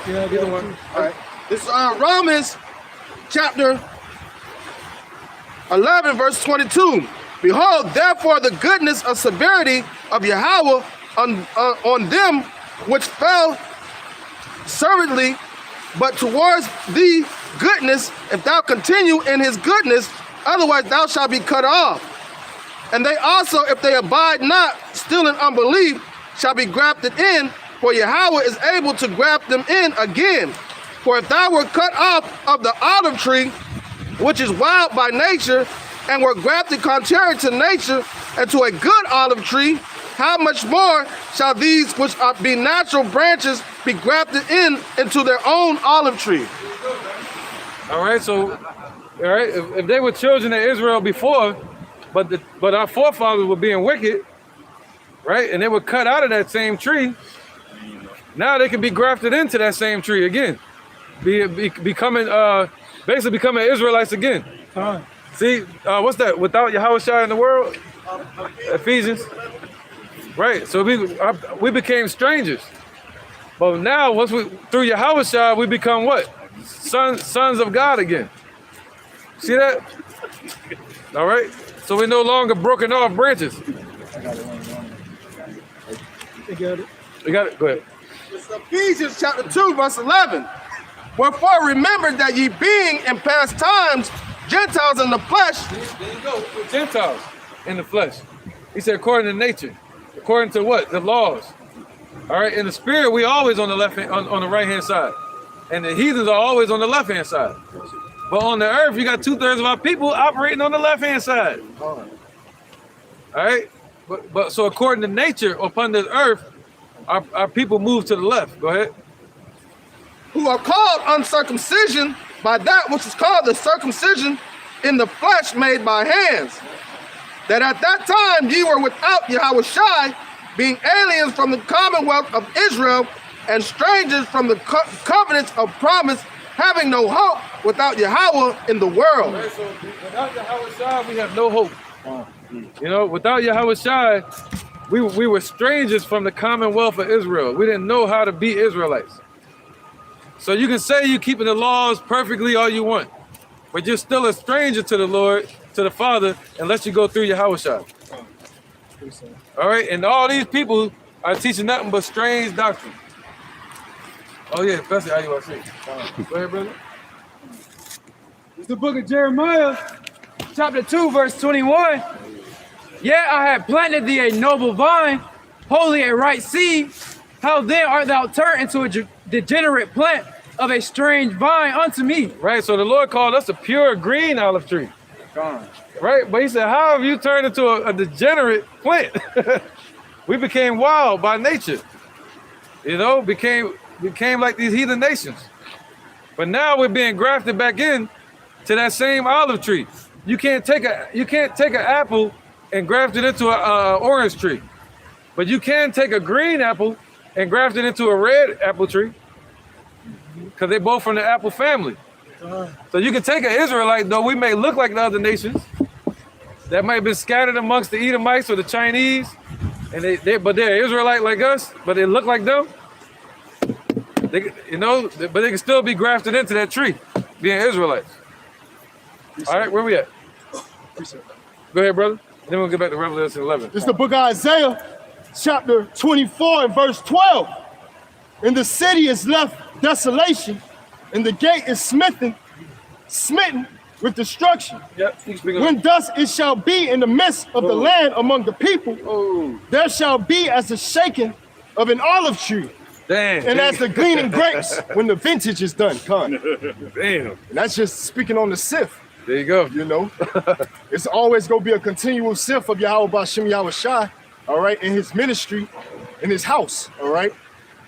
Yeah, get the one. All right. This is Romans chapter 11, verse 22. Behold, therefore, the goodness of severity of Yahweh on them which fell servantly, but towards thee goodness, if thou continue in his goodness, otherwise thou shalt be cut off. And they also, if they abide not still in unbelief, shall be grafted in, for Yahweh is able to graft them in again. For if thou were cut off of the olive tree, which is wild by nature, and were grafted contrary to nature into a good olive tree, how much more shall these which be natural branches be grafted into their own olive tree? All right, so, all right, if they were children of Israel before, but our forefathers were being wicked, right, and they were cut out of that same tree, now they can be grafted into that same tree again, becoming Israelites again. See, what's that? Without Yahushua in the world? Ephesians. Right, so we became strangers. But now, through Yahushua, we become what? Sons of God again. See that? All right, so we're no longer broken off branches. You got it. You got it? Go ahead. It's Ephesians chapter 2, verse 11. Wherefore remember that ye being in past times Gentiles in the flesh. There you go. We're Gentiles in the flesh. He said according to nature. According to what? The laws. All right, in the spirit, we always on the left hand, on the right hand side, and the heathens are always on the left hand side. But on the earth, you got 2/3 of our people operating on the left hand side. All right, but so according to nature, upon this earth, our people move to the left. Go ahead. Who are called uncircumcision by that which is called the circumcision in the flesh made by hands, that at that time ye were without Yahushai, being aliens from the commonwealth of Israel and strangers from the covenants of promise, having no hope without Yahweh in the world. Right, so without Yahushai, we have no hope. You know, without Yahushai, we were strangers from the commonwealth of Israel. We didn't know how to be Israelites. So you can say you're keeping the laws perfectly all you want, but you're still a stranger to the Lord, to the Father, unless you go through Yahushua. All right, and all these people are teaching nothing but strange doctrine. Oh yeah, especially how you want to say. Go ahead, brother. It's the book of Jeremiah, chapter 2, verse 21. Yet I have planted thee a noble vine, holy and right seed. How then art thou turned into a degenerate plant of a strange vine unto me? Right, so the Lord called us a pure green olive tree. Right, but he said, how have you turned into a degenerate plant? We became wild by nature. You know, became like these heathen nations. But now we're being grafted back in to that same olive tree. You can't take an apple and graft it into an orange tree, but you can take a green apple and graft it into a red apple tree, because they're both from the apple family. So you can take an Israelite, though we may look like the other nations that might have been scattered amongst the Edomites or the Chinese, and but they're Israelite like us, but they look like them. They, you know, but they can still be grafted into that tree, being Israelites. All right, where we at? Go ahead, brother. Then we'll get back to Revelation 11. This is the book of Isaiah, chapter 24 and verse 12. And the city is left desolation, and the gate is smitten with destruction. Yep. When thus it shall be in the midst of the land among the people, there shall be as the shaking of an olive tree. Damn. And as the gleaning grapes when the vintage is done. Damn. And that's just speaking on the sif. There you go. You know, it's always going to be a continual sif of Yahweh B'Shem Yahushai, all right, in his ministry, in his house, all right?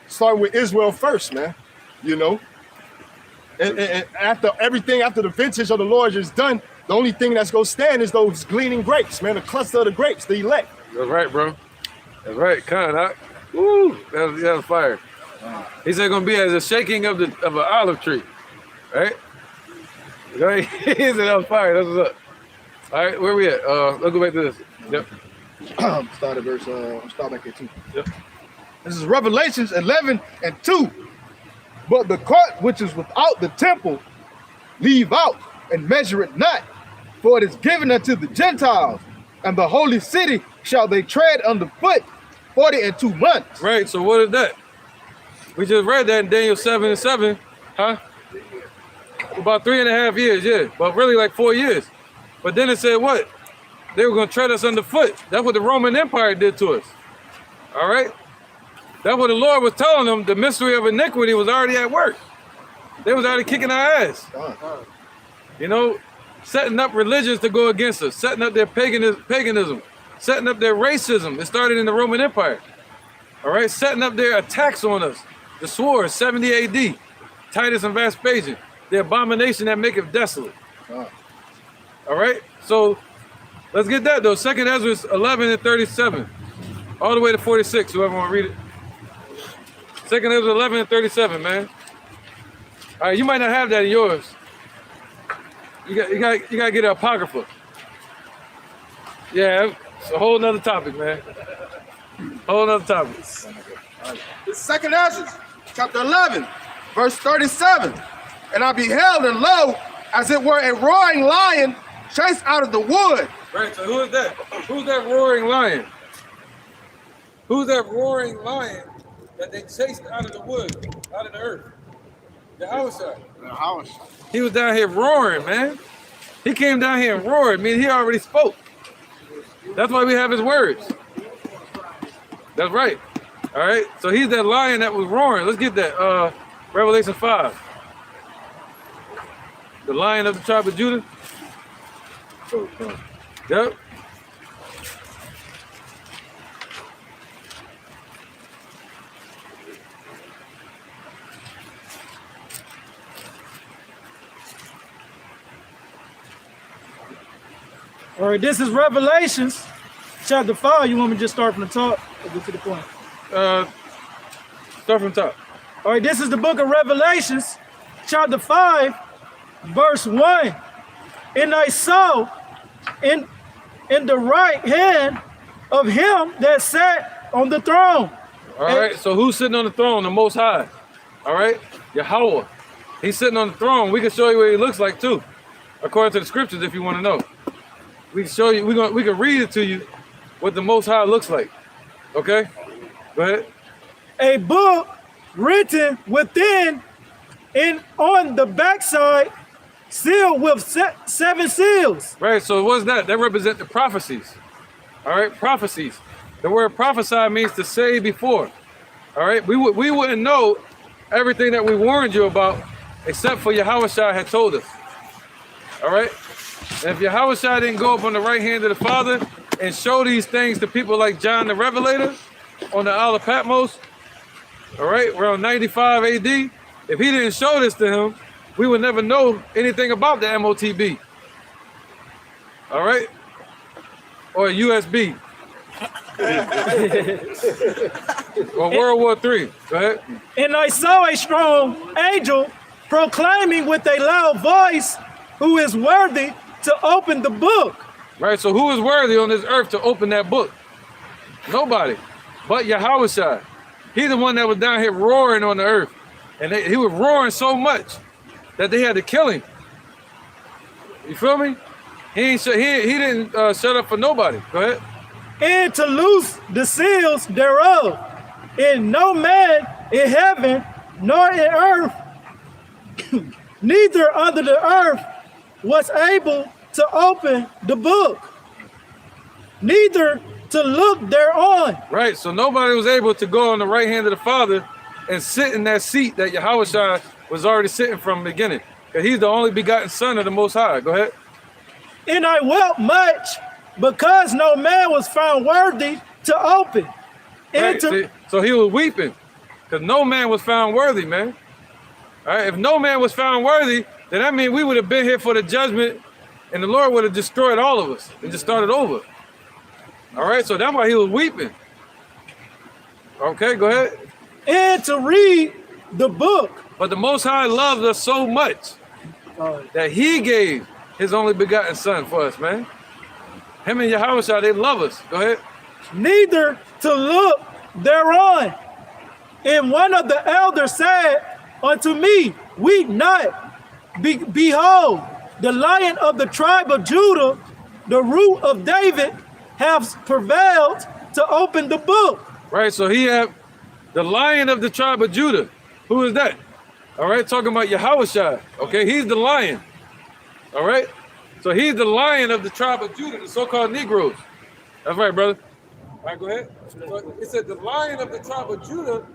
Starting with Israel first, man, you know? And after everything, after the vintage of the Lord is done, the only thing that's going to stand is those gleaning grapes, man, the cluster of the grapes, the elect. That's right, bro. That's right. Huh? Woo! That was fire. He said going to be as a shaking of an olive tree, right? Right? He said that was fire. That's what's up. All right, where we at? Let's go back to this. Yep. Start at verse. Start back at 2. Yep. This is Revelations 11 and 2. But the court which is without the temple, leave out and measure it not, for it is given unto the Gentiles, and the holy city shall they tread underfoot 42 months. Right. So what is that? We just read that in Daniel 7 and 7, huh? About 3.5 years, yeah. But really like 4 years. But then it said what? They were going to tread us underfoot. That's what the Roman Empire did to us. All right? That's what the Lord was telling them. The mystery of iniquity was already at work. They was already kicking our ass. You know, setting up religions to go against us, setting up their paganism, setting up their racism. It started in the Roman Empire. All right? Setting up their attacks on us. The sword, 70 AD. Titus and Vespasian. The abomination that maketh desolate. All right? So, let's get that though. 2nd Ezra 11 and 37. All the way to 46, whoever want to read it. 2nd Ezra 11 and 37, man. All right, you might not have that in yours. You got to get an apocrypha. Yeah, it's a whole nother topic, man. Whole nother topic. It's 2nd Ezra, chapter 11, verse 37. And I beheld, and lo, as it were a roaring lion chased out of the wood. Right, so who is that? Who's that roaring lion? Who's that roaring lion that they chased out of the wood, out of the earth? The house. He was down here roaring, man. He came down here and roared. I mean, he already spoke. That's why we have his words. That's right. All right, so he's that lion that was roaring. Let's get that. Revelation 5. The lion of the tribe of Judah. Yep. All right, this is Revelations chapter 5. You want me to just start from the top or get to the point? Start from top. All right, this is the book of Revelations chapter 5, verse 1. And I saw in the right hand of him that sat on the throne. All right, so who's sitting on the throne? The Most High. All right, Yahweh. He's sitting on the throne. We can show you what he looks like too, according to the scriptures, if you want to know. We can show you. We can read it to you what the Most High looks like. Okay, go ahead. A book written within and on the backside, sealed with 7 seals. Right. So what's that? That represents the prophecies. All right, prophecies. The word prophesy means to say before. All right, we wouldn't know everything that we warned you about, except for Yahweh Shai had told us. All right. And if Yahweh Shai didn't go up on the right hand of the Father and show these things to people like John the Revelator on the Isle of Patmos, all right, around 95 AD, if he didn't show this to him, we would never know anything about the MOTB. All right? Or USB. Or World War III. Go ahead. And I saw a strong angel proclaiming with a loud voice, who is worthy to open the book. Right, so who is worthy on this earth to open that book? Nobody but Yahweh Shai. He's the one that was down here roaring on the earth. And he was roaring so much that they had to kill him. You feel me? He didn't shut up for nobody. Go ahead. And to loose the seals thereof. And no man in heaven nor in earth, neither under the earth, was able to open the book, neither to look thereon. Right, so nobody was able to go on the right hand of the Father and sit in that seat that Yahweh Shai was already sitting from the beginning. Because he's the only begotten Son of the Most High. Go ahead. And I wept much because no man was found worthy to open. Right, so he was weeping because no man was found worthy, man. All right, if no man was found worthy, then that means we would have been here for the judgment and the Lord would have destroyed all of us and just started over. All right, so that's why he was weeping. Okay, go ahead. And to read the book. But the Most High loved us so much that he gave his only begotten Son for us, man. Him and Yahweh Shai, they love us. Go ahead. Neither to look thereon. And one of the elders said unto me, weep not. Behold, the Lion of the tribe of Judah, the root of David, has prevailed to open the book. Right, so he had the Lion of the tribe of Judah. Who is that? All right, talking about Yahweh Shai. Okay, he's the lion. All right, so he's the Lion of the tribe of Judah, the so-called Negroes. That's right, brother. All right, go ahead. So it said the Lion of the tribe of Judah,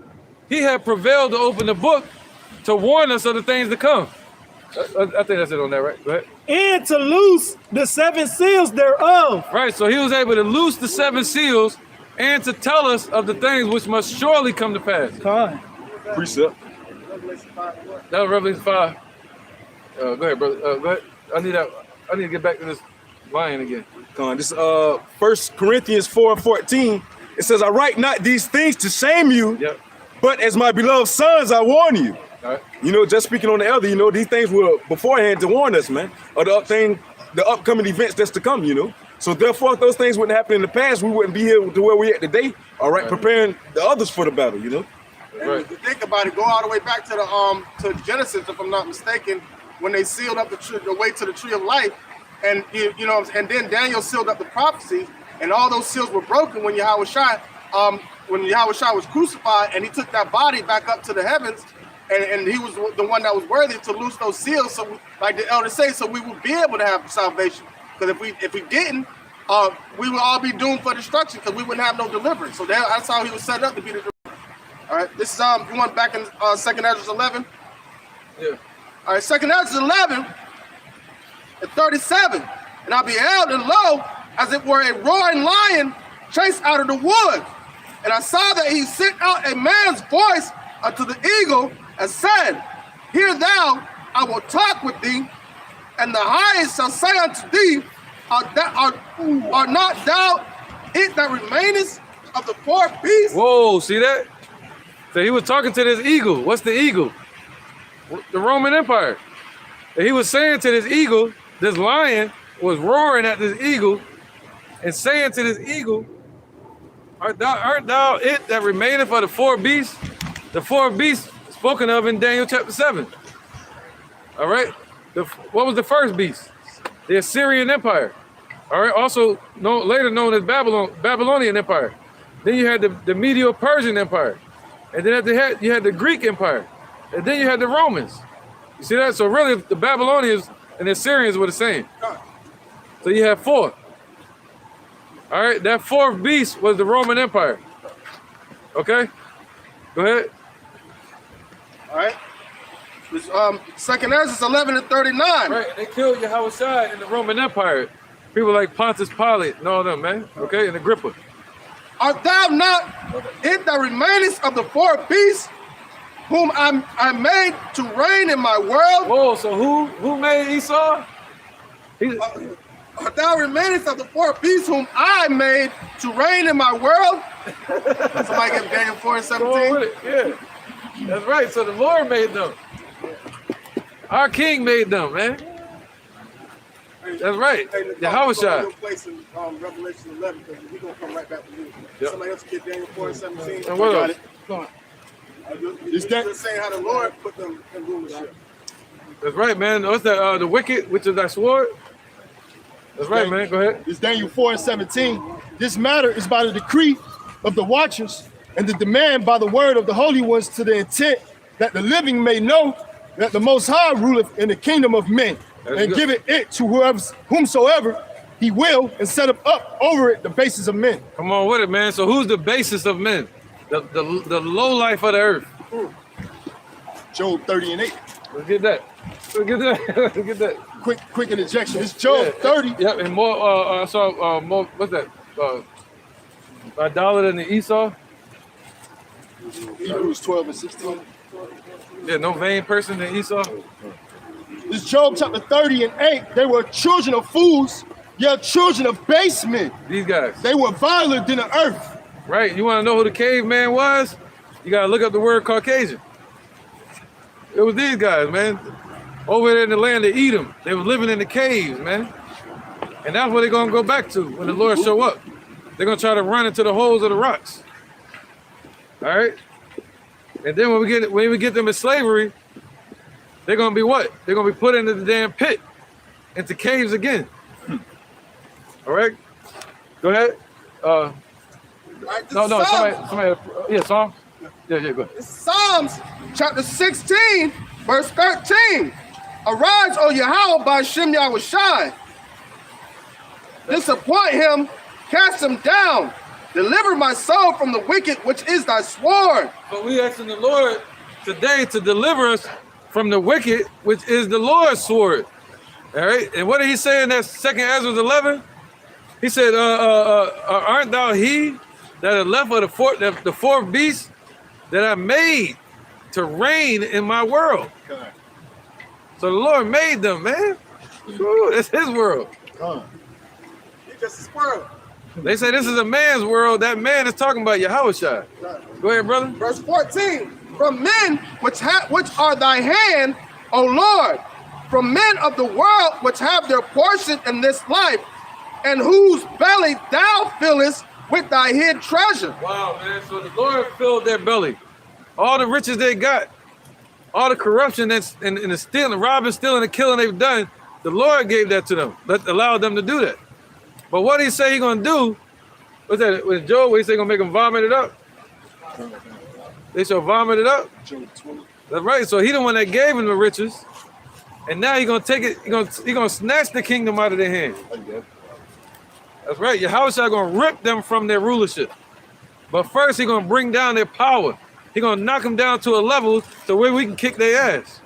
he had prevailed to open the book to warn us of the things to come. I think that's it on that, right? Go ahead. And to loose the 7 seals thereof. Right, so he was able to loose the 7 seals and to tell us of the things which must surely come to pass. Precept. That was Revelation 5. Go ahead, brother. Go ahead. I need to get back to this lion again. Come on, this 1 Corinthians 4:14. It says, I write not these things to shame you, but as my beloved sons, I warn you. All right. You know, just speaking on the elder, you know, these things were beforehand to warn us, man, of the upcoming events that's to come, you know. So therefore, if those things wouldn't happen in the past, we wouldn't be here to where we're at today, all right, preparing the others for the battle, you know. And if you think about it, go all the way back to Genesis, if I'm not mistaken, when they sealed up the way to the tree of life, and you know, and then Daniel sealed up the prophecies, and all those seals were broken when Yahweh Shai was crucified, and he took that body back up to the heavens. And he was the one that was worthy to loose those seals, so like the elders say, so we would be able to have salvation. Because if we didn't, we would all be doomed for destruction because we wouldn't have no deliverance. So that's how he was set up to be the All right, this is you want back in 2nd Ezra 11? Yeah. All right, 2nd Ezra 11 and 37. And I beheld, and lo, as it were a roaring lion chased out of the woods. And I saw that he sent out a man's voice unto the eagle and said, Hear thou, I will talk with thee, and the highest shall say unto thee, Are not thou it that remainest of the 4 beasts? Whoa, see that? So he was talking to this eagle. What's the eagle? The Roman Empire. And he was saying to this eagle, this lion was roaring at this eagle and saying to this eagle, art thou it that remaineth of the 4 beasts? The 4 beasts spoken of in Daniel chapter 7. All right. What was the first beast? The Assyrian Empire. All right. Also later known as Babylonian Empire. Then you had the Medo-Persian Empire. And then you had the Greek Empire. And then you had the Romans. You see that? So really the Babylonians and the Assyrians were the same. So you have 4. All right. That 4th beast was the Roman Empire. Okay. Go ahead. All right. 2nd Ezra 11 and 39. Right, they killed Yahushua in the Roman Empire. People like Pontius Pilate and all them, man. Okay, and Agrippa. Art thou not it that remainest of the 4 beasts, whom I made to reign in my world? Whoa, so who made Esau? Art thou remainest of the 4 beasts, whom I made to reign in my world? Somebody get Daniel 4 and 17. Yeah, that's right. So the Lord made them. Our King made them, man. That's right. Yahushua. Place in Revelation 11, because we're going to come right back to you. Yep. Somebody else get Daniel 4 and 17. And what else? Go on. Just saying how the Lord put them in rulership. That's right, man. What's that? The wicked, which is that sword? That's right, man. Go ahead. It's Daniel 4 and 17. This matter is by the decree of the watchers and the demand by the word of the holy ones, to the intent that the living may know that the Most High ruleth in the kingdom of men, and giveth it to whomsoever he will, and set up over it the basis of men. Come on with it, man. So who's the basis of men? The low life of the earth. Job 30 and 8. Let's get that. Let's get that. Quick interjection. It's Job 30. Yep, and more. I saw more. What's that? Idolater than the Esau. Hebrews 12 and 16. Yeah, no vain person than Esau. This Job chapter 30 and 8. They were children of fools, yet children of base men. These guys. They were violent than the earth. Right. You want to know who the caveman was? You got to look up the word Caucasian. It was these guys, man. Over there in the land of Edom. They were living in the caves, man. And that's what they're going to go back to when the Lord show up. They're going to try to run into the holes of the rocks. All right? And then when we get them in slavery, they're going to be what? They're going to be put into the damn pit, into caves again. All right? Go ahead. No, somebody, yeah, Psalm. Yeah, go ahead. It's Psalms chapter 16, verse 13. Arise, O Yahweh, by Shem Yahushai. Disappoint him, cast him down. Deliver my soul from the wicked, which is thy sword. But we asking the Lord today to deliver us from the wicked, which is the Lord's sword. All right. And what did he say in that 2nd Ezra 11? He said, aren't thou he that have left of the 4th beast that I made to reign in my world? So the Lord made them, man. Ooh, it's his world. He's just a squirrel. They say this is a man's world. That man is talking about Yahushua. Go ahead, brother. Verse 14. From men which are thy hand, O Lord, from men of the world which have their portion in this life, and whose belly thou fillest with thy hid treasure. Wow, man. So the Lord filled their belly. All the riches they got, all the corruption that's and the stealing, robbing, stealing, and killing they've done, the Lord gave that to them. Allowed them to do that. But what did he say he's gonna do? What's that? With Job, what he say gonna make them vomit it up? They shall vomit it up. That's right. So he the one that gave them the riches, and now he's gonna take it. He's gonna snatch the kingdom out of their hand. That's right. Yahushua gonna rip them from their rulership. But first he's gonna bring down their power. He gonna knock them down to a level to where we can kick their ass.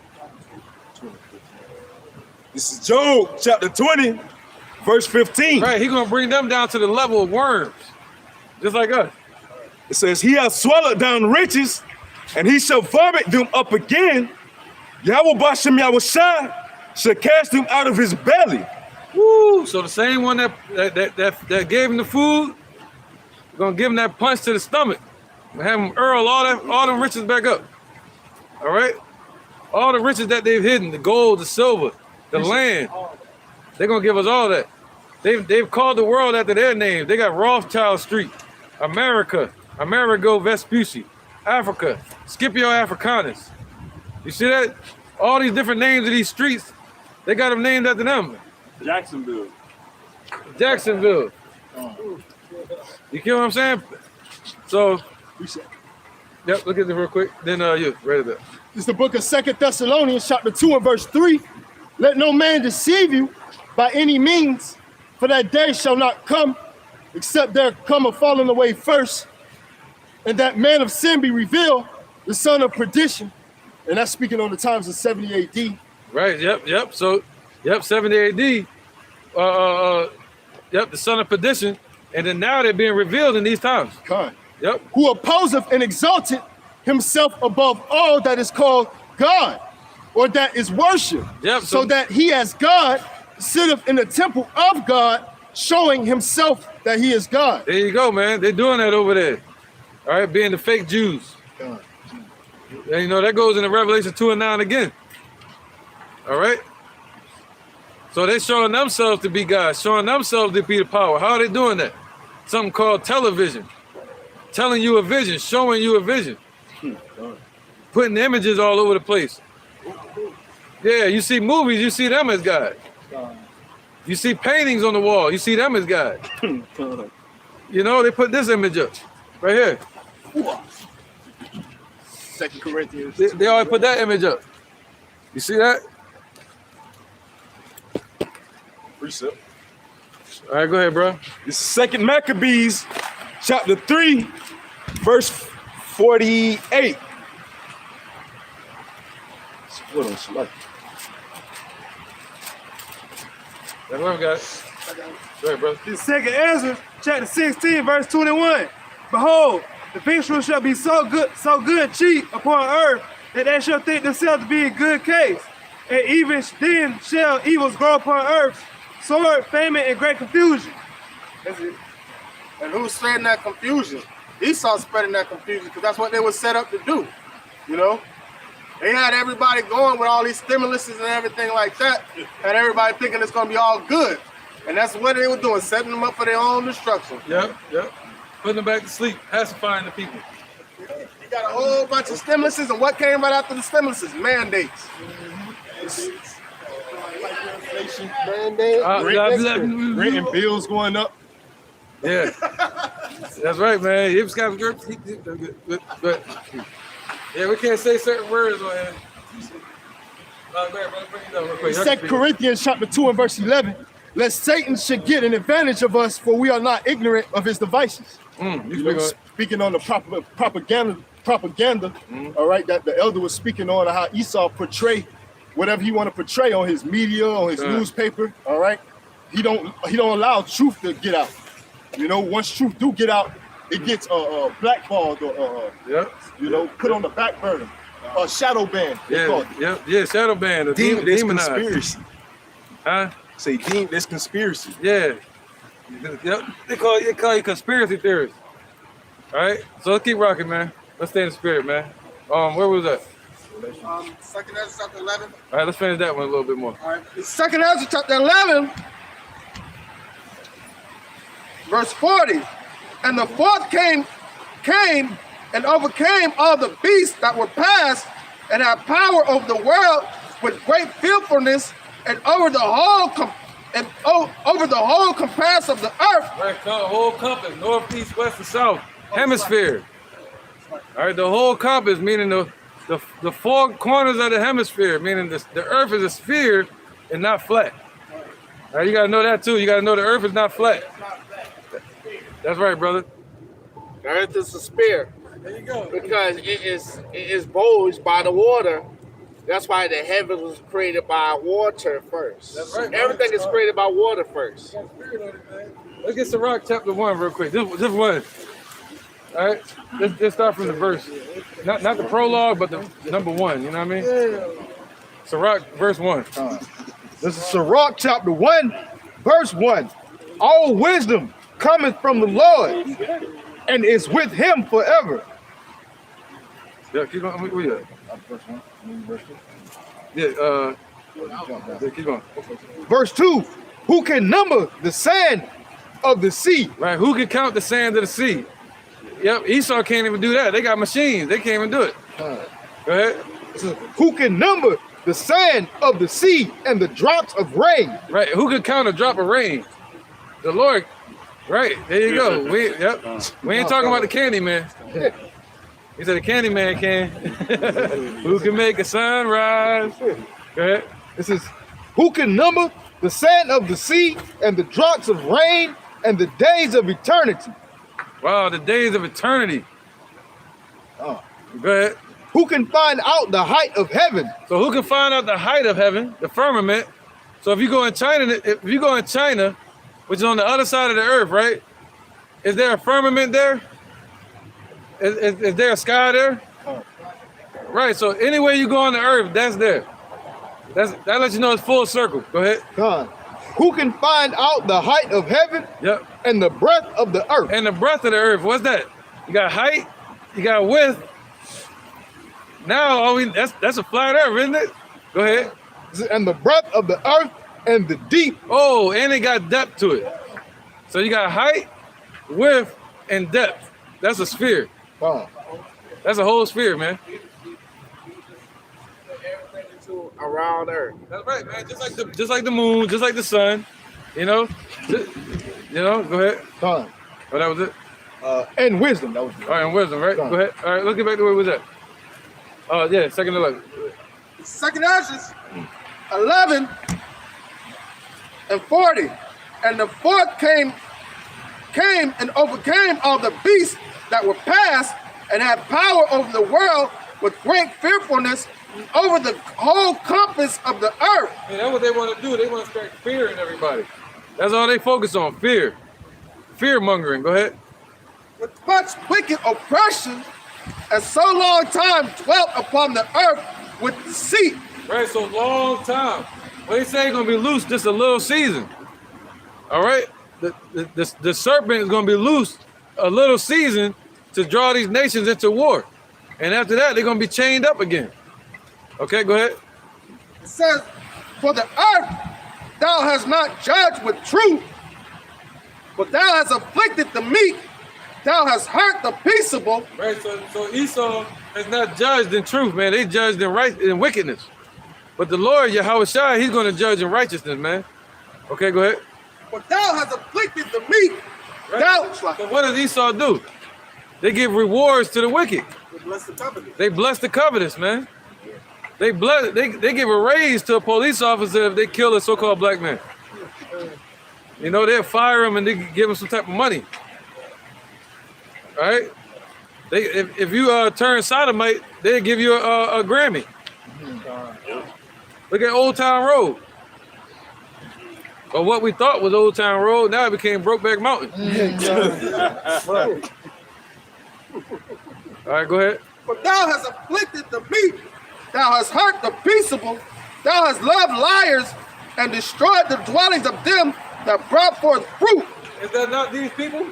This is Job chapter 20, verse 15. Right, he gonna bring them down to the level of worms, just like us. It says, he has swallowed down riches, and he shall vomit them up again. Yahweh Bashem Yahushai shall cast them out of his belly. Woo! So the same one that gave him the food, gonna give him that punch to the stomach. Have him hurl all them riches back up. All right? All the riches that they've hidden, the gold, the silver, the land, they're gonna give us all that. They've called the world after their name. They got Rothschild Street, America, Amerigo Vespucci, Africa, Scipio Africanus. You see that? All these different names of these streets, they got them named after them. Jacksonville. Jacksonville. You get what I'm saying? So, yep, look at this real quick. Then you read it up. It's the book of 2 Thessalonians, chapter 2 and verse 3. Let no man deceive you by any means, for that day shall not come, except there come a falling away first, and that man of sin be revealed, the son of perdition. And that's speaking on the times of 70 AD. Right, yep. So, 70 AD, the son of perdition, and then now they're being revealed in these times. God. Yep. Who opposeth and exalted himself above all that is called God, or that is worship. Yep. So that he as God sitteth in the temple of God, showing himself that he is God. There you go, man. They're doing that over there. All right, being the fake Jews. God. And you know, that goes into Revelation 2 and 9 again. All right? So they're showing themselves to be God, showing themselves to be the power. How are they doing that? Something called television. Telling you a vision, showing you a vision. Putting images all over the place. Yeah, you see movies, you see them as God. You see paintings on the wall, you see them as God. You know, they put this image up, right here. 2 Corinthians. They always put that image up. You see that? Precept. All right, go ahead, bro. This is 2 Maccabees, chapter 3, verse 48. Hold on, select. That's what we got. Go ahead, bro. The second Ezra, chapter 16, verse 21. Behold, the victuals shall be so good cheap upon earth that they shall think themselves to be in good case. And even then shall evils grow upon earth, sword, famine, and great confusion. That's it. And who's spreading that confusion? Esau's spreading that confusion because that's what they were set up to do. You know? They had everybody going with all these stimuluses and everything like that, and everybody thinking it's gonna be all good. And that's what they were doing, setting them up for their own destruction. Yep. Putting them back to sleep, pacifying the people. You got a whole bunch of stimuluses, and what came right after the stimuluses? Mandates. Inflation mandate, rent and bills going up. Yeah, that's right, man. Yeah, we can't say certain words on here. Go ahead, brother. Bring it down real quick. 2 Corinthians chapter 2 and verse 11. Lest Satan should get an advantage of us, for we are not ignorant of his devices. Speaking on the propaganda, all right, that the elder was speaking on how Esau portray whatever he want to portray on his media, on his newspaper, all right? He don't allow truth to get out. You know, once truth do get out, it gets blackballed or you know, put on the back burner. Shadow ban. Yeah, shadow ban. Deemed this conspiracy. Huh? Say deemed this conspiracy. Yeah. Yep. They call you conspiracy theorists. All right. So let's keep rocking, man. Let's stay in the spirit, man. Where was that? 2nd Ezra chapter 11. All right, let's finish that one a little bit more. All right. 2nd Ezra chapter 11, verse 40. And the fourth came and overcame all the beasts that were past and had power over the world with great fearfulness and over the whole compass of the earth. Right, the whole compass, north, east, west, and south, hemisphere. All right, the whole compass, meaning the four corners of the hemisphere, meaning the earth is a sphere and not flat. All right, you gotta know that too. You gotta know the earth is not flat. That's right, brother. The earth is a sphere. There you go. Because it is bulged by the water. That's why the heavens was created by water first. That's right. Everything is created by water first. Let's get Sirach chapter 1 real quick. Just one. All right. Let's start from the verse. Not the prologue, but the number 1. You know what I mean? Sirach verse 1. This is Sirach chapter 1, verse 1. All wisdom cometh from the Lord and is with him forever. Yeah, keep going. Where you at? Verse 1. Verse 2. Yeah, keep going. Verse 2. Who can number the sand of the sea? Right. Who can count the sand of the sea? Yep. Esau can't even do that. They got machines. They can't even do it. Go ahead. Who can number the sand of the sea and the drops of rain? Right. Who can count a drop of rain? The Lord. Right. There you go. We ain't talking about the candy man. He said the candy man can. Who can make a sunrise? Go ahead. This is who can number the sand of the sea and the drops of rain and the days of eternity. Wow, the days of eternity. Go ahead. Who can find out the height of heaven? So who can find out the height of heaven, the firmament? So if you go in China, which is on the other side of the earth, right? Is there a firmament there? Is there a sky there? Right. So anywhere you go on the earth, that's there. That lets you know it's full circle. Go ahead. Who can find out the height of heaven? Yep. And the breadth of the earth. And the breadth of the earth. What's that? You got height. You got width. Now that's a flat earth, isn't it? Go ahead. And the breadth of the earth and the deep. Oh, and it got depth to it. So you got height, width, and depth. That's a sphere. That's a whole sphere, man. Around Earth. That's right, man. Just like the moon, just like the sun. You know. Go ahead. Oh, that was it. And wisdom. That was it. All right, and wisdom, right? Go ahead. All right, let's get back to where we was at. Oh, yeah, second to 11. Second Esdras 11 and 40. And the fourth came and overcame all the beasts that were past and had power over the world with great fearfulness over the whole compass of the earth. Yeah, that's what they want to do. They want to start fear in everybody. That's all they focus on, fear. Fear mongering. Go ahead. With much wicked oppression, and so long time dwelt upon the earth with deceit. Right, so long time. Well, they say it's going to be loose just a little season. All right? The serpent is going to be loose a little season to draw these nations into war. And after that, they're going to be chained up again. Okay, go ahead. It says, for the earth thou hast not judged with truth, but thou hast afflicted the meek, thou hast hurt the peaceable. Right, so Esau is not judged in truth, man. They judged in wickedness. But the Lord, Yahweh Shai, he's going to judge in righteousness, man. Okay, go ahead. But thou hast afflicted the meek. Right. So what does Esau do? They give rewards to the wicked. They bless the covetous. They bless the covetous, man. They give a raise to a police officer if they kill a so-called black man. You know, they'll fire him and they give him some type of money. All right? If you turn sodomite, they'll give you a Grammy. Look at Old Town Road. Or what we thought was Old Town Road, now it became Brokeback Mountain. All right, go ahead. But thou hast afflicted the meek, thou hast hurt the peaceable, thou hast loved liars and destroyed the dwellings of them that brought forth fruit. Is that not these people?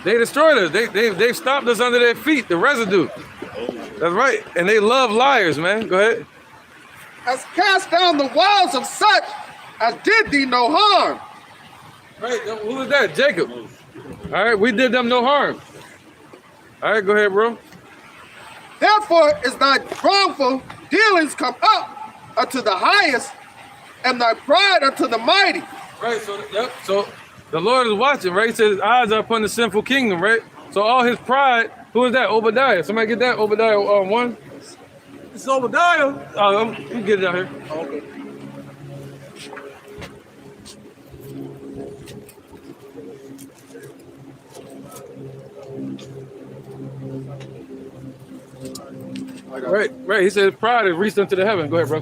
They destroyed us. They've stopped us under their feet, the residue. That's right. And they love liars, man. Go ahead. Has cast down the walls of such as did thee no harm. Right. Who was that? Jacob. All right. We did them no harm. All right. Go ahead, bro. Therefore is thy wrongful dealings come up unto the highest, and thy pride unto the mighty. Right. So the Lord is watching, right? He says his eyes are upon the sinful kingdom, right? So all his pride, who is that? Obadiah. Somebody get that? Obadiah 1. It's Obadiah. You can get it out here. Okay. Right. He said pride is reached unto the heaven. Go ahead, bro.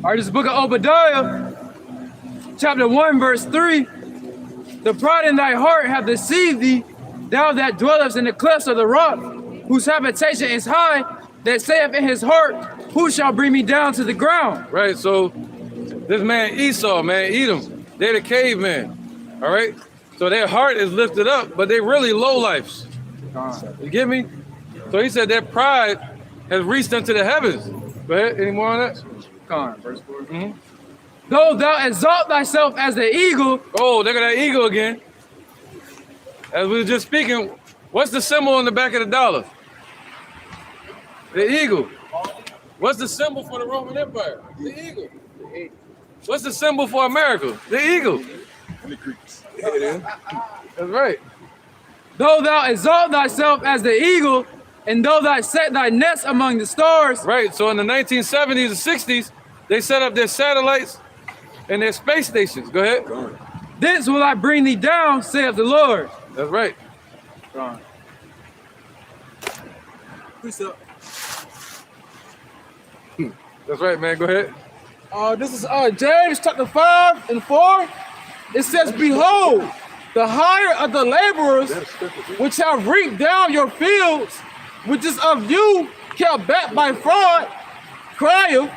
All right, this is the book of Obadiah, chapter 1, verse 3. The pride in thy heart hath deceived thee, thou that dwellest in the clefts of the rock, whose habitation is high, that saith in his heart, who shall bring me down to the ground? Right, so this man Esau, man, Edom, they're the caveman, all right? So their heart is lifted up, but they really lowlifes. You get me? So he said their pride has reached unto the heavens. Go ahead, any more on that? Verse 4. Though thou exalt thyself as the eagle. Oh, look at that eagle again. As we were just speaking, what's the symbol on the back of the dollar? The eagle. What's the symbol for the Roman Empire? The eagle. What's the symbol for America? The eagle. And the Greeks. That's right. Though thou exalt thyself as the eagle, and though thou set thy nest among the stars. Right, so in the 1970s and 60s, they set up their satellites and their space stations. Go ahead. Thence will I bring thee down, saith the Lord. That's right. That's right, man. Go ahead. This is James chapter 5 and 4. It says, behold, the hire of the laborers which have reaped down your fields, which is of you kept back by fraud, crieth,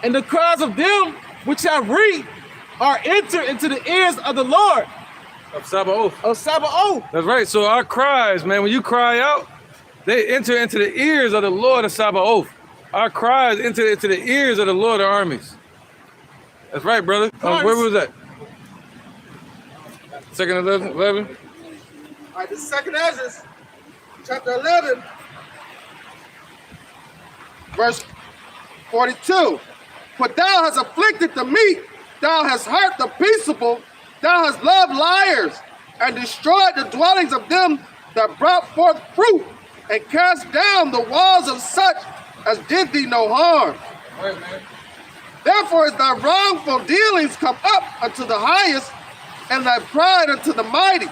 and the cries of them which have reaped are entered into the ears of the Lord. Of Sabaoth. Of Sabaoth. That's right. So our cries, man, when you cry out, they enter into the ears of the Lord of Sabaoth. Our cries enter into the ears of the Lord of armies. That's right, brother. Where was that? Second 11. All right, this is Second Ezra, chapter 11, verse 42. For thou hast afflicted the meek, thou hast hurt the peaceable, thou hast loved liars, and destroyed the dwellings of them that brought forth fruit, and cast down the walls of such as did thee no harm. Right, man. Therefore is thy wrongful dealings come up unto the highest, and thy pride unto the mighty.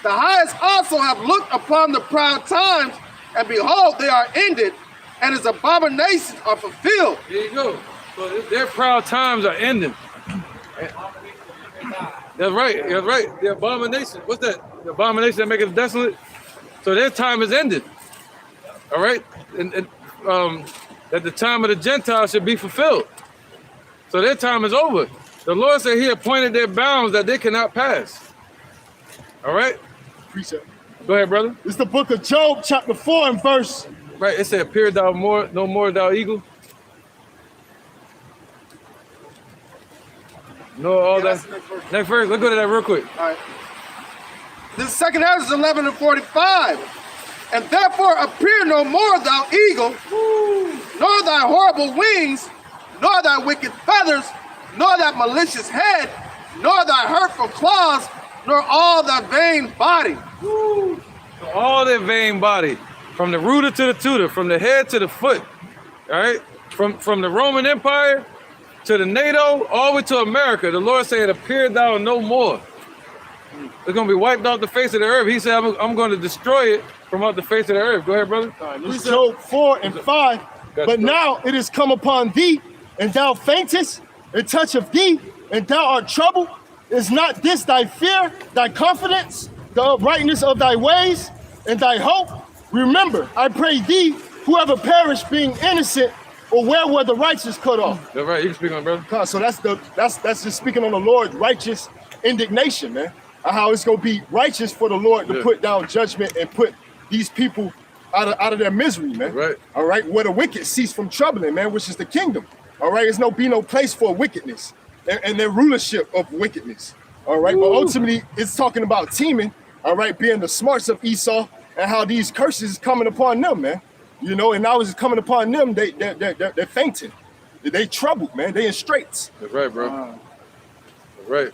The highest also have looked upon the proud times, and behold, they are ended, and his abominations are fulfilled. There you go. So their proud times are ending. That's right. That's right. The abomination. What's that? The abomination that maketh desolate. So their time is ended. All right. And that the time of the Gentiles should be fulfilled. So their time is over. The Lord said he appointed their bounds that they cannot pass. All right? Precept. Go ahead, brother. It's the book of Job, chapter 4 and verse. Right, it said, appear thou more, no more thou eagle. No, all that. Next verse, let's go to that real quick. All right. This is Second Ezra 11 and 45. And therefore appear no more thou eagle, nor thy horrible wings, nor thy wicked feathers, nor thy malicious head, nor thy hurtful claws, nor all thy vain body. All their vain body, from the rooter to the tutor, from the head to the foot, all right? From the Roman Empire to the NATO, all the way to America, the Lord said, appear thou no more. It's going to be wiped off the face of the earth. He said, I'm going to destroy it from off the face of the earth. Go ahead, brother. It's Job 4 and 5. But now it is come upon thee, and thou faintest, and touch of thee, and thou art troubled. Is not this thy fear, thy confidence, the uprightness of thy ways, and thy hope? Remember, I pray thee, whoever perished being innocent, or where were the righteous cut off? That's right. You can speak on it, brother. So that's just speaking on the Lord's righteous indignation, man. How it's gonna be righteous for the Lord to put down judgment and put these people out of their misery, man. Right. All right. Where the wicked cease from troubling, man, which is the kingdom. All right. There's no place for wickedness and their rulership of wickedness. All right. Ooh. But ultimately, it's talking about teaming. All right, being the smarts of Esau and how these curses is coming upon them, man. You know, and now it's coming upon them. They're fainting. They troubled, man. They in straits. That's right, bro. That's right.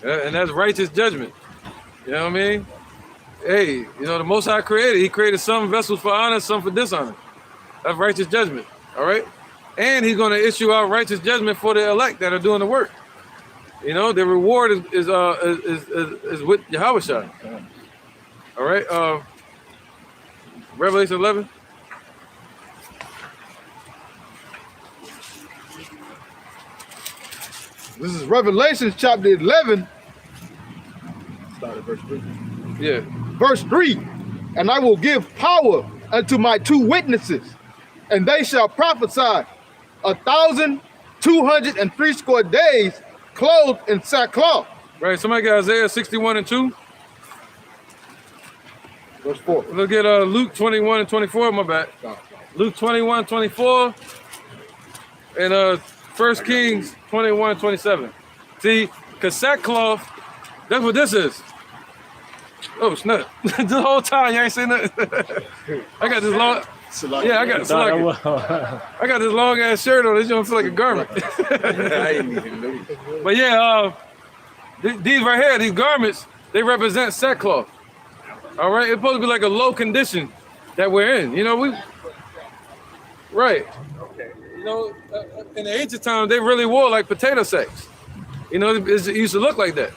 And that's righteous judgment. You know what I mean? Hey, you know, the Most High created, he created some vessels for honor, some for dishonor. That's righteous judgment, all right? And he's going to issue out righteous judgment for the elect that are doing the work. You know, the reward is with Yahushua. All right, Revelation 11. This is Revelation chapter 11. Start at verse 3. Yeah. Verse 3. And I will give power unto my 2 witnesses, and they shall prophesy 1,260 days, clothed in sackcloth. Right. Somebody got Isaiah 61 and 2. Verse 4. Look at Luke 21 and 24. My bad. Luke 21, 24. And 1 Kings 21 and 27. See, because sackcloth, that's what this is. Oh, snap. The whole time you ain't seen nothing. I got this long. Yeah, I got this long ass shirt on. This don't feel like a garment. I ain't even know. But yeah, these right here, these garments, they represent sackcloth. All right, it's supposed to be like a low condition that we're in. You know, right. You know, in the ancient times, they really wore like potato sacks. You know, it used to look like that.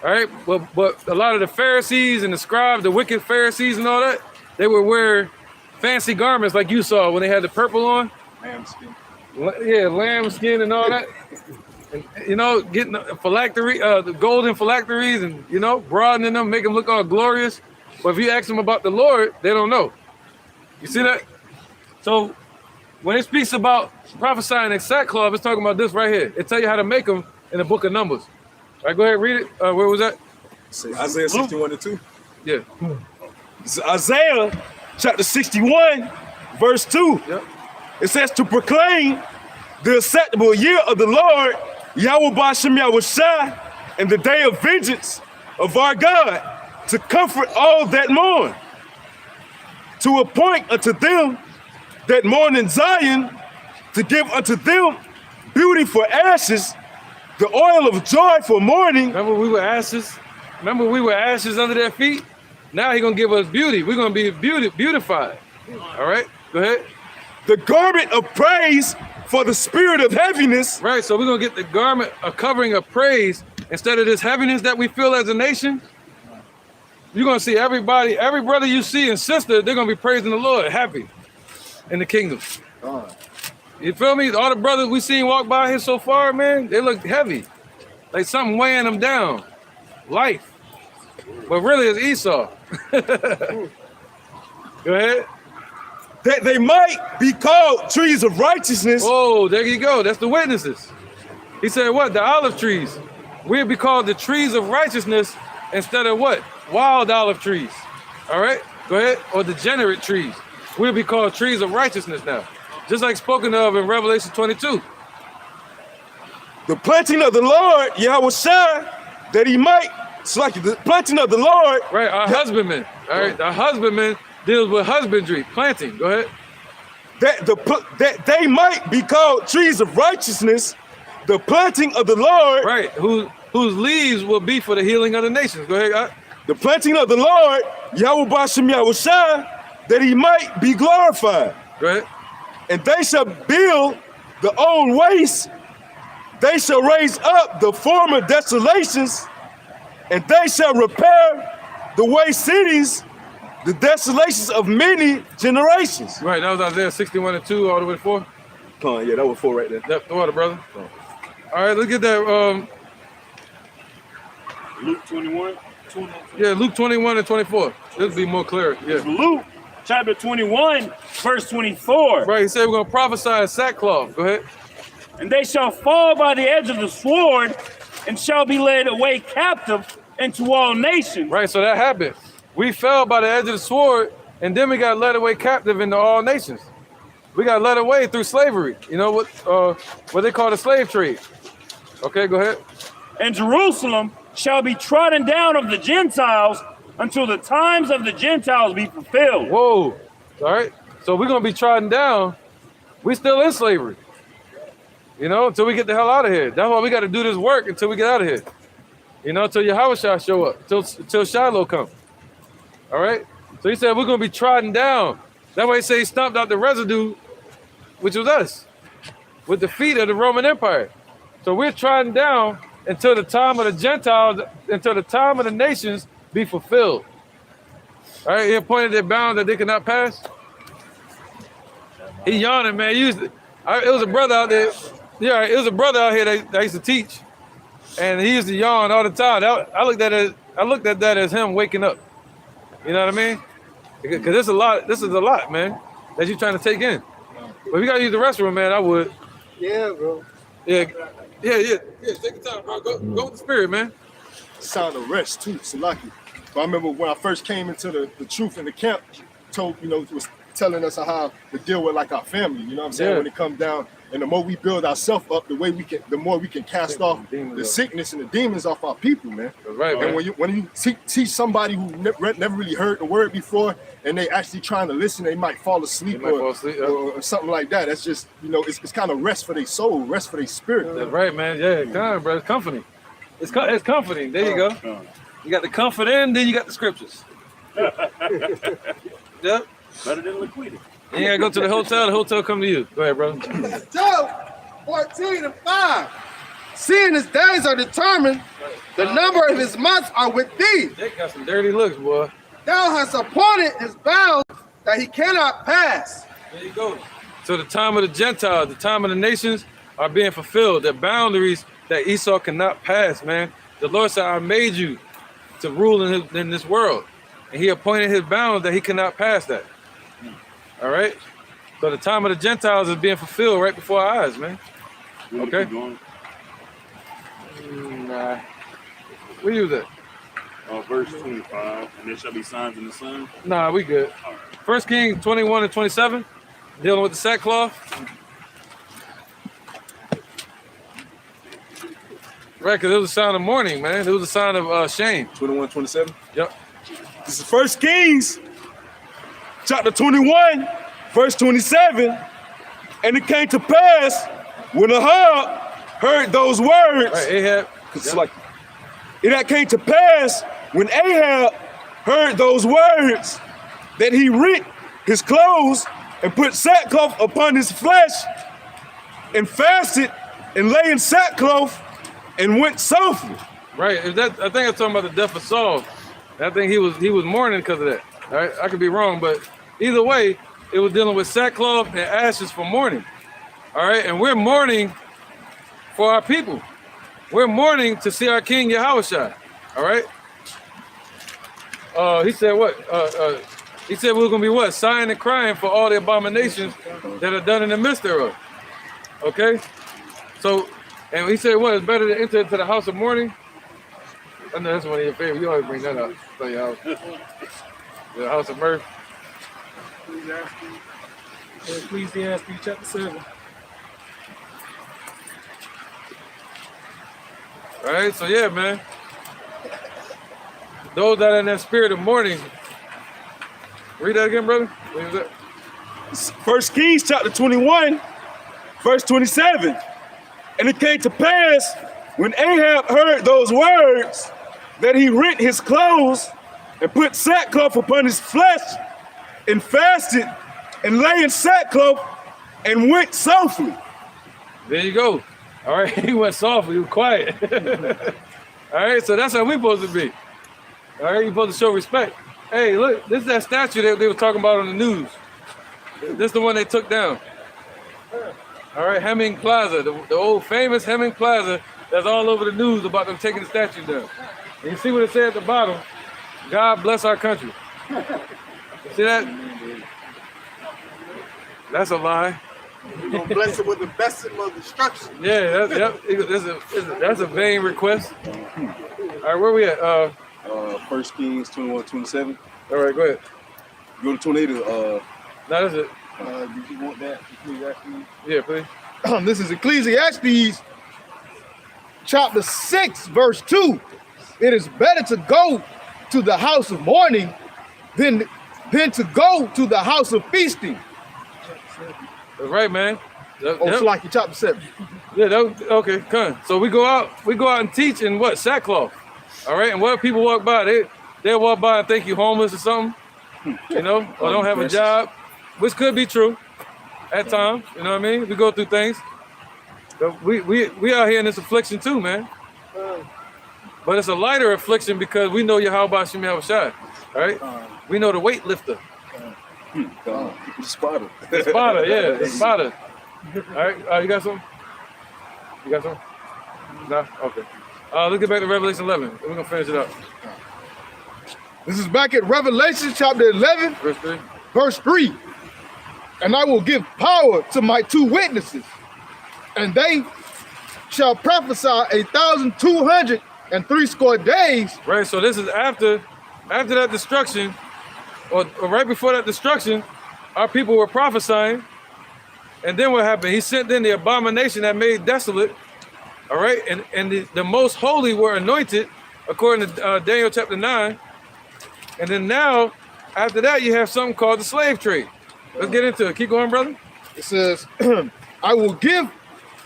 All right, but a lot of the Pharisees and the scribes, the wicked Pharisees and all that, they would wear fancy garments like you saw when they had the purple on. Lamb skin. Yeah, lamb skin and all that. And, you know, getting the golden phylacteries and, you know, broadening them, make them look all glorious. But if you ask them about the Lord, they don't know. You see that? So when it speaks about prophesying in sackcloth, it's talking about this right here. It tell you how to make them in the book of Numbers. All right, go ahead, read it. Where was that? Isaiah 61 and 2. Yeah. It's Isaiah chapter 61, verse 2. Yep. It says to proclaim the acceptable year of the Lord, Yahweh Bashem Yahushai, and the day of vengeance of our God, to comfort all that mourn, to appoint unto them that mourn in Zion, to give unto them beauty for ashes, the oil of joy for mourning. Remember we were ashes? Remember we were ashes under their feet? Now he's going to give us beauty. We're going to be beautified. All right, go ahead. The garment of praise for the spirit of heaviness. Right, so we're going to get the garment, a covering of praise, instead of this heaviness that we feel as a nation. You're going to see everybody, every brother you see and sister, they're going to be praising the Lord, happy in the kingdom. You feel me? All the brothers we seen walk by here so far, man, they look heavy. Like something weighing them down. Life. But really it's Esau. Go ahead. That they might be called trees of righteousness. Oh, there you go. That's the witnesses. He said what? The olive trees. We'll be called the trees of righteousness instead of what? Wild olive trees. All right? Go ahead. Or degenerate trees. We'll be called trees of righteousness now. Just like spoken of in Revelation 22. The planting of the Lord, Yahushua, that he might, it's like the planting of the Lord. Right, our husbandman. All right, our husbandman deals with husbandry, planting. Go ahead. That they might be called trees of righteousness, the planting of the Lord. Right, whose leaves will be for the healing of the nations. Go ahead, God. The planting of the Lord, Yahweh Bashem Yahushua, that he might be glorified. Go ahead. And they shall build the old waste. They shall raise up the former desolations, and they shall repair the waste cities, the desolations of many generations. Right, that was Isaiah 61 and 2 all the way to 4. Yeah, that was 4 right there. Yep, the water, brother. All right, let's get that. Luke 21. Yeah, Luke 21 and 24. This will be more clear. Yeah. Luke chapter 21, verse 24. Right, he said we're going to prophesy in sackcloth. Go ahead. And they shall fall by the edge of the sword and shall be led away captive into all nations. Right, so that happened. We fell by the edge of the sword, and then we got led away captive into all nations. We got led away through slavery. You know what they call the slave trade. Okay, go ahead. And Jerusalem shall be trodden down of the Gentiles until the times of the Gentiles be fulfilled. Whoa. All right. So we're going to be trodden down. We still in slavery. You know, until we get the hell out of here. That's why we got to do this work until we get out of here. You know, until Yahushua show up, till Shiloh come. All right? So he said we're going to be trodden down. That's why he said he stomped out the residue, which was us, with the feet of the Roman Empire. So we're trodden down until the time of the Gentiles, until the time of the nations be fulfilled. All right, he appointed their bounds that they could not pass. He yawning, man. It was a brother out there. Yeah, it was a brother out here that I used to teach. And he used to yawn all the time. I looked at that as him waking up. You know what I mean? Because this is a lot, man, that you're trying to take in. But if you gotta use the restroom, man, I would. Yeah, bro. Yeah. Take your time, bro. Go with the spirit, man. Sound of rest too, Salaki. But I remember when I first came into the truth in the camp, was telling us how to deal with like our family. You know what I'm saying? Yeah. When it comes down, and the more we build ourselves up, the more we can cast off the sickness and the demons off our people, man. That's right, and man. when you teach somebody who never really heard the word before, and they actually trying to listen, they might fall asleep, or something like that. That's just, it's kind of rest for their soul, rest for their spirit. That's right, man. Yeah, kind, bro. It's comforting. It's comforting. There you go. You got the comfort in, then you got the scriptures. Yep. Better than liquidity. You gotta go to the hotel come to you. Go ahead, brother. Job 14:5. Seeing his days are determined, the number of his months are with thee. They got some dirty looks, boy. Thou hast appointed his bounds that he cannot pass. There you go. So the time of the Gentiles, the time of the nations are being fulfilled. The boundaries that Esau cannot pass, man. The Lord said, I made you to rule in this world. And he appointed his bounds that he cannot pass that. All right? So the time of the Gentiles is being fulfilled right before our eyes, man. Okay? Nah. Where you at? Verse 25, and there shall be signs in the sun. Nah, we good. All right. 1 Kings 21 and 27, dealing with the sackcloth. Right, because it was a sign of mourning, man. It was a sign of shame. 21:27. Yep. This is 1 Kings, chapter 21, verse 27. And it came to pass when Ahab heard those words. Right, Ahab. It's like, it came to pass when Ahab heard those words that he rent his clothes and put sackcloth upon his flesh and fasted and lay in sackcloth and went softly. Right. I think I'm talking about the death of Saul. I think he was mourning because of that. All right. I could be wrong, but either way, it was dealing with sackcloth and ashes for mourning. All right. And we're mourning for our people. We're mourning to see our King Yahushua. All right. He said what? He said we're gonna be what? Sighing and crying for all the abominations that are done in the midst thereof. Okay. So, and he said what? It's better to enter into the house of mourning. I know that's one of your favorites. You always bring that up. The house of mirth. Ecclesiastes chapter 7. All right, so yeah, man. Those that are in that spirit of mourning. Read that again, brother. What was that? 1 Kings chapter 21, verse 27. And it came to pass when Ahab heard those words that he rent his clothes and put sackcloth upon his flesh and fasted and lay in sackcloth and went softly. There you go. All right, he went softly, he was quiet. All right, so that's how we're supposed to be. All right, you're supposed to show respect. Hey, look, this is that statue that they were talking about on the news. This is the one they took down. All right, Hemming Plaza, the old famous Hemming Plaza that's all over the news about them taking the statue down. And you see what it said at the bottom? God bless our country. See that? That's a lie. We're going to bless it with the best of destruction. Yeah, that's a vain request. All right, where we at? 1 Kings 21:27. All right, go ahead. Go to 28. No, that's it. Did you want that? Yeah, please. This is Ecclesiastes chapter 6, verse 2. It is better to go to the house of mourning than to go to the house of feasting. That's right, man. It's like you chapter 7. Yeah, okay, come on. So we go out and teach in what? Sackcloth. All right, and what people walk by, they'll walk by and think you homeless or something, you know, or don't have a job, which could be true at times, you know what I mean? We go through things. But we out here in this affliction too, man. But it's a lighter affliction because we know Yahweh Shem Yahushua, all right? We know the weightlifter. The spotter. The spotter, yeah, the spotter. All right, you got something? You got something? No? Okay. Let's get back to Revelation 11. We're gonna finish it up. This is back at Revelation chapter 11, Verse 3. verse 3. And I will give power to my 2 witnesses, and they shall prophesy 1,260 days. Right, so this is after that destruction, or right before that destruction, our people were prophesying. And then what happened? He sent in the abomination that made desolate. All right, and the most holy were anointed, according to Daniel chapter 9. And then now, after that, you have something called the slave trade. Let's get into it. Keep going, brother. It says, I will give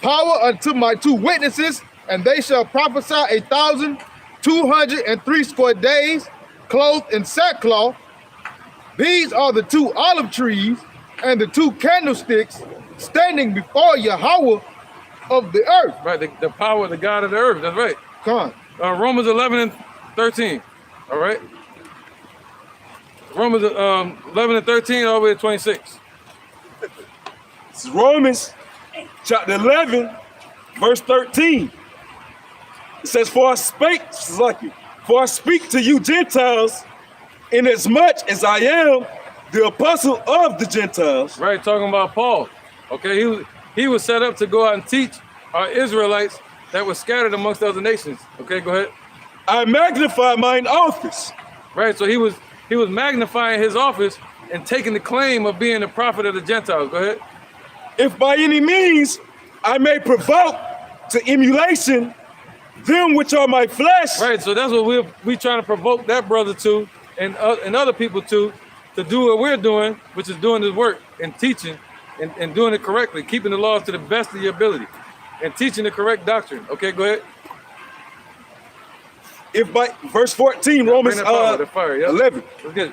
power unto my 2 witnesses, and they shall prophesy 1,260 days, clothed in sackcloth. These are the 2 olive trees and the 2 candlesticks standing before Yahweh of the earth. Right, the power of the God of the earth. That's right. Come on. Romans 11 and 13. All right. Romans 11 and 13 all the way to 26. This is Romans chapter 11, verse 13. It says, For I speak to you Gentiles, inasmuch as I am the apostle of the Gentiles. Right, talking about Paul. Okay, he was set up to go out and teach our Israelites that were scattered amongst other nations. Okay, go ahead. I magnify mine office. Right, so he was magnifying his office and taking the claim of being the prophet of the Gentiles. Go ahead. If by any means I may provoke to emulation them which are my flesh. Right, so that's what we trying to provoke that brother to, and other people to do what we're doing, which is doing this work and teaching and doing it correctly, keeping the laws to the best of your ability and teaching the correct doctrine. Okay, go ahead. If by verse 14, Romans 11,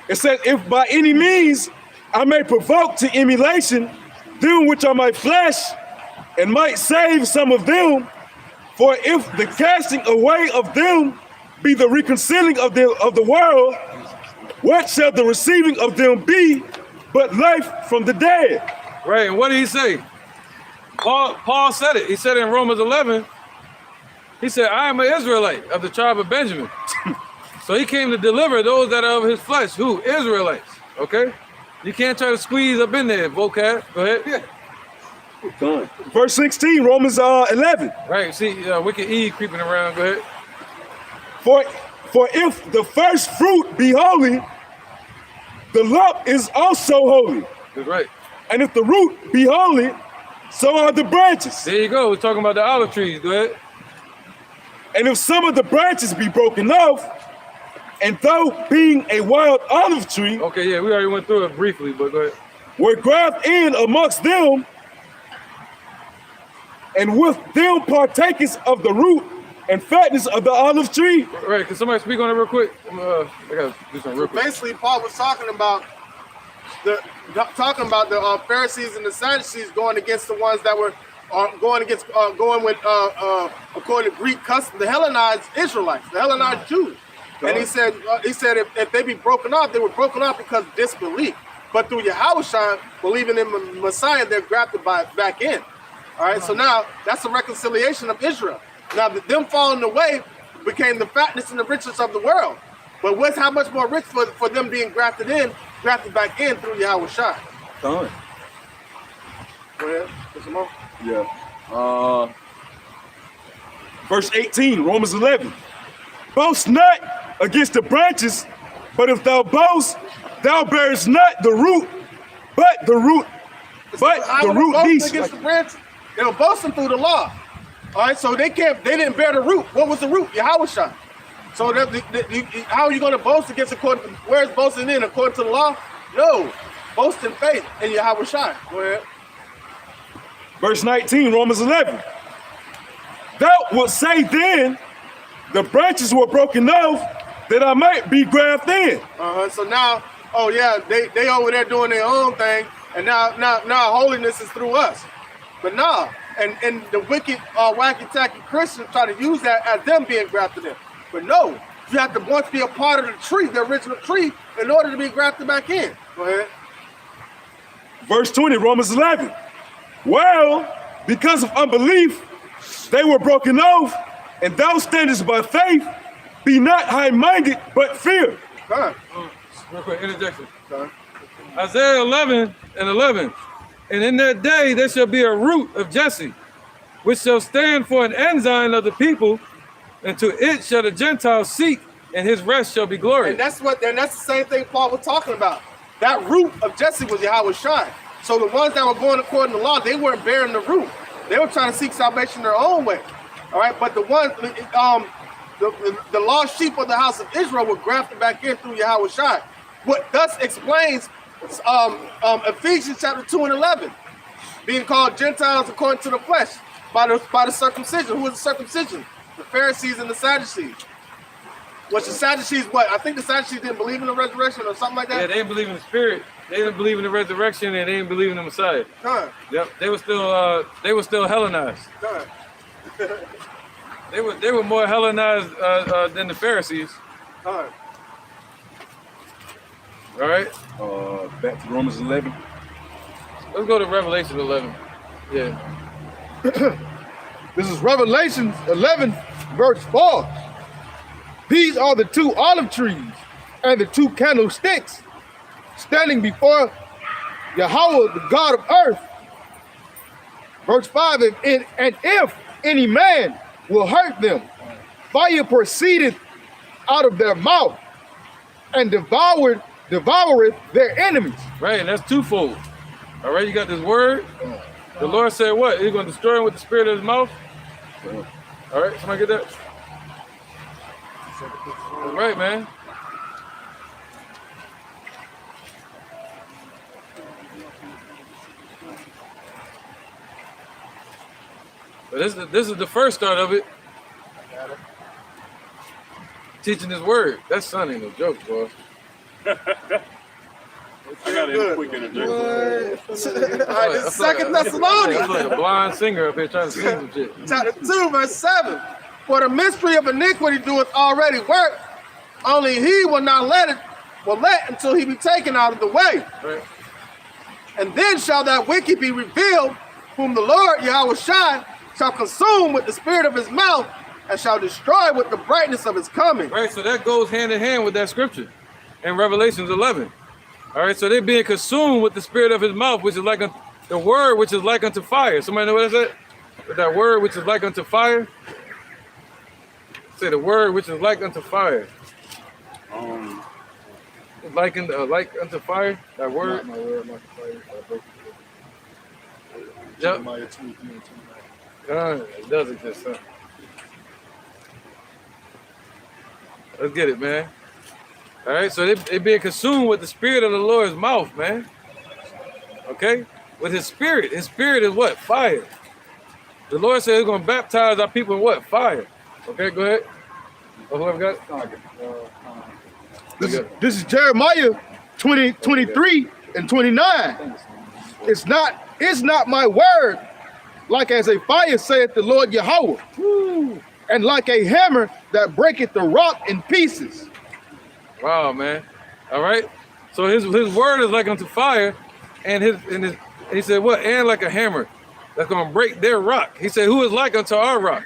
it says, if by any means I may provoke to emulation them which are my flesh, and might save some of them, for if the casting away of them be the reconciling of the world, what shall the receiving of them be but life from the dead? Right, and what did he say? Paul said it. He said in Romans 11, he said, I am an Israelite of the tribe of Benjamin. So he came to deliver those that are of his flesh. Who? Israelites. Okay? You can't try to squeeze up in there, vocab. Go ahead. Yeah. Done. Verse 16, Romans 11. Right, see, wicked E creeping around. Go ahead. For if the first fruit be holy, the lump is also holy. That's right. And if the root be holy, so are the branches. There you go. We're talking about the olive trees. Go ahead. And if some of the branches be broken off, and though being a wild olive tree, okay, yeah, we already went through it briefly, but go ahead. Were grafted in amongst them, and with them partakers of the root and fatness of the olive tree. Right, can somebody speak on it real quick? I gotta do something real quick. Basically, Paul was talking about the Pharisees and the Sadducees going against the ones that were going with according to Greek custom, the Hellenized Israelites, the Hellenized Jews. And he said if they be broken off, they were broken off because of disbelief. But through Yahushua, believing in the Messiah, they're grafted back in. All right, so now that's the reconciliation of Israel. Now them falling away became the fatness and the riches of the world. But how much more rich for them being grafted back in through Yahushua? Done. Go ahead, put some more. Yeah. Verse 18, Romans 11. Boast not against the branches, but if thou boast, thou bearest not the root, but the root beast. Against the branch, they were boasting through the law. All right, so they didn't bear the root. What was the root? Yahushua. So how are you going to boast against where's boasting in according to the law? No, boast in faith in Yahushua. Go ahead. Verse 19, Romans 11. Thou wilt say then, the branches were broken off that I might be grafted in. So now, oh yeah, they over there doing their own thing, and now holiness is through us. But nah, and the wicked, wacky-tacky Christians try to use that as them being grafted in. But no, you have to once be a part of the tree, the original tree, in order to be grafted back in. Go ahead. Verse 20, Romans 11. Well, because of unbelief, they were broken off, And thou standest by faith, be not high-minded, but fear. Real quick, interjection. Isaiah 11:11. And in that day there shall be a root of Jesse, which shall stand for an ensign of the people, and to it shall the Gentiles seek, and his rest shall be glorious. And that's the same thing Paul was talking about. That root of Jesse was Yahweh Shai. So the ones that were going according to law, they weren't bearing the root. They were trying to seek salvation their own way. All right, but the ones, the lost sheep of the house of Israel were grafted back in through Yahweh Shai. What thus explains Ephesians chapter 2:11, being called Gentiles according to the flesh by the circumcision. Who was the circumcision? The Pharisees and the Sadducees. Was the Sadducees what? I think the Sadducees didn't believe in the resurrection or something like that. Yeah, they didn't believe in the spirit. They didn't believe in the resurrection, and they didn't believe in the Messiah. Yep, they were still Hellenized. They were more Hellenized than the Pharisees. All right. Back to Romans 11. Let's go to Revelation 11. Yeah. This is Revelation 11, verse 4. These are the two olive trees and the two candlesticks standing before Yahweh, the God of earth. Verse 5, and if any man will hurt them, fire proceedeth out of their mouth and devoureth their enemies. Right, and that's twofold. All right, you got this word. The Lord said what? He's going to destroy him with the spirit of his mouth. All right, somebody get that? That's right, man. But this is the first start of it. Teaching his word. That son ain't no joke, boy. I got a quick interjection. All right, this is Second Thessalonians. I feel like a blind singer up here trying to sing some shit. Chapter 2, verse 7. For the mystery of iniquity doeth already work, only he will let until he be taken out of the way. Right. And then shall that wicked be revealed, whom the Lord Yahweh Shai shall consume with the spirit of his mouth, and shall destroy with the brightness of his coming. Right, so that goes hand in hand with that scripture in Revelations 11. All right, so they're being consumed with the spirit of his mouth, which is like the word which is like unto fire. Somebody know what that's at? That word which is like unto fire? Say the word which is like unto fire. Like unto fire, that word. My word, like fire. Yep. It does exist, huh? Let's get it, man. All right, so they being consumed with the spirit of the Lord's mouth, man. Okay? With his spirit. His spirit is what? Fire. The Lord said he's going to baptize our people in what? Fire. Okay, go ahead. Whoever got it. This is Jeremiah 23 and 29. It's not my word, like as a fire, saith the Lord Yahweh, and like a hammer that breaketh the rock in pieces. Wow, man. All right. So his word is like unto fire, and he said what? And like a hammer that's gonna break their rock. He said, who is like unto our rock?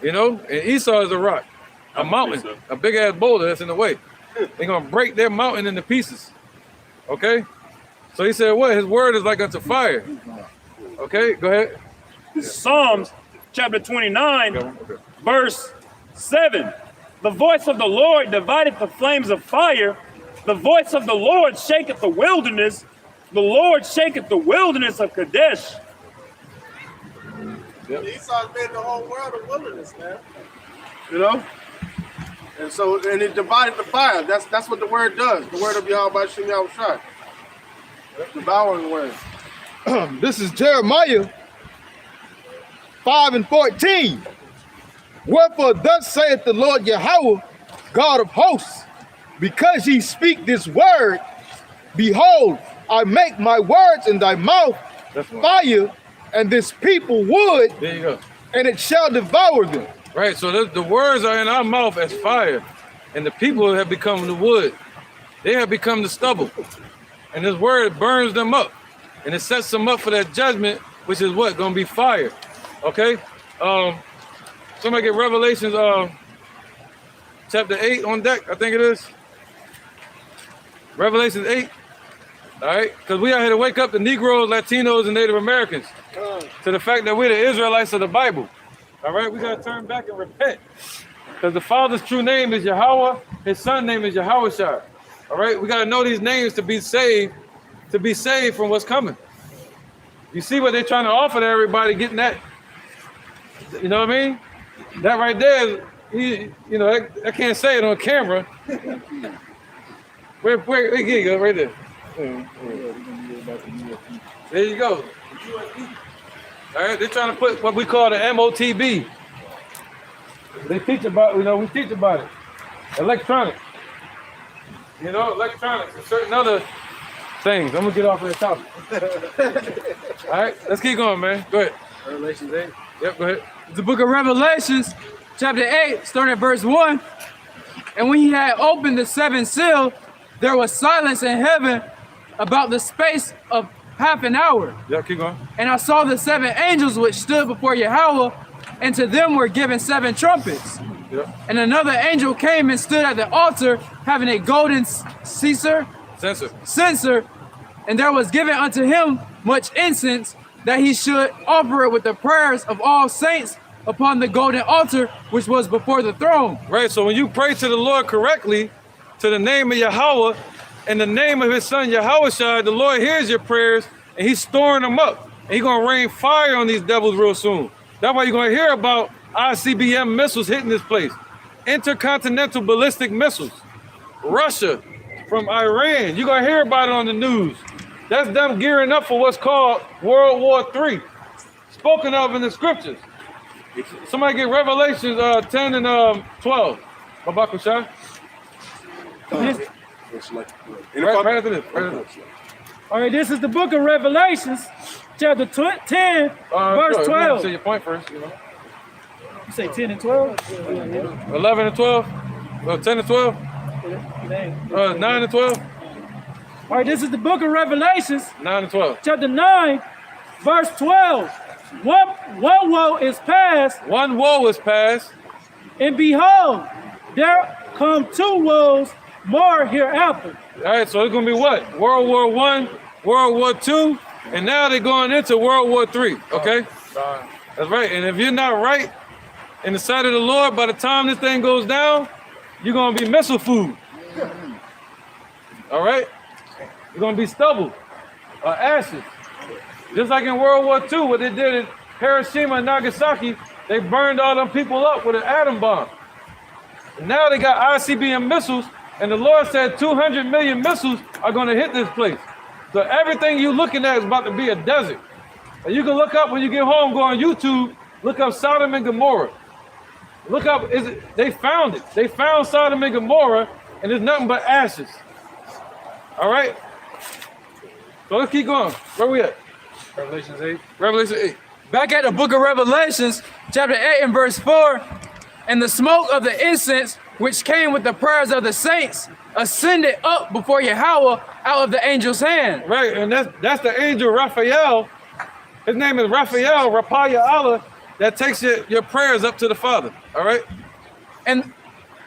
You know, and Esau is a rock, a mountain, a big ass boulder that's in the way. They're gonna break their mountain into pieces. Okay? So he said what? His word is like unto fire. Okay, go ahead. Psalms chapter 29, verse 7. The voice of the Lord divideth the flames of fire. The voice of the Lord shaketh the wilderness. The Lord shaketh the wilderness of Kadesh. Yep. Esau's made the whole world a wilderness, man. You know? And it divided the fire. That's what the word does. The word of Yahweh Shem Yahweh Shai. Devouring word. This is Jeremiah 5 and 14. Wherefore thus saith the Lord Yahweh, God of hosts, because ye speak this word, behold, I make my words in thy mouth fire, and this people wood, there you go, and it shall devour them. Right, so the words are in our mouth as fire, and the people have become the wood. They have become the stubble, and this word burns them up, and it sets them up for that judgment, which is what? Gonna be fire. Okay? somebody get Revelations chapter 8 on deck, I think it is. Revelation 8. All right, because we are here to wake up the Negroes, Latinos, and Native Americans to the fact that we're the Israelites of the Bible. All right, we got to turn back and repent. Because the Father's true name is Yahweh, his Son's name is Yahushua. All right, we got to know these names to be saved from what's coming. You see what they're trying to offer to everybody, getting that. You know what I mean? That right there, I can't say it on camera. Where you go, right there. There you go. All right, they're trying to put what we call the MOTB. They teach about, we teach about it. Electronics. Electronics and certain other things. I'm gonna get off of the topic. All right, let's keep going, man. Go ahead. Revelations 8. Yep, go ahead. The book of Revelations, chapter 8, starting at verse 1. And when he had opened the seventh seal, there was silence in heaven about the space of half an hour. Yeah, keep going. And I saw the 7 angels which stood before Yahweh, and to them were given 7 trumpets. Yep. And another angel came and stood at the altar, having a golden censer, and there was given unto him much incense, that he should offer it with the prayers of all saints upon the golden altar which was before the throne. Right, so when you pray to the Lord correctly, to the name of Yahweh, and the name of his son Yahushua, the Lord hears your prayers, and he's storing them up. And he's going to rain fire on these devils real soon. That's why you're going to hear about ICBM missiles hitting this place. Intercontinental ballistic missiles. Russia from Iran. You're going to hear about it on the news. That's them gearing up for what's called World War III, spoken of in the scriptures. Somebody get Revelations 10 and 12. Babakusha. Right after this. All right, this is the book of Revelations, chapter 10, verse 12. Say your point first. You say 10 and 12? 11 and 12? 10 and 12? 9 and 12? All right, this is the book of Revelations, 9 and 12. chapter 9, verse 12. One woe is past. One woe is past. And behold, there come 2 woes more hereafter. All right, so it's going to be what? World War I, World War II, and now they're going into World War III, okay? That's right, and if you're not right in the sight of the Lord, by the time this thing goes down, you're going to be missile food. All right? You're going to be stubble, ashes. Just like in World War II, what they did in Hiroshima and Nagasaki, they burned all them people up with an atom bomb. And now they got ICBM missiles, and the Lord said 200 million missiles are going to hit this place. So everything you're looking at is about to be a desert. And you can look up when you get home, go on YouTube, look up Sodom and Gomorrah. Look up, they found it. They found Sodom and Gomorrah, and there's nothing but ashes. All right? So let's keep going. Where we at? Revelation 8. Revelation 8. Back at the book of Revelations, chapter 8 and verse 4, and the smoke of the incense, which came with the prayers of the saints, ascended up before Yahweh out of the angel's hand. Right, and that's the angel Raphael. His name is Raphael, Rapaya Allah, that takes your prayers up to the Father. All right? And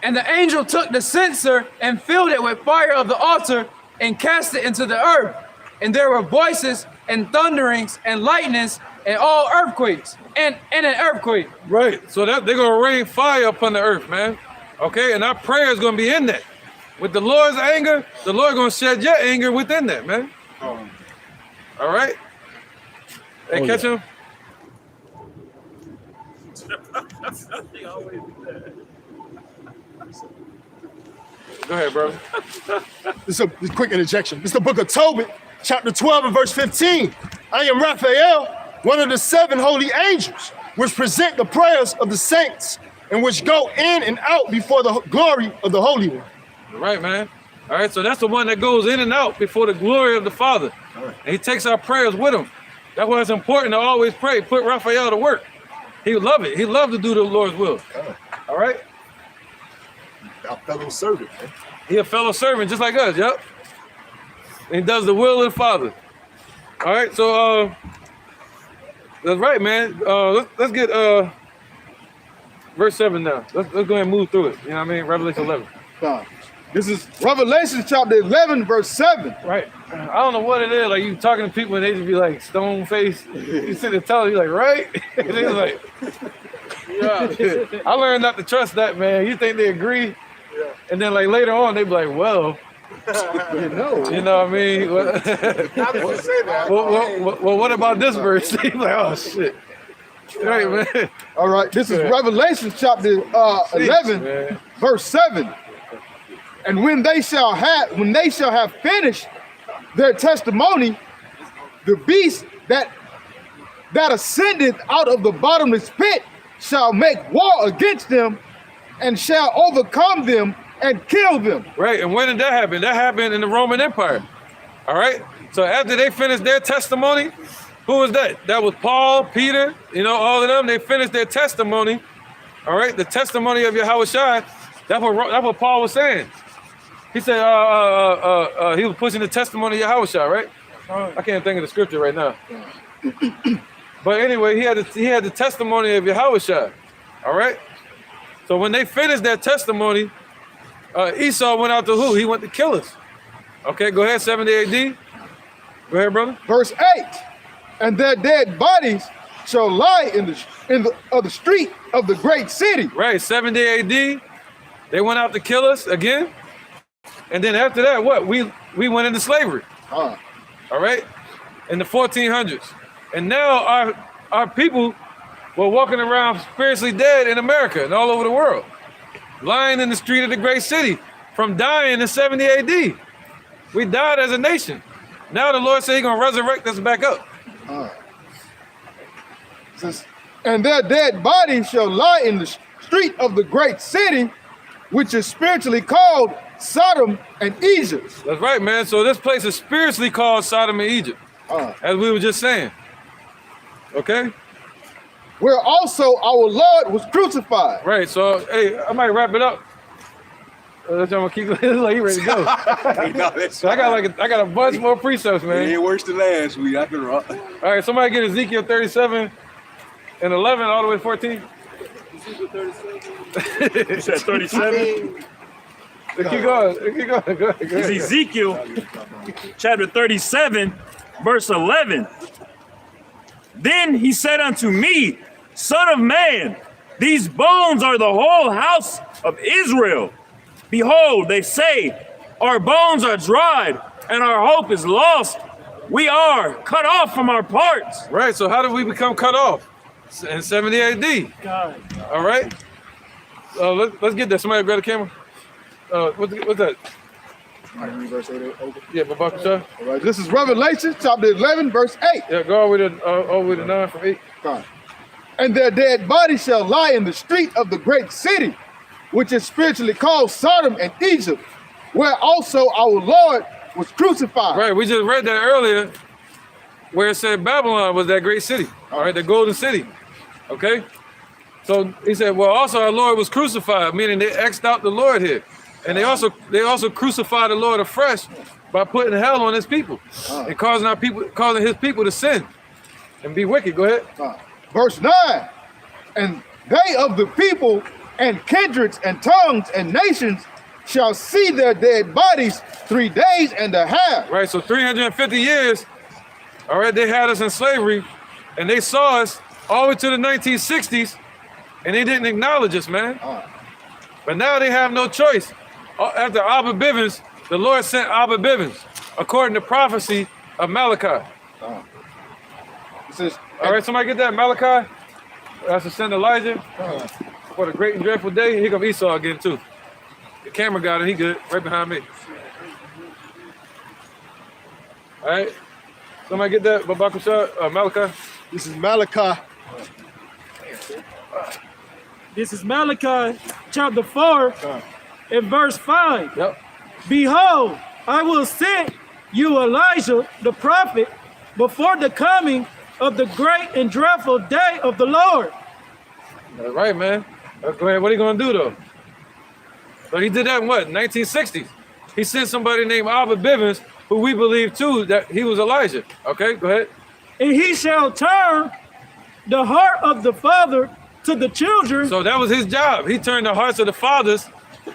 the angel took the censer and filled it with fire of the altar and cast it into the earth. And there were voices and thunderings and lightnings and all earthquakes and an earthquake. Right. So that they're gonna rain fire upon the earth, man. Okay, and our prayer is gonna be in that. With the Lord's anger, the Lord gonna shed your anger within that, man. All right. Hey, catch him. Go ahead, bro. This is a quick interjection. This is the book of Tobit, chapter 12 and verse 15. I am Raphael, one of the 7 holy angels, which present the prayers of the saints and which go in and out before the glory of the Holy One. Right, man. All right, so that's the one that goes in and out before the glory of the Father. And he takes our prayers with him. That's why it's important to always pray. Put Raphael to work. He love it. He love to do the Lord's will. All right? Our fellow servant, man. He a fellow servant just like us, yep. And he does the will of the Father. All right, so that's right, man. Let's get verse 7 now. Let's go ahead and move through it. You know what I mean? Revelation 11. This is Revelation chapter 11, verse 7. Right. I don't know what it is. Like, you talking to people and they just be like stone faced. You sit there telling you like, right? And they like, yeah. I learned not to trust that, man. You think they agree? Yeah. And then like later on, they be like, well, you know what I mean? Well, what about this verse? They be like, oh shit. Right, man. All right. This is Revelation chapter 11, verse 7. And when they shall have finished their testimony, the beast that ascended out of the bottomless pit shall make war against them and shall overcome them and kill them. Right, and when did that happen? That happened in the Roman Empire. All right, so after they finished their testimony, who was that? That was Paul, Peter, you know, all of them. They finished their testimony. All right, the testimony of Yahushua. That's what Paul was saying. He said he was pushing the testimony of Yahushua, right? I can't think of the scripture right now. But anyway, he had the testimony of Yahushua. All right. So when they finished their testimony, Esau went out to who? He went to kill us. Okay, go ahead, 70 AD. Go ahead, brother. Verse 8. And their dead bodies shall lie in the street of the great city. Right, 70 AD. They went out to kill us again. And then after that, what? We went into slavery. All right? In the 1400s. And now our people were walking around spiritually dead in America and all over the world. Lying in the street of the great city from dying in 70 AD. We died as a nation. Now the Lord said he's going to resurrect us back up. And their dead bodies shall lie in the street of the great city, which is spiritually called Sodom and Egypt. That's right, man. So this place is spiritually called Sodom and Egypt, as we were just saying. Okay? Where also our Lord was crucified. Right. So, hey, I might wrap it up. I'm gonna keep like he ready to go. So I got a bunch more precepts, man. It ain't worse than last week. I can rock. All right, somebody get Ezekiel 37 and 11 all the way to 14. You said 37? Keep going. Go ahead. It's Ezekiel chapter 37, verse 11. Then he said unto me, Son of man, these bones are the whole house of Israel. Behold, they say, our bones are dried and our hope is lost. We are cut off from our parts. Right, so how did we become cut off? In 70 AD. God. All right. Let's get that. Somebody grab the camera. What's that? Verse 8 over. Yeah, Babakasha. All right, this is Revelation chapter 11, verse 8. Yeah, go all the way to 9 from 8. God. And their dead bodies shall lie in the street of the great city, which is spiritually called Sodom and Egypt, where also our Lord was crucified. Right, we just read that earlier, where it said Babylon was that great city, all right, the golden city, okay? So he said, well, also our Lord was crucified, meaning they X'd out the Lord here. And they also crucified the Lord afresh by putting hell on his people and causing his people to sin and be wicked. Go ahead. Verse 9, and they of the people and kindreds and tongues and nations shall see their dead bodies 3 days and a half. Right, so 350 years, all right, they had us in slavery, and they saw us all the way to the 1960s, and they didn't acknowledge us, man. But now they have no choice. After Abba Bivens, the Lord sent Abba Bivens, according to prophecy of Malachi. All right, somebody get that, Malachi? That's to send Elijah for the great and dreadful day. Here come Esau again, too. The camera got it, he good, right behind me. All right, somebody get that, Babakasha, Malachi? This is Malachi. This is Malachi chapter 4 and verse 5. Yep. Behold, I will send you Elijah the prophet before the coming of the great and dreadful day of the Lord. That's right, man. Go ahead. What are you going to do, though? So he did that in what, 1960s? He sent somebody named Abba Bivens, who we believe, too, that he was Elijah. Okay, go ahead. And he shall turn the heart of the father to the children. So that was his job. He turned the hearts of the fathers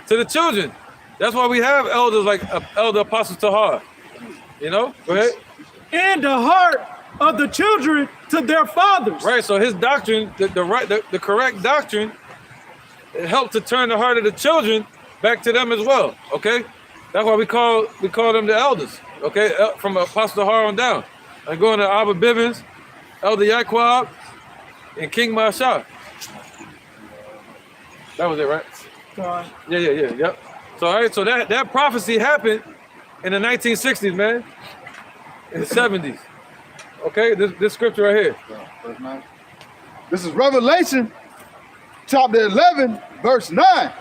to the children. That's why we have elders like Elder Apostle Tahar. You know, go ahead. And the heart of the children to their fathers. Right. So his doctrine, the correct doctrine, it helped to turn the heart of the children back to them as well. Okay, that's why we call them the elders. Okay, from Apostle Tahar on down. And going to Abba Bivens, Elder Yaquab, and King Masha. That was it, right? Yeah. Yep. So, all right, so that prophecy happened in the 1960s, man. In the 70s. Okay, this scripture right here. Verse 9. This is Revelation chapter 11, verse 9.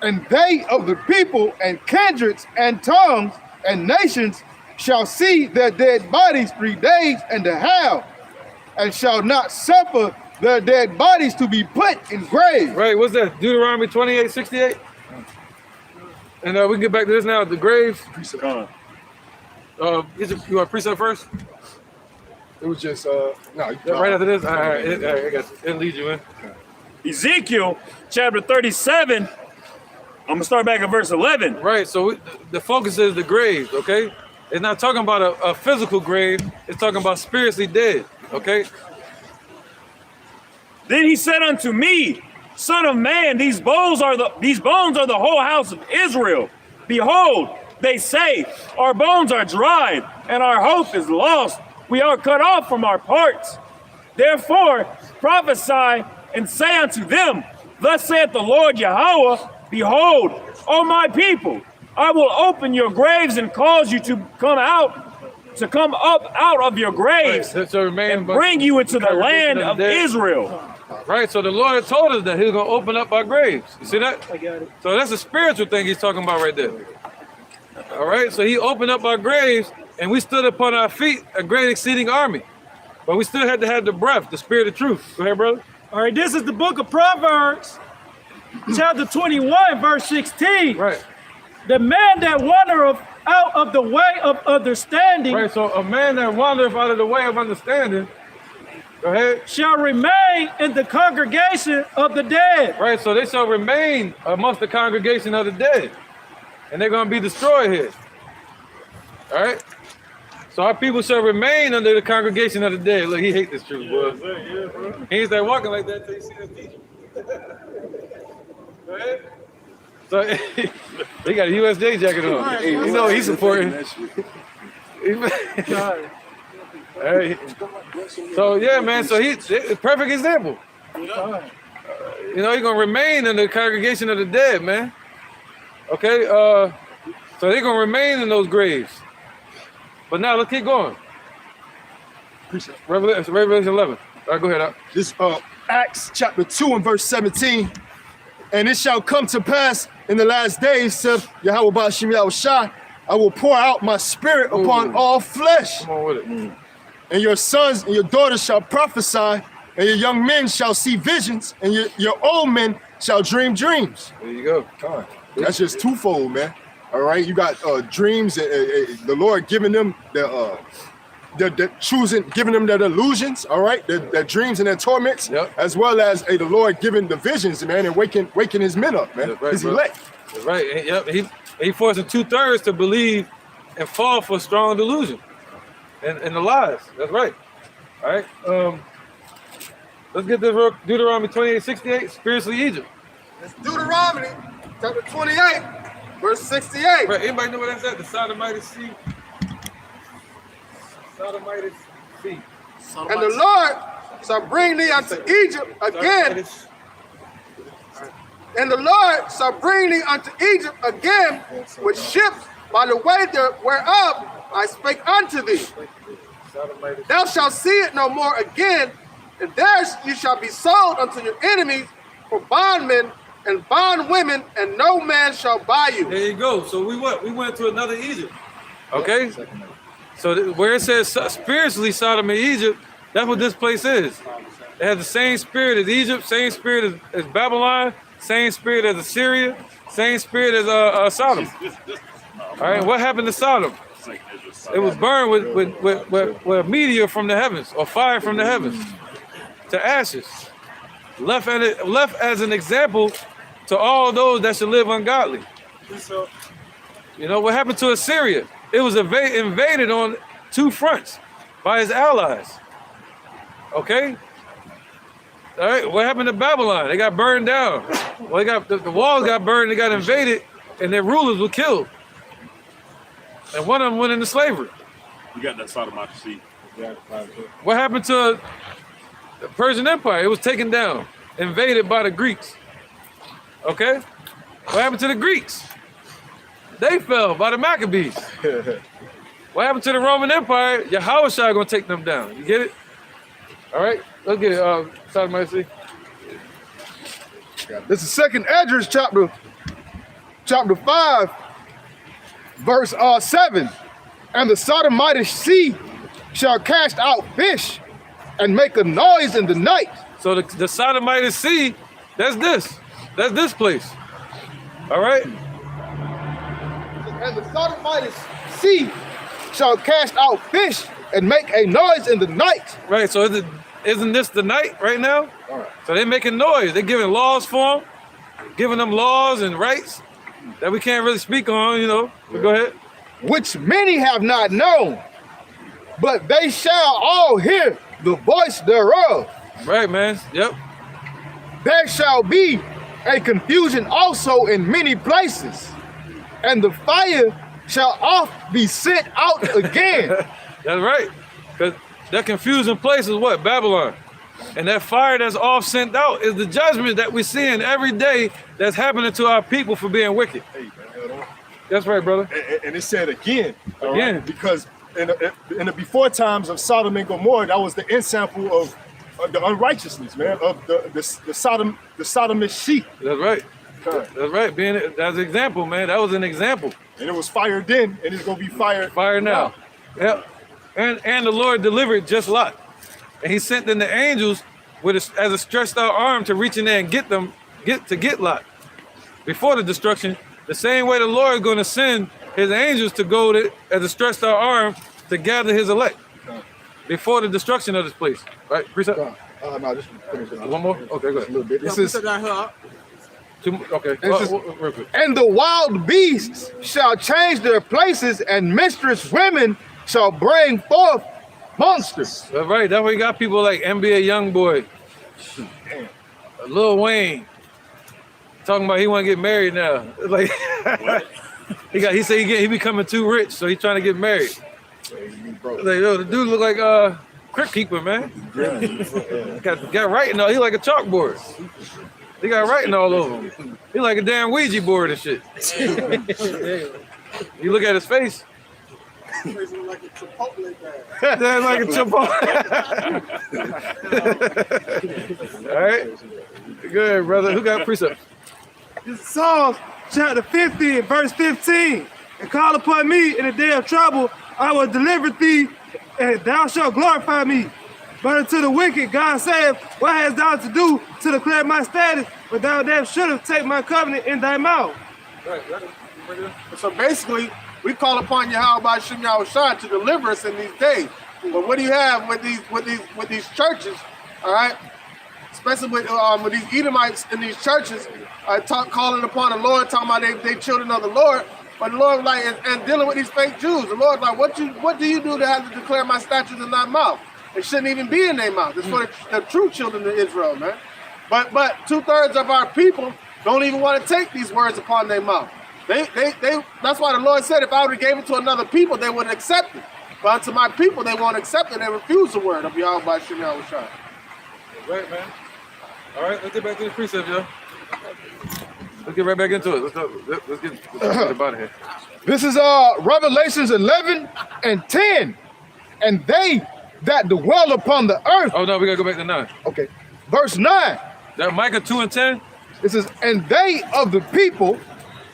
And they of the people and kindreds and tongues and nations shall see their dead bodies 3 days and a half, and shall not suffer their dead bodies to be put in graves. Right, what's that? Deuteronomy 28:68? And we can get back to this now, the graves. You want precept first? It was just, no. Right after this? All right, I got you. It'll lead you in. Ezekiel chapter 37, I'm going to start back at verse 11. Right, so the focus is the graves, okay? It's not talking about a physical grave. It's talking about spiritually dead, okay? Then he said unto me, Son of man, these bones are the whole house of Israel. Behold, they say, our bones are dried, and our hope is lost. We are cut off from our parts. Therefore prophesy and say unto them, Thus saith the Lord Yahweh, Behold, O my people, I will open your graves and cause you to come up out of your graves, and bring you into the land of Israel. Right, so the Lord told us that He's going to open up our graves. You see that? I got it. So that's a spiritual thing He's talking about right there. All right, so He opened up our graves, and we stood upon our feet, a great exceeding army. But we still had to have the breath, the spirit of truth. Go ahead, brother. All right, this is the book of Proverbs, chapter 21, verse 16. Right. The man that wandereth out of the way of understanding. Right, so a man that wandereth out of the way of understanding, go ahead. Shall remain in the congregation of the dead. Right, so they shall remain amongst the congregation of the dead. And they're going to be destroyed here. All right? So our people shall remain under the congregation of the dead. Look, he hates this truth, boy. He ain't start walking like that until you see that teacher. Go ahead. So they got a USJ jacket on. You know he's supporting. All right. So yeah, man. So he's a perfect example. You know, he's gonna remain in the congregation of the dead, man. Okay. So they're gonna remain in those graves. But now let's keep going. Revelation 11. All right, go ahead. Al. This Acts chapter 2 and verse 17. And it shall come to pass in the last days, saith Yahweh Ba'ashem Yahushua, I will pour out my spirit upon all flesh. Come on with it. And your sons and your daughters shall prophesy, and your young men shall see visions, and your old men shall dream dreams. There you go. Come on. That's just twofold, man. All right, you got dreams, the Lord giving them the choosing, giving them their illusions, all right, their dreams and their torments, as well as the Lord giving the visions, man, and waking his men up, man. That's right, his bro. elect. That's right. Yep. He forcing 2/3 to believe and fall for strong delusion and the lies. That's right. All right. Let's get this Deuteronomy 28:68, spiritually Egypt. It's Deuteronomy chapter 28, verse 68. Right. Anybody know what that's at? The Sodomite Sea. Sodomite Sea. And the Lord shall bring thee unto Egypt again. And the Lord shall bring thee unto Egypt again with ships by the way whereof I spake unto thee. Thou shalt see it no more again, and there you shall be sold unto your enemies for bondmen and bondwomen, and no man shall buy you. There you go. So we went to another Egypt. Okay? So where it says spiritually Sodom and Egypt, that's what this place is. It has the same spirit as Egypt, same spirit as Babylon, same spirit as Assyria, same spirit as Sodom. All right, what happened to Sodom? It was burned with a meteor from the heavens or fire from the heavens to ashes. left as an example to all those that should live ungodly. You know, what happened to Assyria? It was invaded on two fronts by his allies. Okay? All right, what happened to Babylon? They got burned down. Well, the walls got burned, they got invaded, and their rulers were killed. And one of them went into slavery. You got that sodomite seat. What happened to the Persian Empire? It was taken down, invaded by the Greeks. Okay? What happened to the Greeks? They fell by the Maccabees. What happened to the Roman Empire? Yahushua gonna take them down. You get it? All right, let's get it. Sodomite seat. This is 2nd Esdras chapter 5, verse 7. And the Sodomitish sea shall cast out fish and make a noise in the night. So the Sodomitish sea, that's this place. All right? And the Sodomitish sea shall cast out fish and make a noise in the night. Right, so isn't this the night right now? All right. So they're making noise. They're giving laws for them, giving them laws and rights that we can't really speak on, you know. But go ahead. Which many have not known, but they shall all hear the voice thereof. Right, man. Yep. There shall be a confusion also in many places, and the fire shall oft be sent out again. That's right. Because that confusing place is what? Babylon. And that fire that's off sent out is the judgment that we're seeing every day that's happening to our people for being wicked. Hey, man, that's right, brother. And it said again, right? Because in the before times of Sodom and Gomorrah, that was the ensample of the unrighteousness, man, of the Sodomist sheep. That's right. That's right. That's an example, man. That was an example. And it was fire then, and it's gonna be fire now. Yep. And the Lord delivered just Lot. And he sent in the angels as a stretched out arm to reach in there and get Lot. Before the destruction, the same way the Lord is going to send his angels to go as a stretched out arm to gather his elect before the destruction of this place. Right? Precept? No, just finish it. One more? Okay, go ahead. A little bit. This is okay. Real quick. And the wild beasts shall change their places, and mistress women shall bring forth monsters. That's right. That's why you got people like NBA Youngboy, Lil Wayne, talking about he want to get married now. Like he said he becoming too rich, so he's trying to get married. Like, yo, the dude look like Crypt Keeper, man. got writing all. He like a chalkboard. He got writing all over him. He like a damn Ouija board and shit. You look at his face. Like a Chipotle bag. That's like a Chipotle. All right. Good, brother. Who got precept? This is Psalms chapter 50, verse 15. And call upon me in the day of trouble, I will deliver thee, and thou shalt glorify me. But unto the wicked, God saith, what hast thou to do to declare my status? But thou damn should have taken my covenant in thy mouth. Right. So basically, we call upon Yahweh by Shem Yahushua to deliver us in these days. But what do you have with these churches? All right, especially with these Edomites in these churches, calling upon the Lord, talking about they children of the Lord. But the Lord like and dealing with these fake Jews. The Lord like, what do you do to have to declare my statutes in thy mouth? It shouldn't even be in their mouth. It's for the true children of Israel, man. But 2/3 of our people don't even want to take these words upon their mouth. They that's why the Lord said if I would have gave it to another people, they would accept it. But unto my people, they won't accept it. They refuse the word of Yahweh by Shem Yahushua. Right, man. All right, let's get back to the precept, yo. Let's get right back into it. Let's get out of here. This is Revelations 11 and 10. And they that dwell upon the earth. Oh no, we gotta go back to 9. Okay. Verse 9. That Micah 2 and 10? It says, and they of the people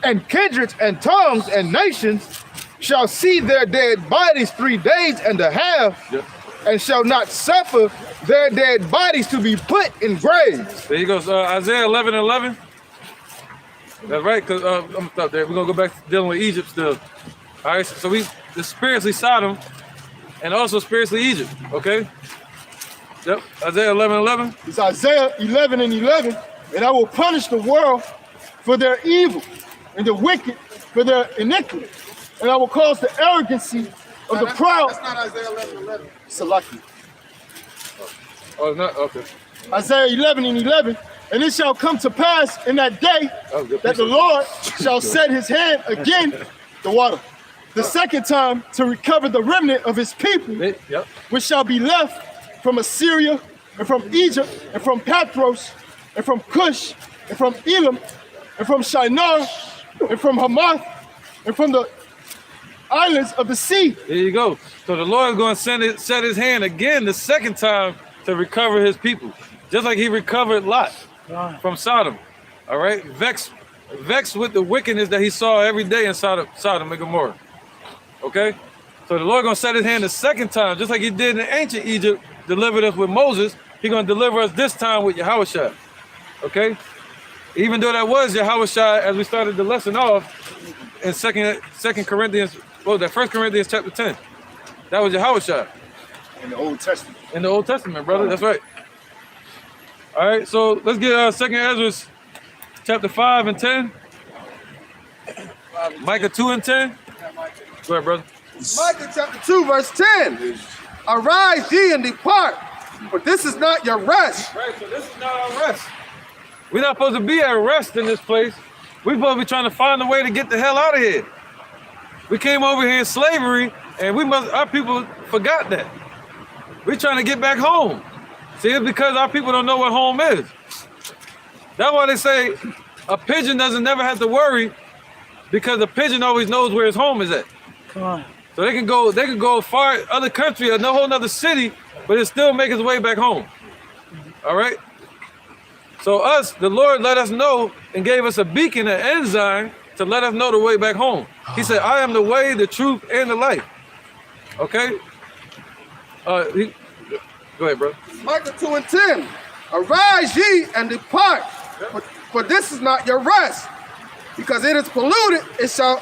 and kindreds and tongues and nations shall see their dead bodies 3 days and a half, and shall not suffer their dead bodies to be put in graves. There you go. Isaiah 11 and 11. That's right, because I'm gonna stop there. We're gonna go back to dealing with Egypt still. All right, so we spiritually Sodom and also spiritually Egypt, okay? Yep. Isaiah 11:11. It's Isaiah 11:11. And I will punish the world for their evil and the wicked for their iniquity. And I will cause the arrogancy of the proud. That's not Isaiah 11:11. Salaki. Oh, not okay. Isaiah 11:11. And it shall come to pass in that day that the Lord shall set his hand again, the water, the second time to recover the remnant of his people, which shall be left from Assyria and from Egypt and from Pathros and from Cush and from Elam and from Shinar and from Hamath and from the islands of the sea. There you go. So the Lord is going to set his hand again the second time to recover his people, just like he recovered Lot from Sodom. All right, vexed with the wickedness that he saw every day in Sodom and Gomorrah. Okay, so the Lord gonna set his hand the second time, just like he did in ancient Egypt, delivered us with Moses. He's gonna deliver us this time with Yahushua. Okay, even though that was Yahushua, as we started the lesson off in second Corinthians, that 1 Corinthians chapter 10, that was Yahushua in the Old Testament. In the Old Testament, brother. That's right. All right, so let's get 2 Ezra chapter 5 and 10. Micah 2 and 10. Go ahead, brother. Micah chapter 2, verse 10. Arise ye and depart, for this is not your rest. Right, so this is not our rest. We're not supposed to be at rest in this place. We're supposed to be trying to find a way to get the hell out of here. We came over here in slavery, and our people forgot that. We're trying to get back home. See, it's because our people don't know what home is. That's why they say a pigeon doesn't never have to worry, because a pigeon always knows where his home is at. Come on. So they can go far, other country, or no whole other city, but it still make its way back home. All right? So the Lord let us know and gave us a beacon, an ensign, to let us know the way back home. He said, I am the way, the truth, and the life. Okay? Go ahead, bro. Micah 2 and 10. Arise ye and depart, for this is not your rest. Because it is polluted, it shall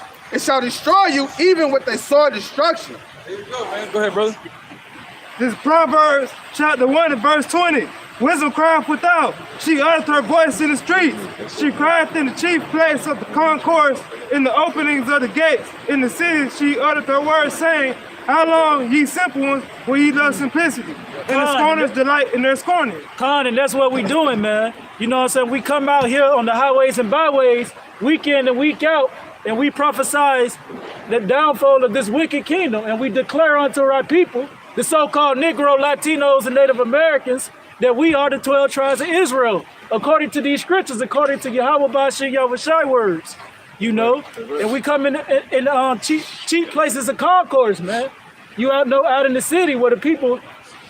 destroy you even with a sore destruction. There you go, man. Go ahead, brother. This Proverbs chapter 1 and verse 20. Wisdom crieth without. She uttereth her voice in the streets. She crieth in the chief place of the concourse, in the openings of the gates. In the city she uttereth her words, saying, how long, ye simple ones, will ye love simplicity? And the scorners delight in their scorning. Con, and that's what we doing, man. You know what I'm saying? We come out here on the highways and byways, week in and week out, and we prophesize the downfall of this wicked kingdom, and we declare unto our people, the so-called Negro, Latinos, and Native Americans, that we are the 12 tribes of Israel, according to these scriptures, according to Yahweh Bashir Yahushai words. You know, and we come in cheap places of concourse, man. You out in the city where the people,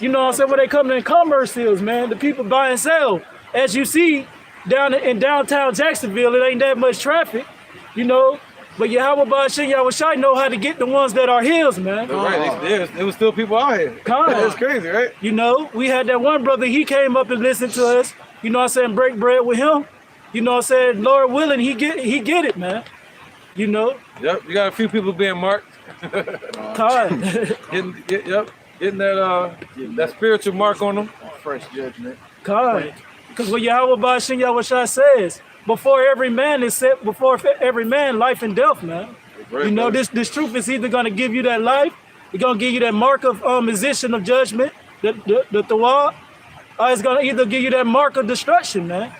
you know what I'm saying, where they come in commerce fields, man. The people buy and sell. As you see down in downtown Jacksonville, it ain't that much traffic, you know. But Yahweh Bashir Yahushai know how to get the ones that are hills, man. Right, there was still people out here. That's crazy, right? You know, we had that one brother, he came up and listened to us, you know what I'm saying, break bread with him. You know what I'm saying? Lord willing, he get it, man. You know? Yep, you got a few people being marked. Getting that spiritual mark on them. Fresh judgment. God. Because what Yahweh Bashir Yahushua says, before every man, life and death, man. Right, you know, this truth is either going to give you that life, it's going to give you that mark of position of judgment, the Tawad, or it's going to either give you that mark of destruction, man.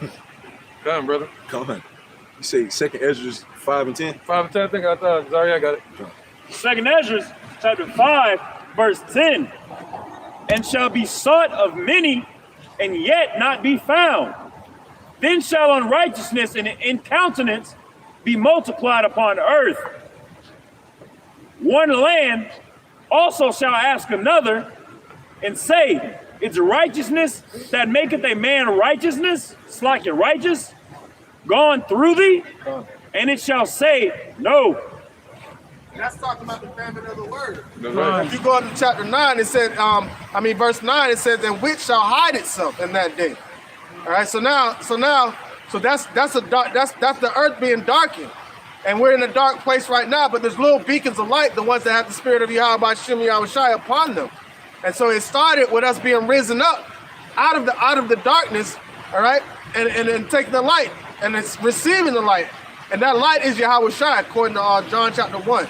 Come on, brother. Come on. You say 2 Ezra 5 and 10? 5 and 10, I think I thought. Sorry, I got it. 2 Ezra chapter 5, verse 10. And shall be sought of many, and yet not be found. Then shall unrighteousness and incountenance be multiplied upon earth. One land also shall ask another, and say, it's righteousness that maketh a man righteousness, slack it righteous, gone through thee? And it shall say, no. That's talking about the famine of the word. Right. If you go into chapter 9, it said, verse 9, it says, and which shall hide itself in that day. All right, so that's the earth being darkened. And we're in a dark place right now, but there's little beacons of light, the ones that have the spirit of Yahweh Shem Yahushai upon them. And so it started with us being risen up out of the darkness, all right, and take the light, and it's receiving the light. And that light is Yahweh Shai, according to John chapter 1.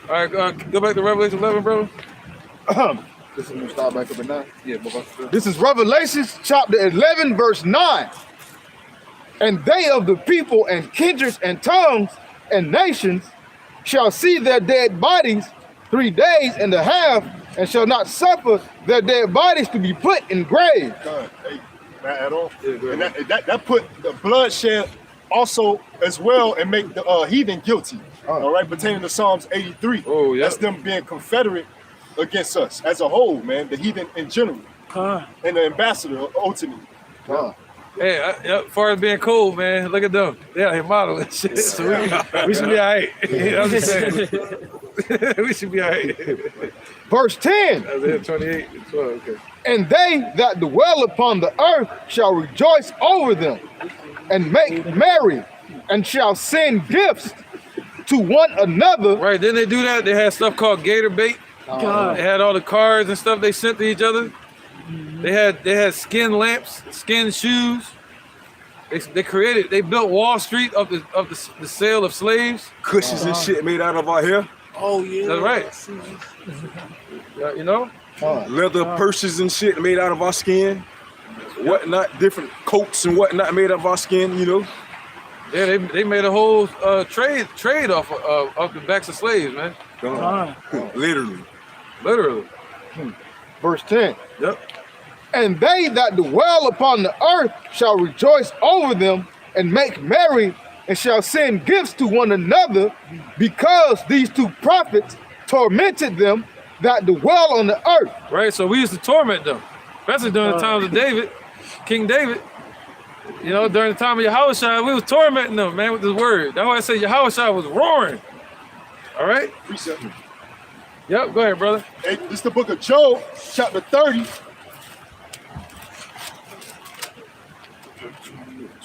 All right, go back to Revelation 11, brother. This is when we start back up at 9. Yeah, this is Revelation chapter 11, verse 9. And they of the people and kindreds and tongues and nations shall see their dead bodies 3 days and a half, and shall not suffer their dead bodies to be put in graves. Hey, not at all. And that put the bloodshed also as well and make the heathen guilty. All right, pertaining to Psalms 83. Oh, yeah. That's them being confederate against us as a whole, man. The heathen in general, and the ambassador ultimately. Hey, as far as being cold, man, look at them. Yeah, they model and shit. So we should be all right. I'm just saying. We should be all right. Verse 10. Isaiah 28 and 12, okay. And they that dwell upon the earth shall rejoice over them, and make merry, and shall send gifts to one another. Right, didn't they do that? They had stuff called gator bait. They had all the cards and stuff they sent to each other. They had skin lamps, skin shoes. They built Wall Street of the sale of slaves. Cushions and shit made out of our hair. Oh yeah. That's right. Yeah, you know? Leather purses and shit made out of our skin. Whatnot, different coats and whatnot made out of our skin, you know? Yeah, they made a whole trade off the backs of slaves, man. Literally. Verse 10. Yep. And they that dwell upon the earth shall rejoice over them, and make merry, and shall send gifts to one another, because these two prophets tormented them that dwell on the earth. Right, so we used to torment them, especially during the times of David, King David. You know, during the time of Yahushua, we was tormenting them, man, with this word. That's why I say Yahushua was roaring. All right? Precept. Yep, go ahead, brother. Hey, this is the book of Job, chapter 30.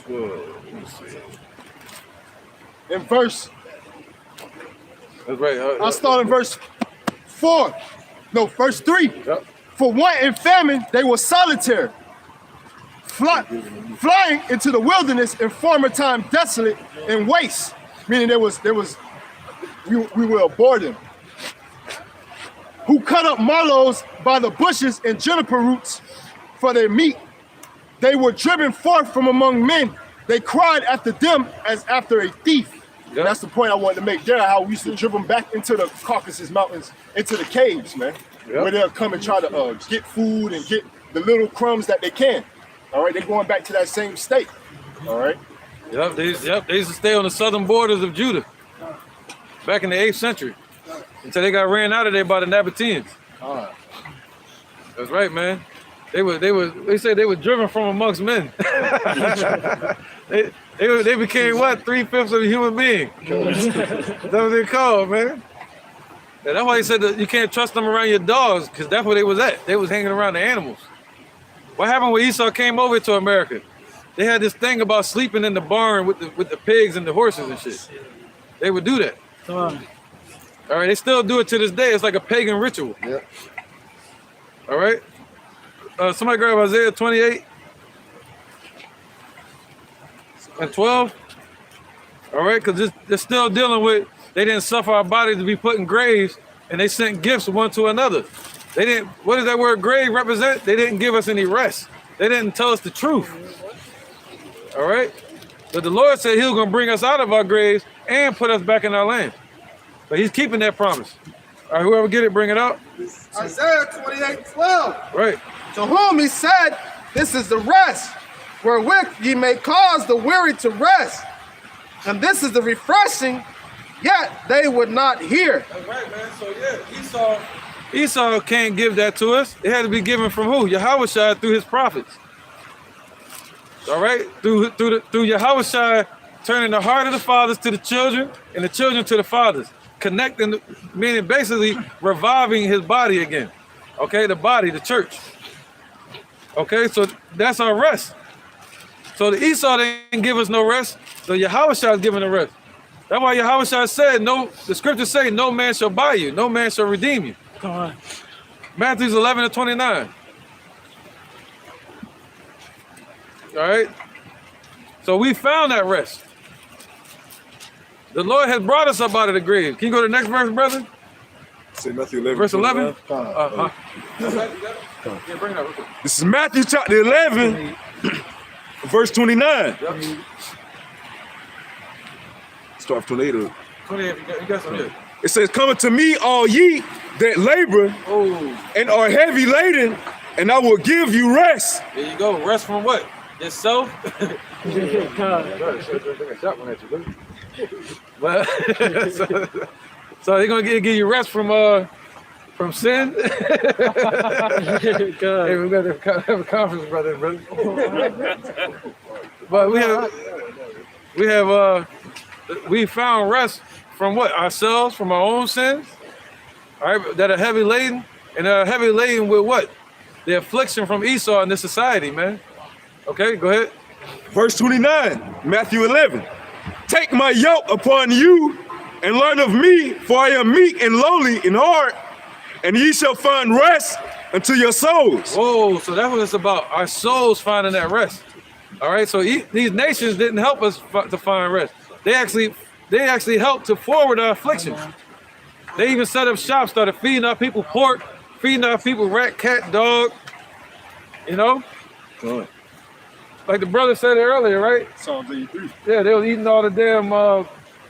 12. In verse, that's right. I'll start in verse 4. No, verse 3. Yep. For want and famine, they were solitary, flying into the wilderness in former time, desolate and waste. Meaning we will abhor them. Who cut up mallows by the bushes and juniper roots for their meat. They were driven forth from among men. They cried after them as after a thief. Yep. That's the point I wanted to make there, how we used to drive them back into the Caucasus Mountains, into the caves, man. Yep. Where they'll come and try to get food and get the little crumbs that they can. All right, they're going back to that same state. All right. Yep, they used to stay on the southern borders of Judah back in the 8th century until they got ran out of there by the Nabateans. That's right, man. They said they were driven from amongst men. they became what? 3/5 of a human being. That's what they called, man. And that's why they said that you can't trust them around your dogs, because that's where they was at. They was hanging around the animals. What happened when Esau came over to America? They had this thing about sleeping in the barn with the pigs and the horses and shit. They would do that. All right, they still do it to this day. It's like a pagan ritual. Yep. All right. Somebody grab Isaiah 28 and 12. All right, because they're still dealing with, they didn't suffer our bodies to be put in graves, and they sent gifts one to another. They didn't, what does that word grave represent? They didn't give us any rest. They didn't tell us the truth. All right? But the Lord said he was going to bring us out of our graves and put us back in our land. But he's keeping that promise. All right, whoever get it, bring it out. Isaiah 28:12. Right. To whom he said, this is the rest, wherewith ye may cause the weary to rest. And this is the refreshing, yet they would not hear. That's right, man. So yeah, Esau can't give that to us. It had to be given from who? Yahushua through his prophets. All right? Through Yahushua turning the heart of the fathers to the children and the children to the fathers. Connecting, meaning basically reviving his body again. Okay, the body, the church. Okay, so that's our rest. So the Esau didn't give us no rest, so Yahushua is giving the rest. That's why Yahushua said, no, the scriptures say no man shall buy you, no man shall redeem you. Come on. Matthew 11:29. All right. So we found that rest. The Lord has brought us up out of the grave. Can you go to the next verse, brother? Say Matthew 11. Verse 11. Yeah, bring it up. This is Matthew chapter 11, verse 29. Yep. Start from 28. 28. You got some here. It says, "Come unto me, all ye that labor and are heavy laden, and I will give you rest." There you go. Rest from what? Yourself? But, so they're gonna give you rest from sin. Hey, we got to have a conference, brother. But we found rest from what? Ourselves, from our own sins. All right, that are heavy laden, and are heavy laden with what? The affliction from Esau in this society, man. Okay, go ahead. Verse 29, Matthew 11. "Take my yoke upon you and learn of me, for I am meek and lowly in heart, and ye shall find rest unto your souls." Oh, so that's what it's about. Our souls finding that rest. All right, so these nations didn't help us to find rest. They actually helped to forward our affliction. They even set up shops, started feeding our people pork, feeding our people rat, cat, dog. You know? Good. Like the brother said earlier, right? Psalms 83. Yeah, they was eating all the damn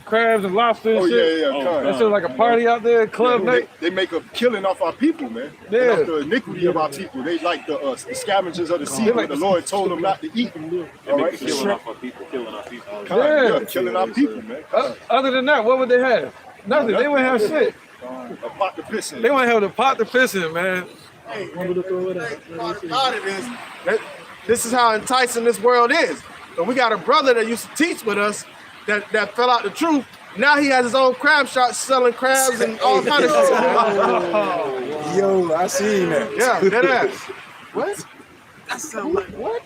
crabs and lobsters and shit. That shit was like a party out there, club night. They make a killing off our people, man. Yeah. Off the iniquity of our people. They like the scavengers of the sea, where the Lord told them not to eat them. All right, killing off our people, killing our people. Yeah. Killing our people, man. Other than that, what would they have? Nothing. They wouldn't have shit. A pot to piss in. They wouldn't have the pot to piss in, man. Hey, part about it is that this is how enticing this world is. So we got a brother that used to teach with us that fell out the truth. Now he has his own crab shop selling crabs and all kind of shit. Yo, I seen that. Yeah, that ass. What? That sounds like what?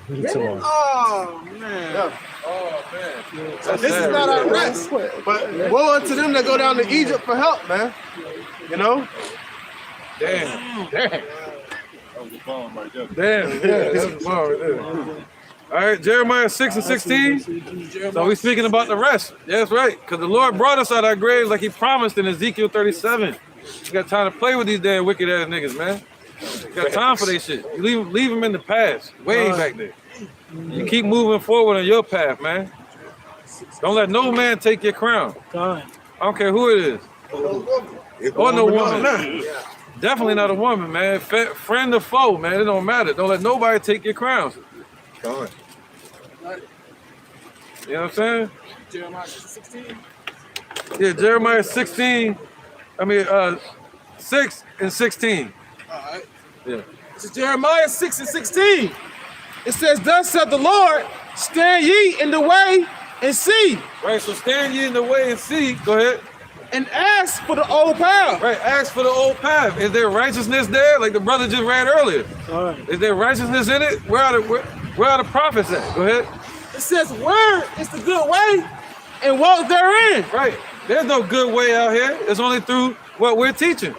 Oh man. Yeah. Oh man. So this is not our rest. But woe unto them that go down to Egypt for help, man. You know? Damn. That was a bomb right there. Damn, yeah, that's a bomb right there. All right, Jeremiah 6:16. So we speaking about the rest. Yeah, that's right. Because the Lord brought us out of our graves like he promised in Ezekiel 37. You got time to play with these damn wicked ass niggas, man. You got time for this shit. You leave them in the past, way back there. You keep moving forward on your path, man. Don't let no man take your crown. I don't care who it is. Or no woman. Definitely not a woman, man. Friend or foe, man. It don't matter. Don't let nobody take your crowns. You know what I'm saying? Jeremiah 16. Yeah, Jeremiah 16. 6 and 16. All right. Yeah. This is Jeremiah 6:16. It says, "Thus saith the Lord, stand ye in the way and see." Right, so stand ye in the way and see. Go ahead. And ask for the old path. Right, ask for the old path. Is there righteousness there? Like the brother just read earlier. All right. Is there righteousness in it? Where are the prophets at? Go ahead. It says, "Where is the good way, and walk therein." Right. There's no good way out here. It's only through what we're teaching.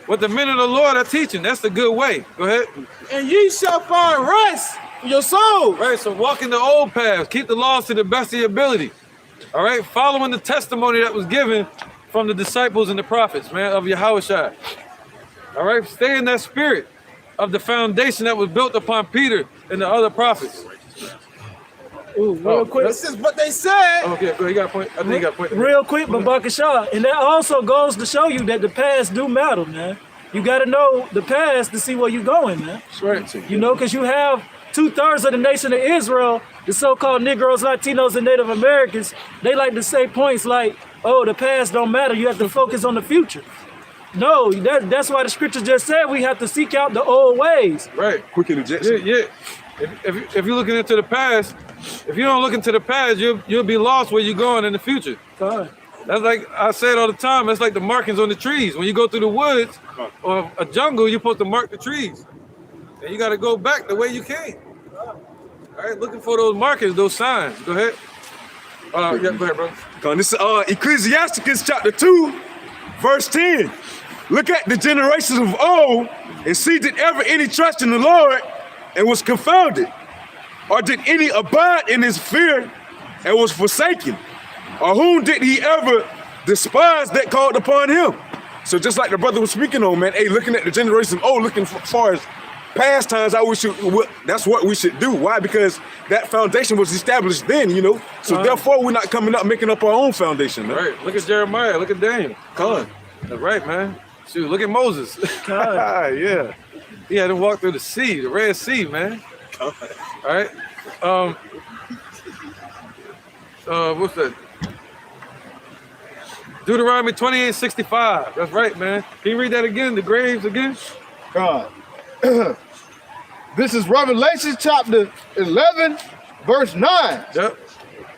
What the men of the Lord are teaching. That's the good way. Go ahead. And ye shall find rest for your soul. Right, so walk in the old paths. Keep the laws to the best of your ability. All right, following the testimony that was given from the disciples and the prophets, man, of Yahushua. All right, stay in that spirit of the foundation that was built upon Peter and the other prophets. Ooh, real quick. This is what they said. Okay, go ahead. You got a point. I think you got a point. Real quick, Babaka Shah. And that also goes to show you that the past do matter, man. You got to know the past to see where you're going, man. That's right. You know, because you have 2/3 of the nation of Israel, the so-called Negroes, Latinos, and Native Americans. They like to say points like, "Oh, the past don't matter. You have to focus on the future." No, that's why the scripture just said we have to seek out the old ways. Right. Quick interjection. Yeah. If you're looking into the past, if you don't look into the past, you'll be lost where you're going in the future. Fine. That's like I say it all the time. It's like the markings on the trees. When you go through the woods or a jungle, you're supposed to mark the trees, and you got to go back the way you came. All right, looking for those markers, those signs. Go ahead. Yeah, go ahead, bro. This is Ecclesiasticus chapter 2, verse 10. Look at the generations of old and see, did ever any trust in the Lord and was confounded? Or did any abide in his fear and was forsaken? Or whom did he ever despise that called upon him? So just like the brother was speaking on, man, hey, looking at the generations of old, looking as far as past times, that's what we should do. Why? Because that foundation was established then, you know? So therefore, we're not coming up, making up our own foundation, man. Right, look at Jeremiah, look at Daniel. That's right, man. Shoot, look at Moses. Yeah. He had to walk through the sea, the Red Sea, man. All right. What's that? Deuteronomy 28:65. That's right, man. Can you read that again? The graves again? God. This is Revelation chapter 11, verse 9. Yep.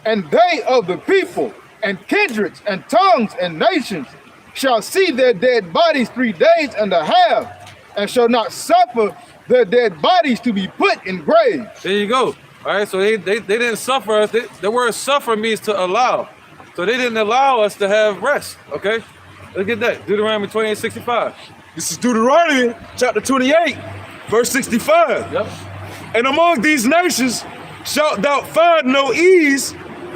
And they of the people and kindreds and tongues and nations shall see their dead bodies 3 days and a half, and shall not suffer their dead bodies to be put in graves. There you go. All right, so they didn't suffer us. The word suffer means to allow. So they didn't allow us to have rest, okay? Let's get that. Deuteronomy 28:65. This is Deuteronomy chapter 28, verse 65. Yep. And among these nations shalt thou find no ease,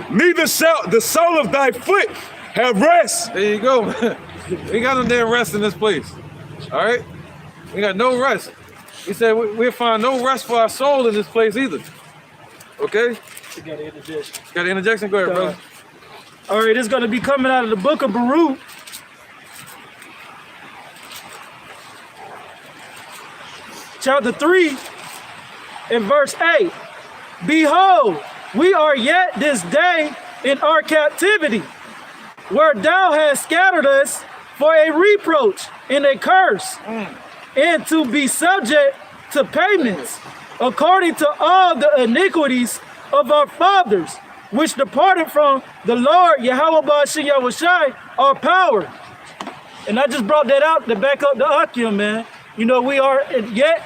neither shalt the sole of thy foot have rest. There you go, man. We got no damn rest in this place. All right? We got no rest. He said we'll find no rest for our soul in this place either. Okay? You got an interjection. Got an interjection? Go ahead, brother. All right, it's going to be coming out of the book of Baruch. Chapter 3 and verse 8. Behold, we are yet this day in our captivity, where thou hast scattered us for a reproach and a curse, and to be subject to payments, according to all the iniquities of our fathers, which departed from the Lord Yahweh Ba'ashim Yahushai, our power. And I just brought that out to back up the Akim, man. You know, we are yet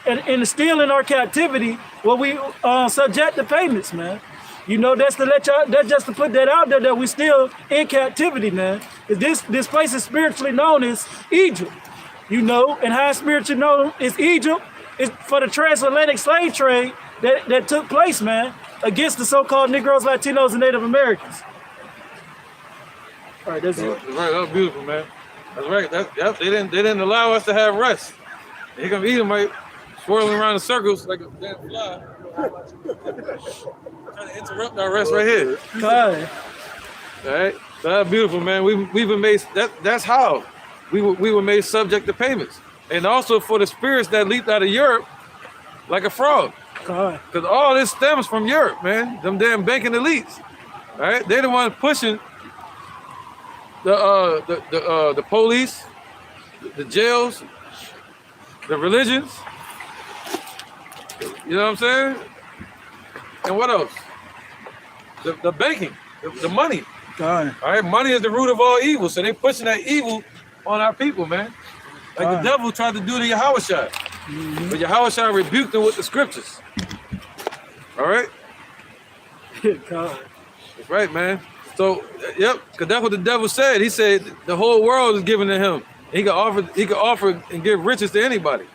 and still in our captivity where we subject to payments, man. You know, that's just to put that out there that we still in captivity, man. This place is spiritually known as Egypt, you know, and how spiritually known is Egypt is for the transatlantic slave trade that took place, man, against the so-called Negroes, Latinos, and Native Americans. All right, that's it. Right, that was beautiful, man. That's right. Yep. They didn't allow us to have rest. Here come Edomite swirling around in circles like a damn fly. Trying to interrupt our rest right here. God. All right. So that's beautiful, man. We've been made. That's how we were made subject to payments, and also for the spirits that leaped out of Europe like a frog. Because all this stems from Europe, man. Them damn banking elites. All right. They're the ones pushing the police, the jails, the religions. You know what I'm saying? And what else? The banking, the money. All right, money is the root of all evil. So they pushing that evil on our people, man. Like the devil tried to do to Yahushua. But Yahushua rebuked him with the scriptures. All right? That's right, man. So, yep, because that's what the devil said. He said the whole world is given to him. He could offer and give riches to anybody.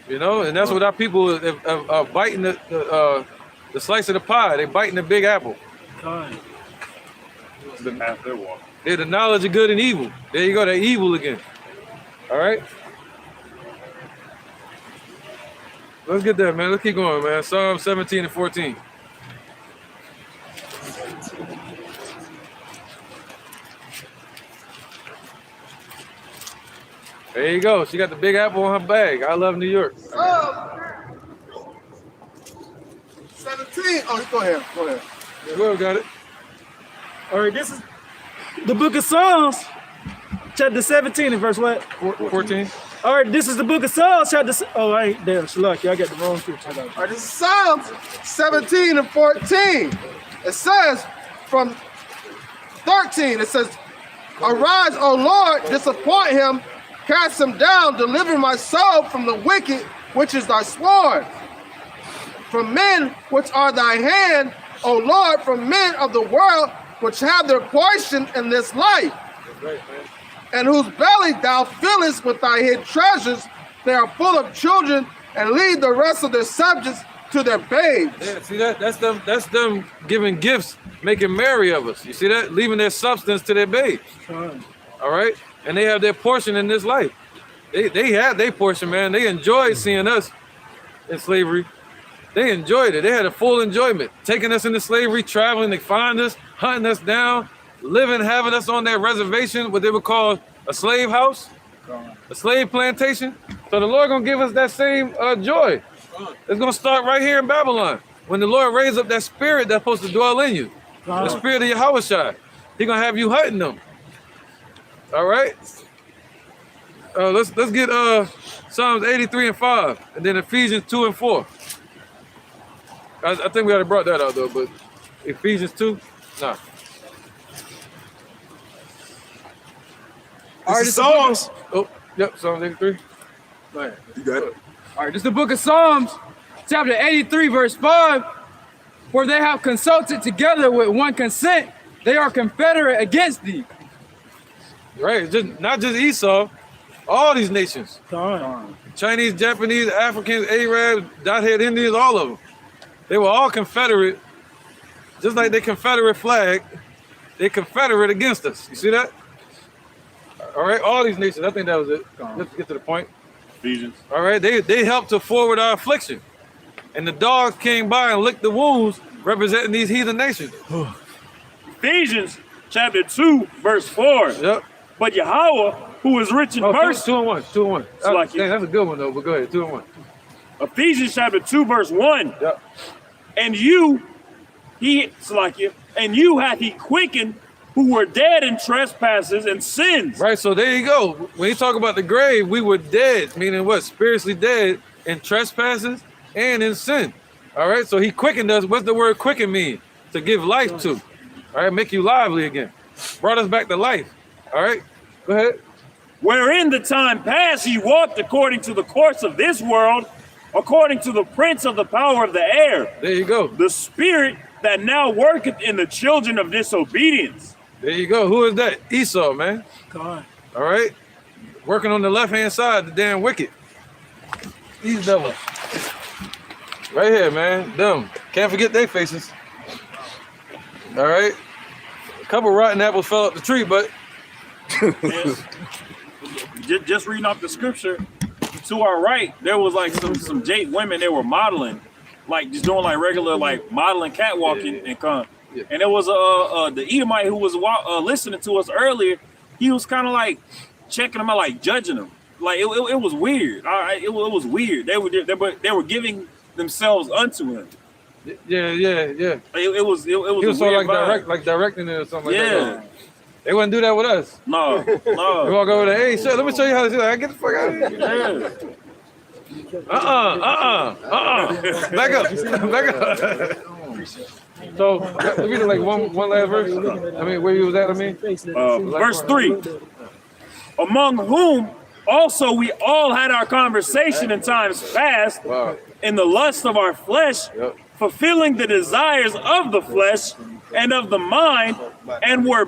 You know, and that's what our people are biting the slice of the pie. They biting the big apple. They're the knowledge of good and evil. There you go, they're evil again. All right? Let's get that, man. Let's keep going, man. Psalm 17 and 14. There you go. She got the big apple on her bag. I love New York. 17. Oh, go ahead. Go ahead. Whoever got it. All right, this is the book of Psalms, chapter 17 and verse what? 14. All right, this is the book of Psalms, chapter... Oh, I ain't there. Lucky, I got the wrong scripture. All right, this is Psalms 17 and 14. It says from 13, it says, arise, O Lord, disappoint him, cast him down, deliver my soul from the wicked, which is thy sword. From men which are thy hand, O Lord, from men of the world which have their portion in this life, and whose belly thou fillest with thy hid treasures. They are full of children, and lead the rest of their subjects to their babes. Yeah, see that? That's them giving gifts, making merry of us. You see that? Leaving their substance to their babes. All right? And they have their portion in this life. They had their portion, man. They enjoyed seeing us in slavery. They enjoyed it. They had a full enjoyment. Taking us into slavery, traveling to find us, hunting us down, living, having us on their reservation, what they would call a slave house, a slave plantation. So the Lord gonna give us that same joy. It's gonna start right here in Babylon. When the Lord raised up that spirit that's supposed to dwell in you, the spirit of Yahushua, He gonna have you hunting them. All right. Let's get Psalms 83 and 5, and then Ephesians 2 and 4. I think we already brought that out though, but Ephesians 2, nah. All right, Psalms. Oh, yep, Psalms 83. Go ahead. You got it. All right, this is the book of Psalms, chapter 83, verse 5. For they have consulted together with one consent, they are confederate against thee. Right, not just Esau, all these nations. Chinese, Japanese, Africans, Arabs, dot-head Indians, all of them. They were all confederate, just like they Confederate flag, they confederate against us. You see that? All right, all these nations, I think that was it. Let's get to the point. Ephesians. All right, they helped to forward our affliction. And the dogs came by and licked the wounds representing these heathen nations. Ephesians chapter 2, verse 4. Yep. But Yahweh, who is rich in mercy. 2 and 1. That's a good one though, but go ahead, 2 and 1. Ephesians chapter 2, verse 1. Yep. And you hath he quickened who were dead in trespasses and sins. Right, so there you go. When you talk about the grave, we were dead, meaning what? Spiritually dead in trespasses and in sin. All right, so he quickened us. What's the word quicken mean? To give life to. All right, make you lively again. Brought us back to life. All right, go ahead. Wherein the time past ye walked according to the course of this world, according to the prince of the power of the air. There you go. The spirit that now worketh in the children of disobedience. There you go. Who is that? Esau, man. God. All right. Working on the left-hand side, the damn wicked. These devils. Right here, man. Them. Can't forget their faces. All right. A couple rotten apples fell up the tree, but just reading off the scripture, to our right, there was like some Jade women. They were modeling, like just doing like regular like modeling, catwalking, and come. Yeah. And there was the Edomite who was listening to us earlier. He was kind of like checking them out, like judging them. Like it was weird. It was weird. They were giving themselves unto him. Yeah. It was. He was sort of like directing it or something. Yeah. Like that. They wouldn't do that with us. No. They walk over there. Hey, sir, let me show you how to do that. Get the fuck out of here. Back up. So, let me do like one last verse. I mean, where you was at, verse 3. Among whom also we all had our conversation in times past, in the lust of our flesh, fulfilling the desires of the flesh and of the mind, and were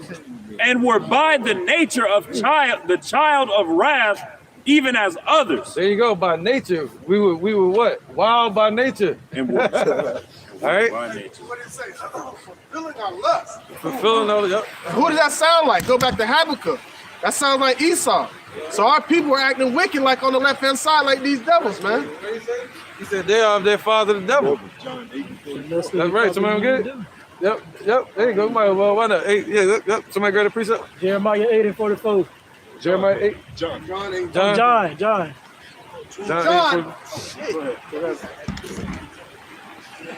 by the nature of the child of wrath, even as others. There you go. By nature, we were what? Wild by nature. And all right. What did it say? Fulfilling our lust. Fulfilling all. Yep. Who does that sound like? Go back to Habakkuk. That sounds like Esau. So our people are acting wicked, like on the left hand side, like these devils, man. He said they are of their father, the devil. That's right. Somebody get it? Yep. There you go. Might well. Why not? 8. Yeah. Yep. Somebody grab a precept. Jeremiah 8 and 44. Jeremiah 8. John.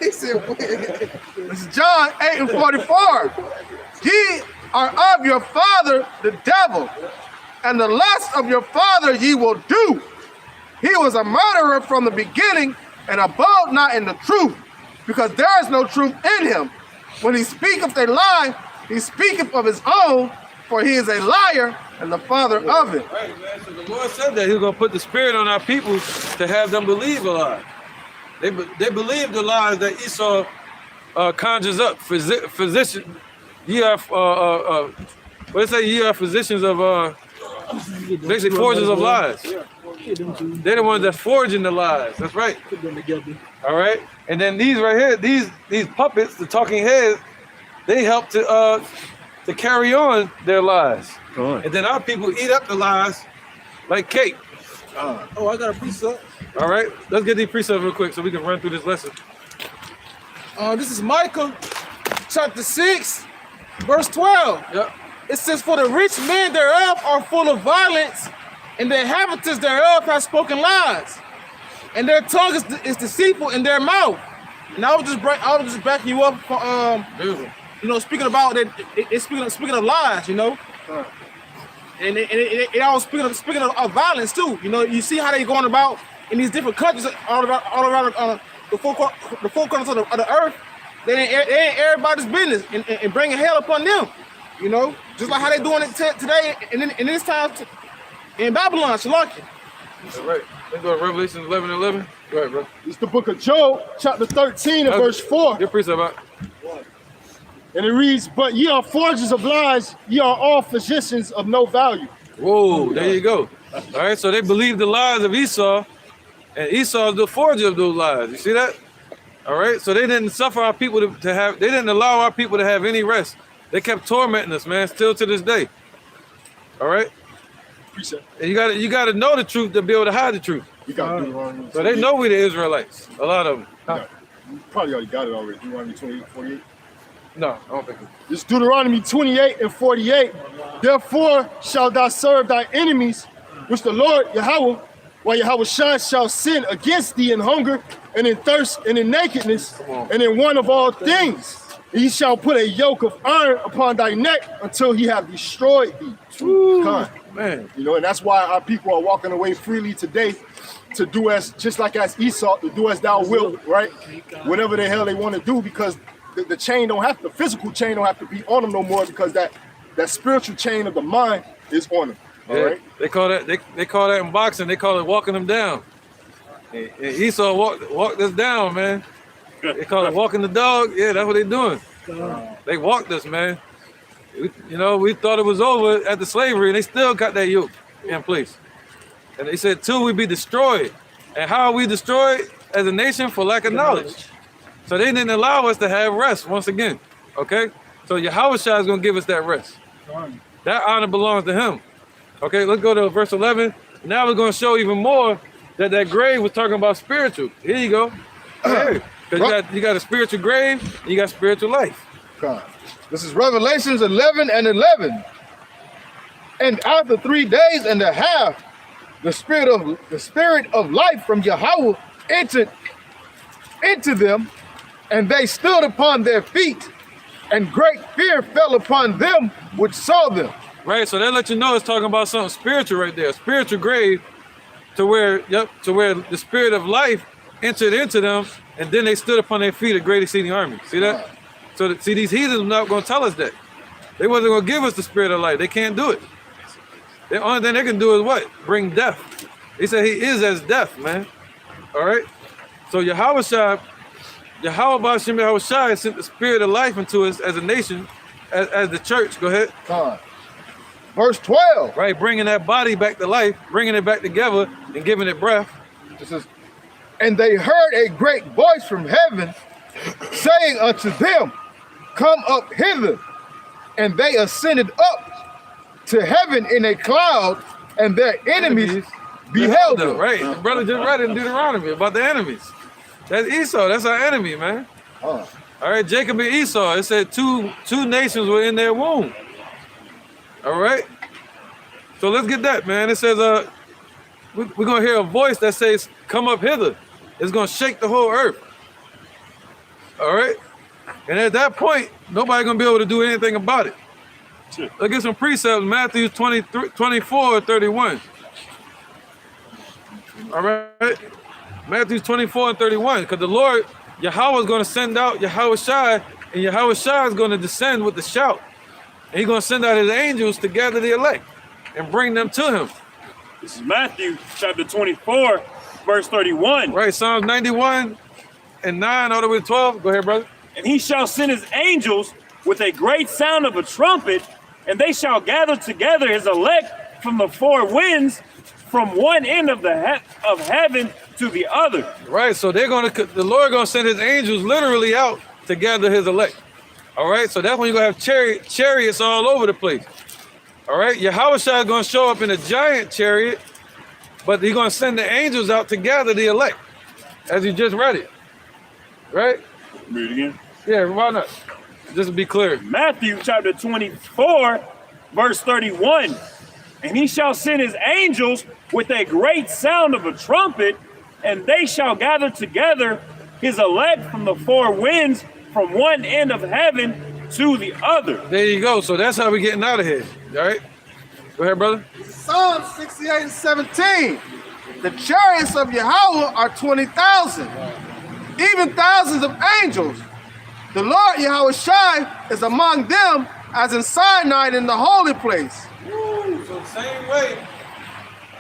He said, this is John 8 and 44. Ye are of your father, the devil, and the lust of your father ye will do. He was a murderer from the beginning and abode not in the truth, because there is no truth in him. When he speaketh a lie, he speaketh of his own, for he is a liar and the father of it. Right, man. So the Lord said that he was going to put the spirit on our people to have them believe a lie. They believed the lies that Esau conjures up physician. You are what they say? You are physicians of basically forgers of lies. They're the ones that's forging the lies. That's right. All right. And then these right here, these puppets, the talking heads, they help to carry on their lies. And then our people eat up the lies like cake. Oh, I got a precept. All right. Let's get these precepts real quick so we can run through this lesson. This is Micah, chapter 6, verse 12. Yep. It says, "For the rich men thereof are full of violence, and the inhabitants thereof have spoken lies, and their tongue is deceitful in their mouth." And I was just backing you up for speaking about that. It's speaking of lies, and it all speaking of violence too. You see how they going about in these different countries all around the four corners of the earth. They ain't everybody's business and bringing hell upon them. Just like how they doing it today in this time in Babylon, Shalaki. All right. Let's go to Revelation 11:11. Go ahead, bro. It's the book of Job, chapter 13 and verse 4. Your precept out. And it reads, "But ye are forgers of lies, ye are all physicians of no value." Whoa, there you go. All right, so they believe the lies of Esau, and Esau is the forger of those lies. You see that? All right, so they didn't suffer our people to have, they didn't allow our people to have any rest. They kept tormenting us, man, still to this day. All right? And you gotta know the truth to be able to hide the truth. You got Deuteronomy. So they know we the Israelites, a lot of them. You probably already got it already. Deuteronomy 28, 48. No, I don't think so. It's Deuteronomy 28 and 48. "Therefore shalt thou serve thy enemies, which the Lord Yahweh, while Yahweh shall send against thee in hunger and in thirst and in nakedness and in want of all things. He shall put a yoke of iron upon thy neck until he have destroyed thee." Man. And that's why our people are walking away freely today to do just like as Esau, to do as thou wilt, right? Whatever the hell they want to do, because the chain the physical chain don't have to be on them no more, because that spiritual chain of the mind is on them. All right. They call that in boxing, they call it walking them down. And Esau walked us down, man. They call it walking the dog. Yeah, that's what they're doing. They walked us, man. We thought it was over at the slavery, and they still got that yoke in place. And they said, "Till we be destroyed." And how are we destroyed as a nation? For lack of knowledge. So they didn't allow us to have rest once again. Okay? So Yahweh Shai is going to give us that rest. That honor belongs to him. Okay, let's go to verse 11. Now we're going to show even more that grave was talking about spiritual. Here you go. Because you got a spiritual grave, and you got spiritual life. This is Revelations 11 and 11. "And after 3 days and a half, the spirit of life from Yahweh entered into them, and they stood upon their feet, and great fear fell upon them which saw them." Right, so that let you know it's talking about something spiritual right there, a spiritual grave, to where the spirit of life entered into them, and then they stood upon their feet, a great exceeding army. See that? So these heathens are not going to tell us that. They wasn't going to give us the spirit of life. They can't do it. The only thing they can do is what? Bring death. He said he is as death, man. All right? So Yahweh B'Shem Yahweh Shai sent the spirit of life into us as a nation, as the church. Go ahead. Verse 12. Right, bringing that body back to life, bringing it back together and giving it breath. It says, "And they heard a great voice from heaven saying unto them, Come up hither. And they ascended up to heaven in a cloud, and their enemies beheld them." Right, the brother just read in Deuteronomy about the enemies. That's Esau, that's our enemy, man. All right, Jacob and Esau, it said two nations were in their womb. All right, so let's get that, man. It says, we're going to hear a voice that says, "Come up hither." It's going to shake the whole earth. All right, and at that point, nobody's going to be able to do anything about it. Let's get some precepts, Matthew 24:31. All right, Matthew 24:31, because the Lord, Yahweh, is going to send out Yahweh Shai, and Yahweh Shai is going to descend with the shout. And he's going to send out his angels to gather the elect and bring them to him. This is Matthew chapter 24, verse 31. Right, Psalms 91 and 9 all the way to 12. Go ahead, brother. And he shall send his angels with a great sound of a trumpet, and they shall gather together his elect from the four winds, from one end of heaven to the other. Right, so the Lord gonna send his angels literally out to gather his elect. All right, so that's when you're gonna have chariots all over the place. All right, Yahushua is gonna show up in a giant chariot, but he's gonna send the angels out to gather the elect, as you just read it. Right? Read it again. Yeah, why not? Just to be clear. Matthew chapter 24, verse 31. And he shall send his angels with a great sound of a trumpet, and they shall gather together his elect from the four winds, from one end of heaven to the other. There you go. So that's how we're getting out of here. All right? Go ahead, brother. Psalm 68 and 17. The chariots of Yahweh are 20,000, even thousands of angels. The Lord Yahweh Shai is among them as in Sinai in the holy place. Woo, so the same way.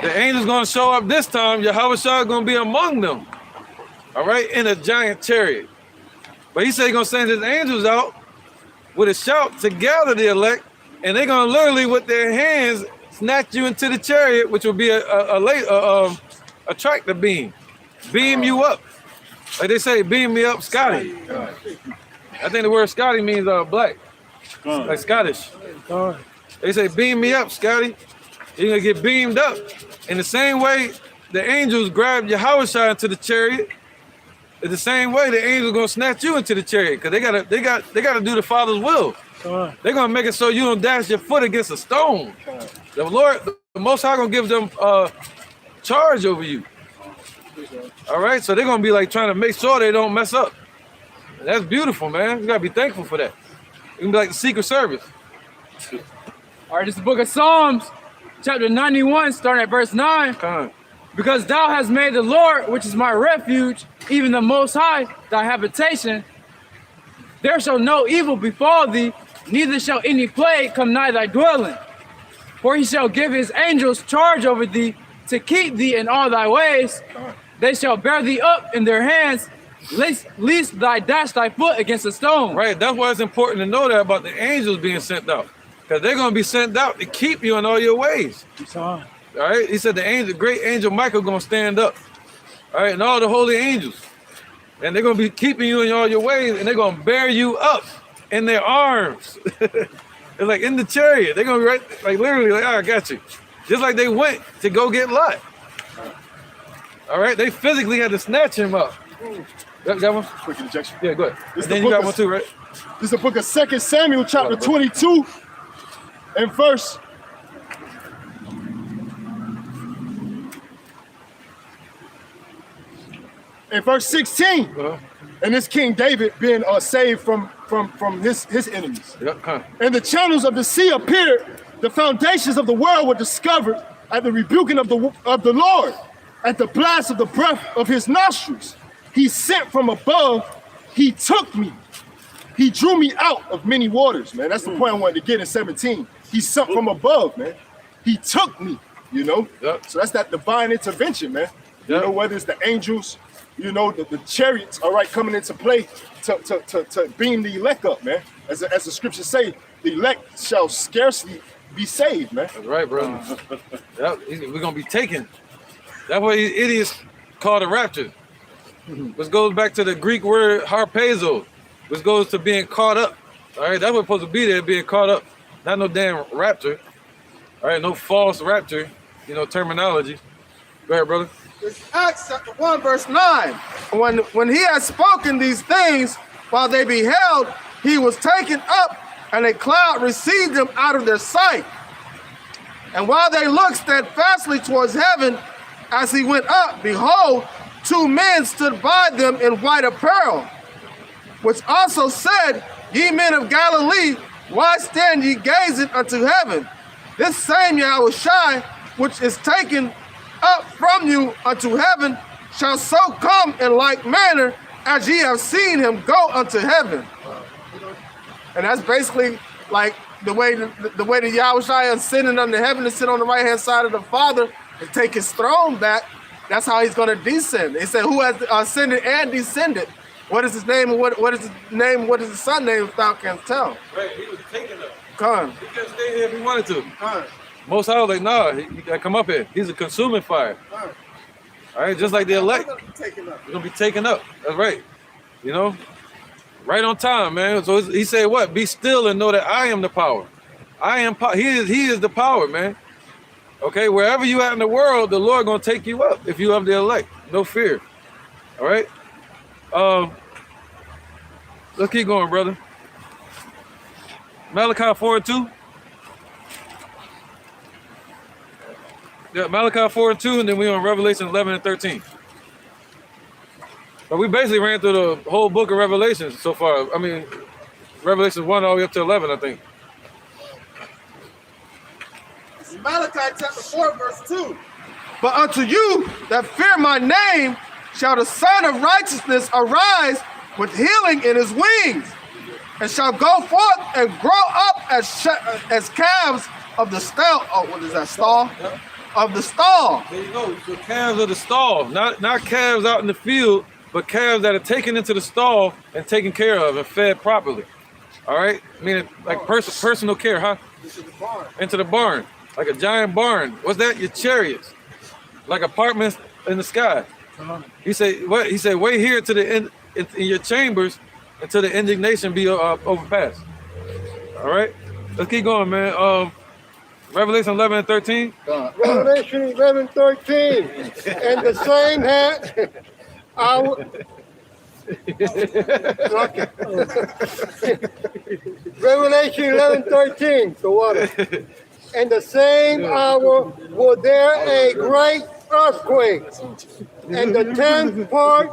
The angel's going to show up this time. Yahweh Shai is going to be among them. All right? In a giant chariot. But he said he's going to send his angels out with a shout to gather the elect. And they're going to literally, with their hands, snatch you into the chariot, which will be a tractor beam. Beam you up. Like they say, beam me up, Scotty. I think the word Scotty means black. Like Scottish. They say, beam me up, Scotty. You're going to get beamed up. In the same way the angels grabbed Yahushua into the chariot, in the same way the angels going to snatch you into the chariot, because they gotta do the Father's will. They're going to make it so you don't dash your foot against a stone. The Lord, the Most High, going to give them charge over you. All right, so they're going to be like trying to make sure they don't mess up. And that's beautiful, man. You got to be thankful for that. You can be like the Secret Service. All right, this is the book of Psalms, chapter 91, starting at verse 9. Because thou hast made the Lord, which is my refuge, even the Most High, thy habitation, there shall no evil befall thee, neither shall any plague come nigh thy dwelling. For he shall give his angels charge over thee, to keep thee in all thy ways. They shall bear thee up in their hands, lest thou dash thy foot against a stone. Right, that's why it's important to know that about the angels being sent out. Because they're going to be sent out to keep you in all your ways. All right, he said the great angel Michael going to stand up. All right, and all the holy angels. And they're going to be keeping you in all your ways, and they're going to bear you up in their arms. It's like in the chariot. They're going to be right, like literally, like, I got you. Just like they went to go get Lot. All right, they physically had to snatch him up. Got one? Quick injection. Yeah, go ahead. This And then you got one too, right? This is the book of 2 Samuel, chapter 22, and verse. In verse 16, and this King David being saved from his enemies. And the channels of the sea appeared, the foundations of the world were discovered at the rebuking of the Lord, at the blast of the breath of his nostrils. He sent from above, he took me. He drew me out of many waters, man. That's the point I wanted to get in 17. He sent from above, man. He took me, you know? So that's that divine intervention, man. You know, whether it's the angels, you know, the chariots, all right, coming into play to beam the elect up, man. As the scriptures say, the elect shall scarcely be saved, man. That's right, bro. We're going to be taken. That's what these idiots call the rapture. Which goes back to the Greek word harpazo, which goes to being caught up. All right, that's what's supposed to be there, being caught up. Not no damn rapture. All right, no false rapture, you know, terminology. Go ahead, brother. It's Acts chapter 1, verse 9. When he had spoken these things, while they beheld, he was taken up, and a cloud received him out of their sight. And while they looked steadfastly towards heaven, as he went up, behold, two men stood by them in white apparel, which also said, Ye men of Galilee, why stand ye gazing unto heaven? This same Yahushua, which is taken up from you unto heaven, shall so come in like manner as ye have seen him go unto heaven. And that's basically like the way the Yahushua ascended unto heaven to sit on the right hand side of the Father and take his throne back. That's how he's going to descend. He said, who has ascended and descended What is his name and what is his name? What is his son name? If thou canst tell. Right, he was taken up. Con. He could stay here if he wanted to. Con. Most High was like, nah, he gotta come up here. He's a consuming fire. All right, just like the elect. He's gonna be taken up. That's right. You know, right on time, man. So he said, what? Be still and know that I am the power. I am. He is the power, man. Okay, wherever you at in the world, the Lord gonna take you up if you have the elect. No fear. All right. Let's keep going, brother. Malachi 4:2. Yeah, Malachi 4:2, and then we on Revelation 11 and 13. But we basically ran through the whole book of Revelations so far. I mean, Revelation 1 all the way up to 11, I think. This is Malachi chapter 4, verse 2. But unto you that fear my name shall the Son of Righteousness arise with healing in his wings, and shall go forth and grow up as calves of the stall. Oh, what is that, stall? Yep. Of the stall. There you go. So calves of the stall, not calves out in the field, but calves that are taken into the stall and taken care of and fed properly. All right, meaning like personal care, huh? Into the barn, like a giant barn. What's that? Your chariots, like apartments in the sky. He said, what? He said, wait here to the end in your chambers until the indignation be overpassed. All right, let's keep going, man. Revelation 11 and 13. Revelation 11, 13. And the same had our Revelation 11, 13. The water. And the same hour was there a great earthquake, and the 10th part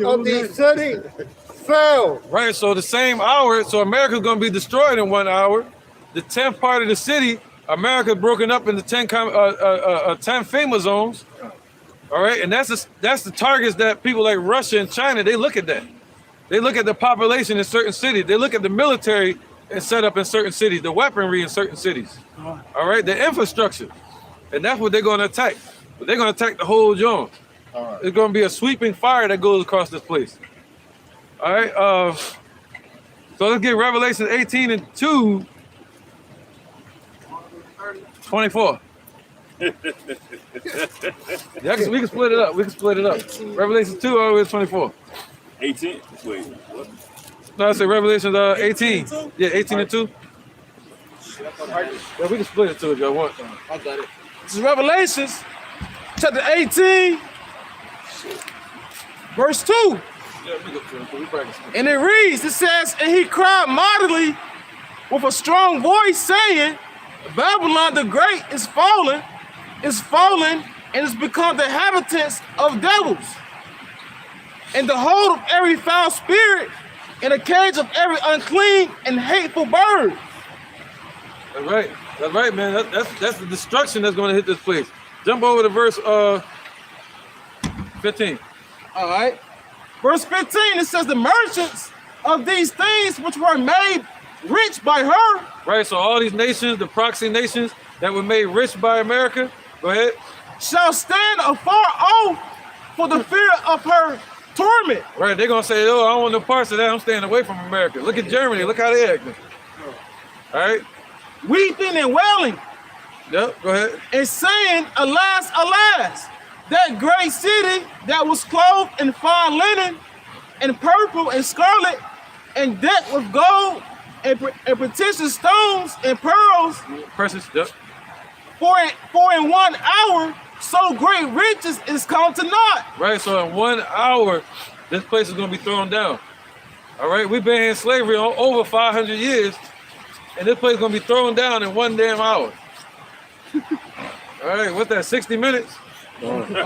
of the city fell. Right, so the same hour, so America's going to be destroyed in 1 hour. The 10th part of the city, America broken up into 10 FEMA zones. All right, and that's the targets that people like Russia and China, they look at that. They look at the population in certain cities. They look at the military and set up in certain cities, the weaponry in certain cities. All right, the infrastructure. And that's what they're going to attack. But they're going to attack the whole zone. It's going to be a sweeping fire that goes across this place. All right, so let's get Revelation 18 and 2. 24. Yeah, we can split it up. Revelation 2 all the way to 24. 18? Wait, what? No, I said Revelation 18. Yeah, 18 and 2. Yeah, we can split it too if y'all want. I got it. This is Revelations chapter 18, verse 2. And it reads, it says, and he cried mightily with a strong voice, saying, Babylon the Great is fallen, and is become the inhabitants of devils, and the hold of every foul spirit, and the cage of every unclean and hateful bird. That's right, man. That's the destruction that's going to hit this place. Jump over to verse 15. All right. Verse 15, it says, the merchants of these things which were made rich by her. Right, so all these nations, the proxy nations that were made rich by America, go ahead, shall stand afar off for the fear of her torment. Right, they're going to say, oh, I don't want no parts of that. I'm staying away from America. Look at Germany. Look how they acting. All right. Weeping and wailing. Yep, go ahead. And saying, alas, alas, that great city that was clothed in fine linen and purple and scarlet and decked with gold and precious stones and pearls. Precious, yep. For in 1 hour, so great riches is come to naught. Right, so in 1 hour, this place is going to be thrown down. All right, we've been in slavery over 500 years, and this place is going to be thrown down in 1 damn hour. All right, what's that, 60 minutes? And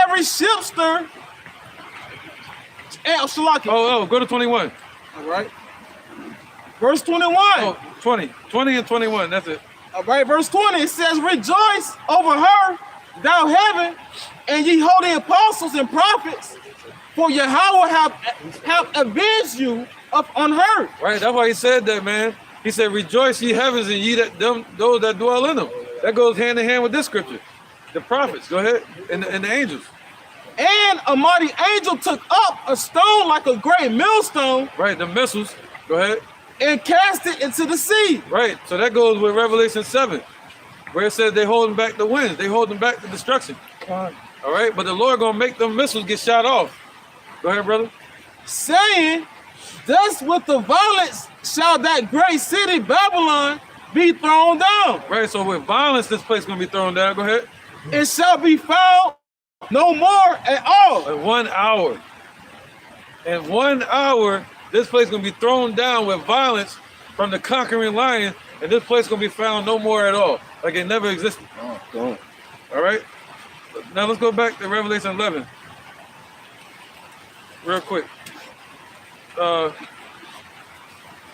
every shipster. Oh, go to 21. All right. Verse 21. Oh, 20 and 21, that's it. All right, verse 20, it says, rejoice over her, thou heaven, and ye holy apostles and prophets, for Yahweh have avenged you on her. Right, that's why he said that, man. He said, rejoice ye heavens and ye those that dwell in them. That goes hand in hand with this scripture. The prophets, go ahead, and the angels. And a mighty angel took up a stone like a great millstone. Right, the missiles, go ahead. And cast it into the sea. Right, so that goes with Revelation 7, where it says they holding back the winds, they holding back the destruction. All right, but the Lord gonna make them missiles get shot off. Go ahead, brother. Saying, thus with the violence shall that great city Babylon be thrown down. Right, so with violence, this place gonna be thrown down. Go ahead. It shall be found no more at all. In 1 hour. In 1 hour, this place gonna be thrown down with violence from the conquering lion, and this place gonna be found no more at all, like it never existed. All right. Now let's go back to Revelation 11, real quick. All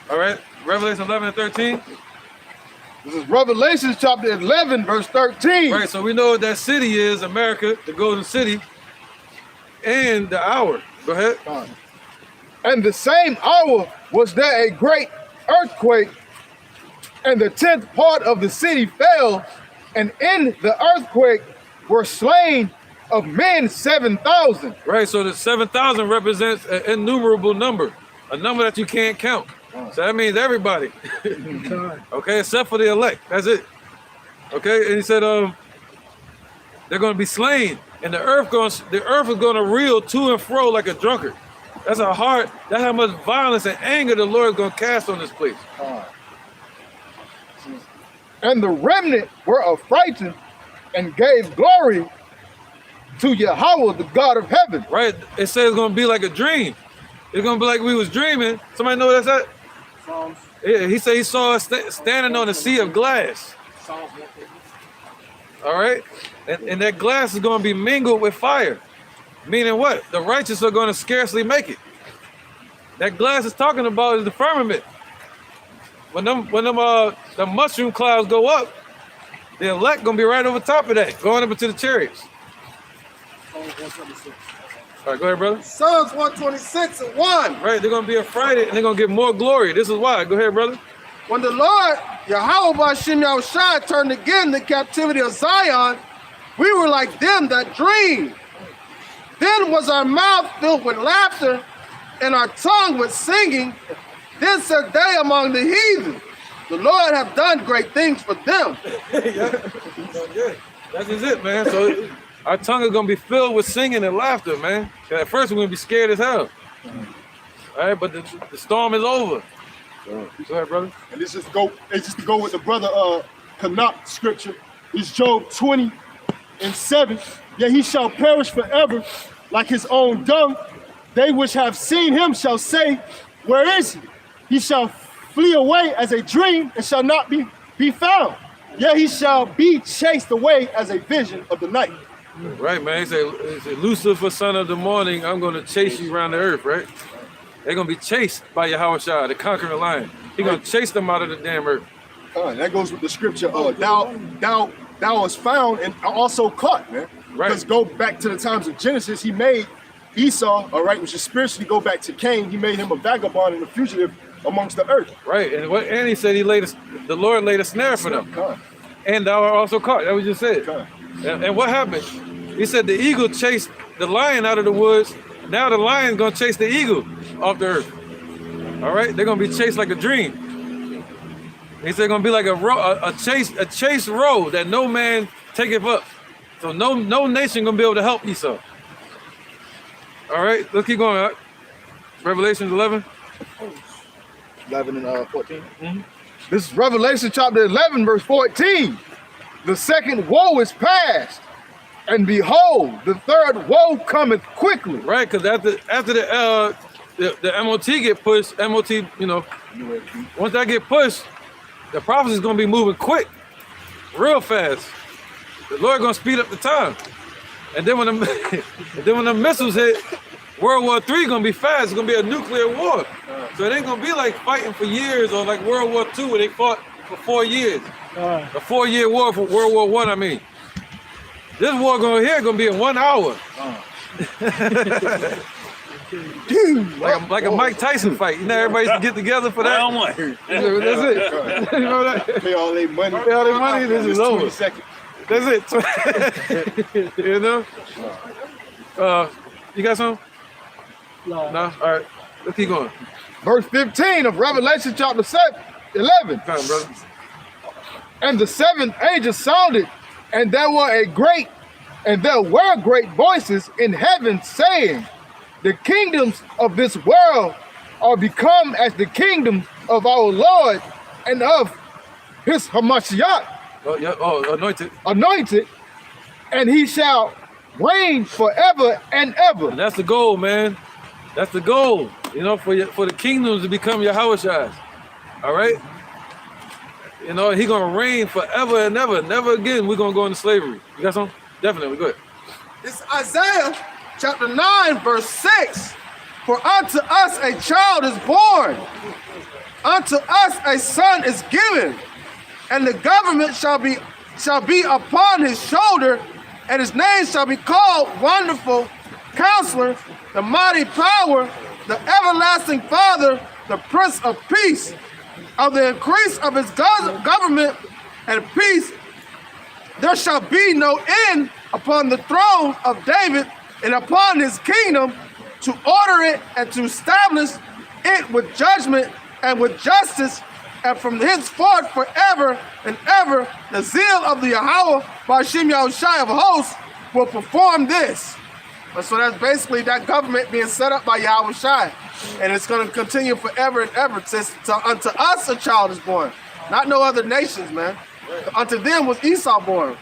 right, Revelation 11 and 13. This is Revelation chapter 11, verse 13. Right, so we know what that city is, America, the golden city, and the hour. Go ahead. And the same hour was there a great earthquake, and the 10th part of the city fell, and in the earthquake were slain of men 7,000. Right, so the 7,000 represents an innumerable number, a number that you can't count. So that means everybody. Okay, except for the elect. That's it. Okay, and he said they're going to be slain, and the earth is going to reel to and fro like a drunkard. That's how much violence and anger the Lord is going to cast on this place. And the remnant were affrighted and gave glory to Yahweh, the God of heaven. Right, it says it's going to be like a dream. It's going to be like we was dreaming. Somebody know what that's at? Yeah, he said he saw us standing on a sea of glass. All right, and that glass is going to be mingled with fire. Meaning what? The righteous are going to scarcely make it. That glass is talking about is the firmament. When the mushroom clouds go up, the elect gonna be right over top of that, going up into the chariots. All right, go ahead, brother. Psalms 126 and 1. Right, they're gonna be affrighted and they're gonna get more glory. This is why. Go ahead, brother. When the Lord, Yahweh Bashim Yahushua, turned again the captivity of Zion, we were like them that dream. Then was our mouth filled with laughter and our tongue with singing. Then said they among the heathen, the Lord hath done great things for them. Yeah, that's just it, man. So our tongue is gonna be filled with singing and laughter, man. At first we're gonna be scared as hell. All right, but the storm is over. Go ahead, brother. And this just go with the brother Canuck scripture. It's Job 20 and 7. Yet he shall perish forever like his own dung. They which have seen him shall say, where is he? He shall flee away as a dream and shall not be found. Yet he shall be chased away as a vision of the night. Right, man. He said, Lucifer, son of the morning, I'm going to chase you around the earth, right? They're going to be chased by Yahweh Shah, the conquering lion. He's going to chase them out of the damn earth. That goes with the scripture. Thou was found and also caught, man. Right. Let's go back to the times of Genesis. He made Esau, all right, which is spiritually go back to Cain. He made him a vagabond and a fugitive amongst the earth. Right, and he said the Lord laid a snare for them. And thou art also caught. That was just said. And what happened? He said the eagle chased the lion out of the woods. Now the lion's gonna chase the eagle off the earth. All right, they're gonna be chased like a dream. He said gonna be like a chase road that no man taketh up. So no nation gonna be able to help Esau. All right, let's keep going. Right? Revelation 11. 11 and 14. Mm-hmm. This is Revelation chapter 11, verse 14. The second woe is past, and behold, the third woe cometh quickly. Right, because after the MOT get pushed, once that get pushed, the prophecy is going to be moving quick, real fast. The Lord going to speed up the time. And then when the missiles hit, World War III gonna be fast. It's gonna be a nuclear war. So it ain't gonna be like fighting for years or like World War II where they fought for 4 years. A 4-year war for World War I, I mean. This war gonna be in 1 hour. Like a Mike Tyson fight. You know, everybody used to get together for that. That's it. You know that? Pay all their money. Pay all their money. This is over. 20 seconds. That's it. You know. You got some? No. All right. Let's keep going. Verse 15 of Revelation chapter 11. Come on, brother. And the seventh angel sounded, and there were great voices in heaven saying, the kingdoms of this world are become as the kingdom of our Lord and of his Hamashiach. Oh, yeah. Oh, Anointed, and he shall reign forever and ever. And that's the goal, man. That's the goal. You know, for the kingdoms to become Yahushua. All right? You know, he gonna reign forever and ever. Never again we're gonna go into slavery. You got something? Definitely, go ahead. It's Isaiah chapter 9, verse 6. For unto us a child is born, unto us a son is given, and the government shall be upon his shoulder, and his name shall be called Wonderful Counselor, the Mighty Power, the Everlasting Father, the Prince of Peace. Of the increase of his government and peace, there shall be no end upon the throne of David and upon his kingdom, to order it and to establish it with judgment and with justice, and from henceforth forever and ever, the zeal of the Yahweh Ba'ashem Yahushai of hosts will perform this. So that's basically that government being set up by Yahushai. And it's going to continue forever and ever. Unto us a child is born. Not no other nations, man. Unto them was Esau born.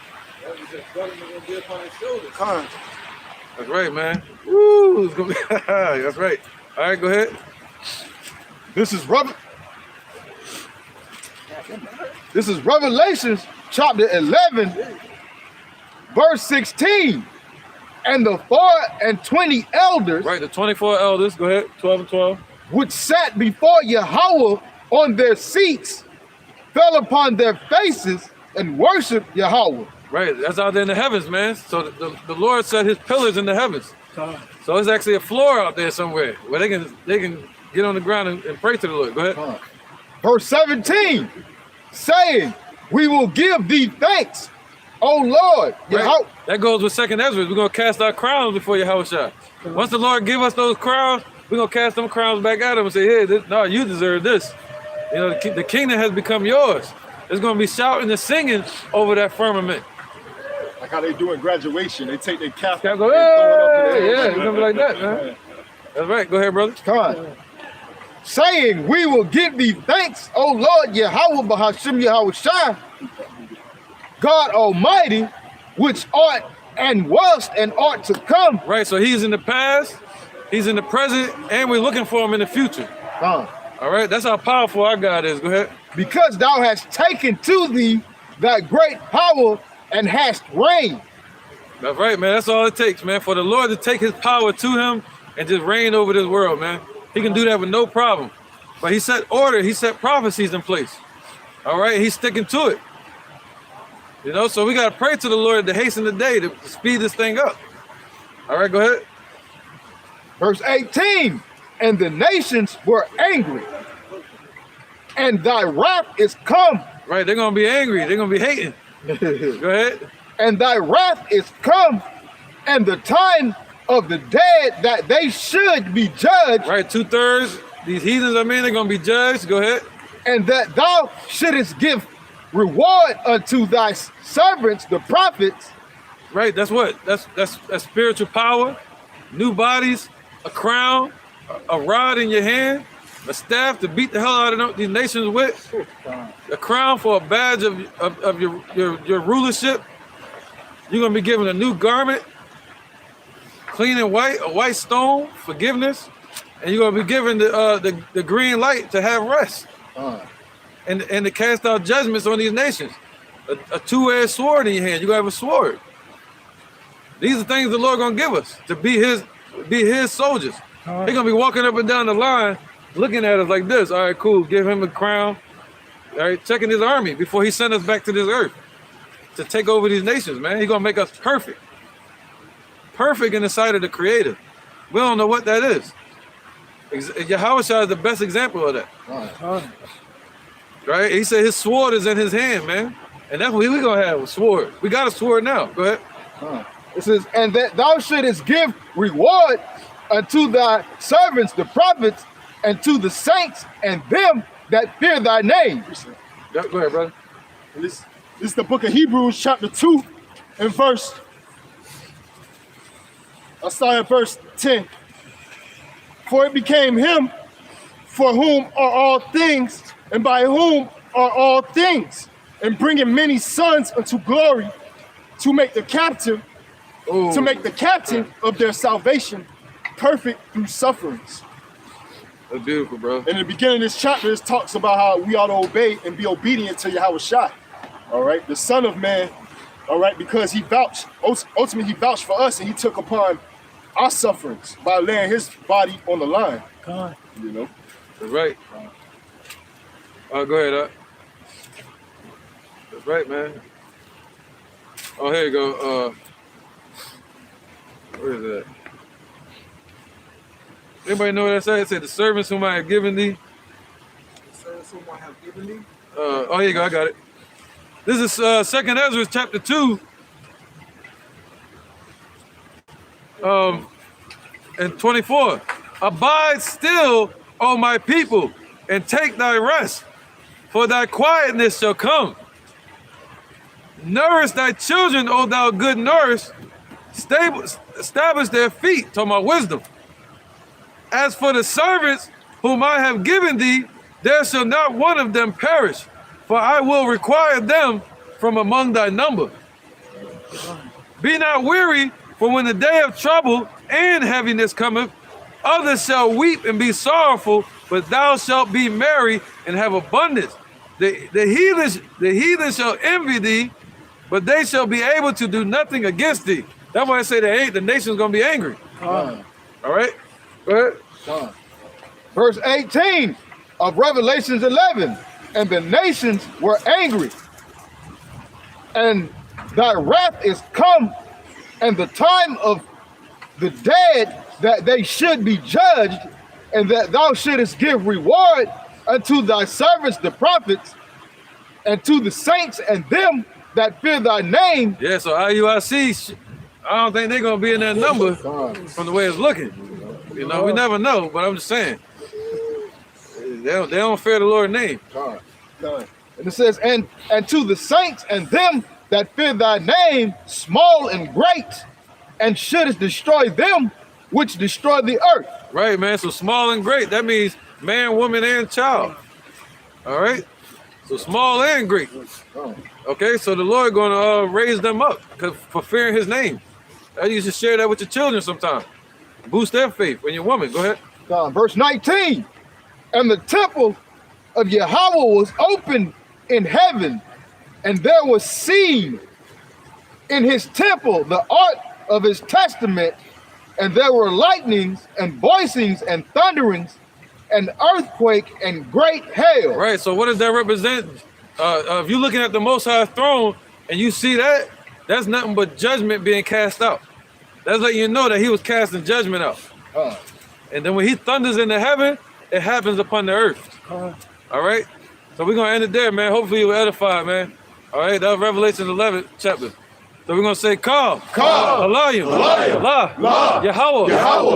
That's right, man. Woo, it's gonna be that's right. All right, go ahead. This is Revelation chapter 11, verse 16. And the 24 elders, right, the 24 elders, go ahead, 12 and 12, which sat before Yahweh on their seats, fell upon their faces and worshiped Yahweh. Right, that's out there in the heavens, man. So the Lord set his pillars in the heavens. So it's actually a floor out there somewhere where they can get on the ground and pray to the Lord. Go ahead. Verse 17, saying, we will give thee thanks, O Lord. Right. That goes with second Ezra. We're going to cast our crowns before Yahushua. Once the Lord give us those crowns, we're going to cast them crowns back at him and say, hey, no, you deserve this. You know, the kingdom has become yours. There's going to be shouting and singing over that firmament. Like how they do in graduation. They take their cap and go, throw it up in the air. Yeah, it's going to be like that, man. That's right. Go ahead, brother. Come on. Saying, we will give thee thanks, O Lord Yahweh Ba'ashem Yahushai, God Almighty, which art and was and ought to come. Right, so he's in the past, he's in the present, and we're looking for him in the future. All right, that's how powerful our God is. Go ahead. Because thou hast taken to thee thy great power and hast reigned. That's right, man. That's all it takes, man. For the Lord to take his power to him and just reign over this world, man. He can do that with no problem. But he set order, he set prophecies in place. All right, he's sticking to it. You know, so we got to pray to the Lord to hasten the day, to speed this thing up. All right, go ahead. Verse 18, and the nations were angry, and thy wrath is come. Right, they're going to be angry. They're going to be hating. Go ahead. And thy wrath is come, and the time of the dead that they should be judged. Right, 2/3. These heathens, they're going to be judged. Go ahead. And that thou shouldest give reward unto thy servants, the prophets. Right, that's what? That's spiritual power, new bodies, a crown, a rod in your hand, a staff to beat the hell out of these nations with, a crown for a badge of your rulership. You're going to be given a new garment, clean and white, a white stone, forgiveness, and you're going to be given the green light to have rest. And to cast out judgments on these nations. A two-edged sword in your hand. You're going to have a sword. These are things the Lord going to give us to be his soldiers. They're going to be walking up and down the line looking at us like this. All right, cool. Give him a crown. All right, checking his army before he sent us back to this earth to take over these nations, man. He's going to make us perfect. Perfect in the sight of the Creator. We don't know what that is. Yahushua is the best example of that. Right? He said his sword is in his hand, man. And that's what we're going to have, a sword. We got a sword now. Go ahead. It says, and that thou shouldest give reward unto thy servants, the prophets, and to the saints and them that fear thy name. Go ahead, brother. This is the book of Hebrews, chapter 2, and I'll start at verse 10. For it became him for whom are all things, and by whom are all things, and bringing many sons unto glory, to make the captain of their salvation perfect through sufferings. That's beautiful, bro. In the beginning of this chapter, it talks about how we ought to obey and be obedient to Yahushua. All right, the Son of Man. All right, because he vouched, ultimately he vouched for us, and he took upon our sufferings by laying his body on the line. God. You know, that's right. Go ahead, That's right, man. Oh, here you go. Where is that? Anybody know what that said? It said, the servants whom I have given thee. The servants whom I have given thee. Oh, here you go. I got it. This is 2nd Ezra, chapter 2. And 24. Abide still, O my people, and take thy rest, for thy quietness shall come. Nourish thy children, O thou good nurse. Establish their feet, talking about wisdom. As for the servants whom I have given thee, there shall not one of them perish, for I will require them from among thy number. Be not weary, for when the day of trouble and heaviness cometh, others shall weep and be sorrowful, but thou shalt be merry and have abundance. The heathen shall envy thee, but they shall be able to do nothing against thee. That's why I say the nation's gonna be angry. All right? Go ahead. Verse 18 of Revelations 11. And the nations were angry, and thy wrath is come, and the time of the dead that they should be judged, and that thou shouldest give reward unto thy servants the prophets, and to the saints and them that fear thy name. Yeah, so IUIC, I don't think they're gonna be in that number from the way it's looking. You know, we never know, but I'm just saying. They don't fear the Lord's name. And it says, and to the saints and them that fear thy name, small and great, and shouldest destroy them which destroy the earth. Right, man. So small and great, that means man, woman, and child. All right? So small and great. Okay, so the Lord gonna raise them up for fearing his name. You should share that with your children sometime. Boost their faith when you're a woman. Go ahead. Verse 19. And the temple of Yahweh was opened in heaven, and there was seen in his temple the ark of his testament, and there were lightnings and voicings and thunderings and earthquake and great hail. Right, so what does that represent? If you're looking at the Most High throne and you see that, that's nothing but judgment being cast out. That's letting you know that he was casting judgment out. And then when he thunders into heaven, it happens upon the earth. All right? So we're going to end it there, man. Hopefully you were edified, man. All right? That was Revelation 11 chapter. So we're going to say, Call. Halayim. Allah. Yahweh.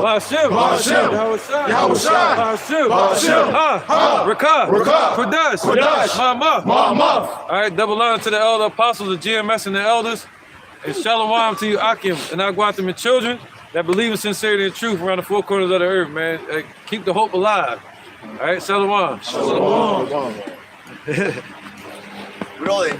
Hashem. Hashem. Rakah. Kodesh. Ma'amah. All right, double line to the elder apostles, the GMS, and the elders. And shalom to you, Akim, and Agwatim, and children that believe in sincerity and truth around the four corners of the earth, man. Keep the hope alive. All right, shalom. Rolling.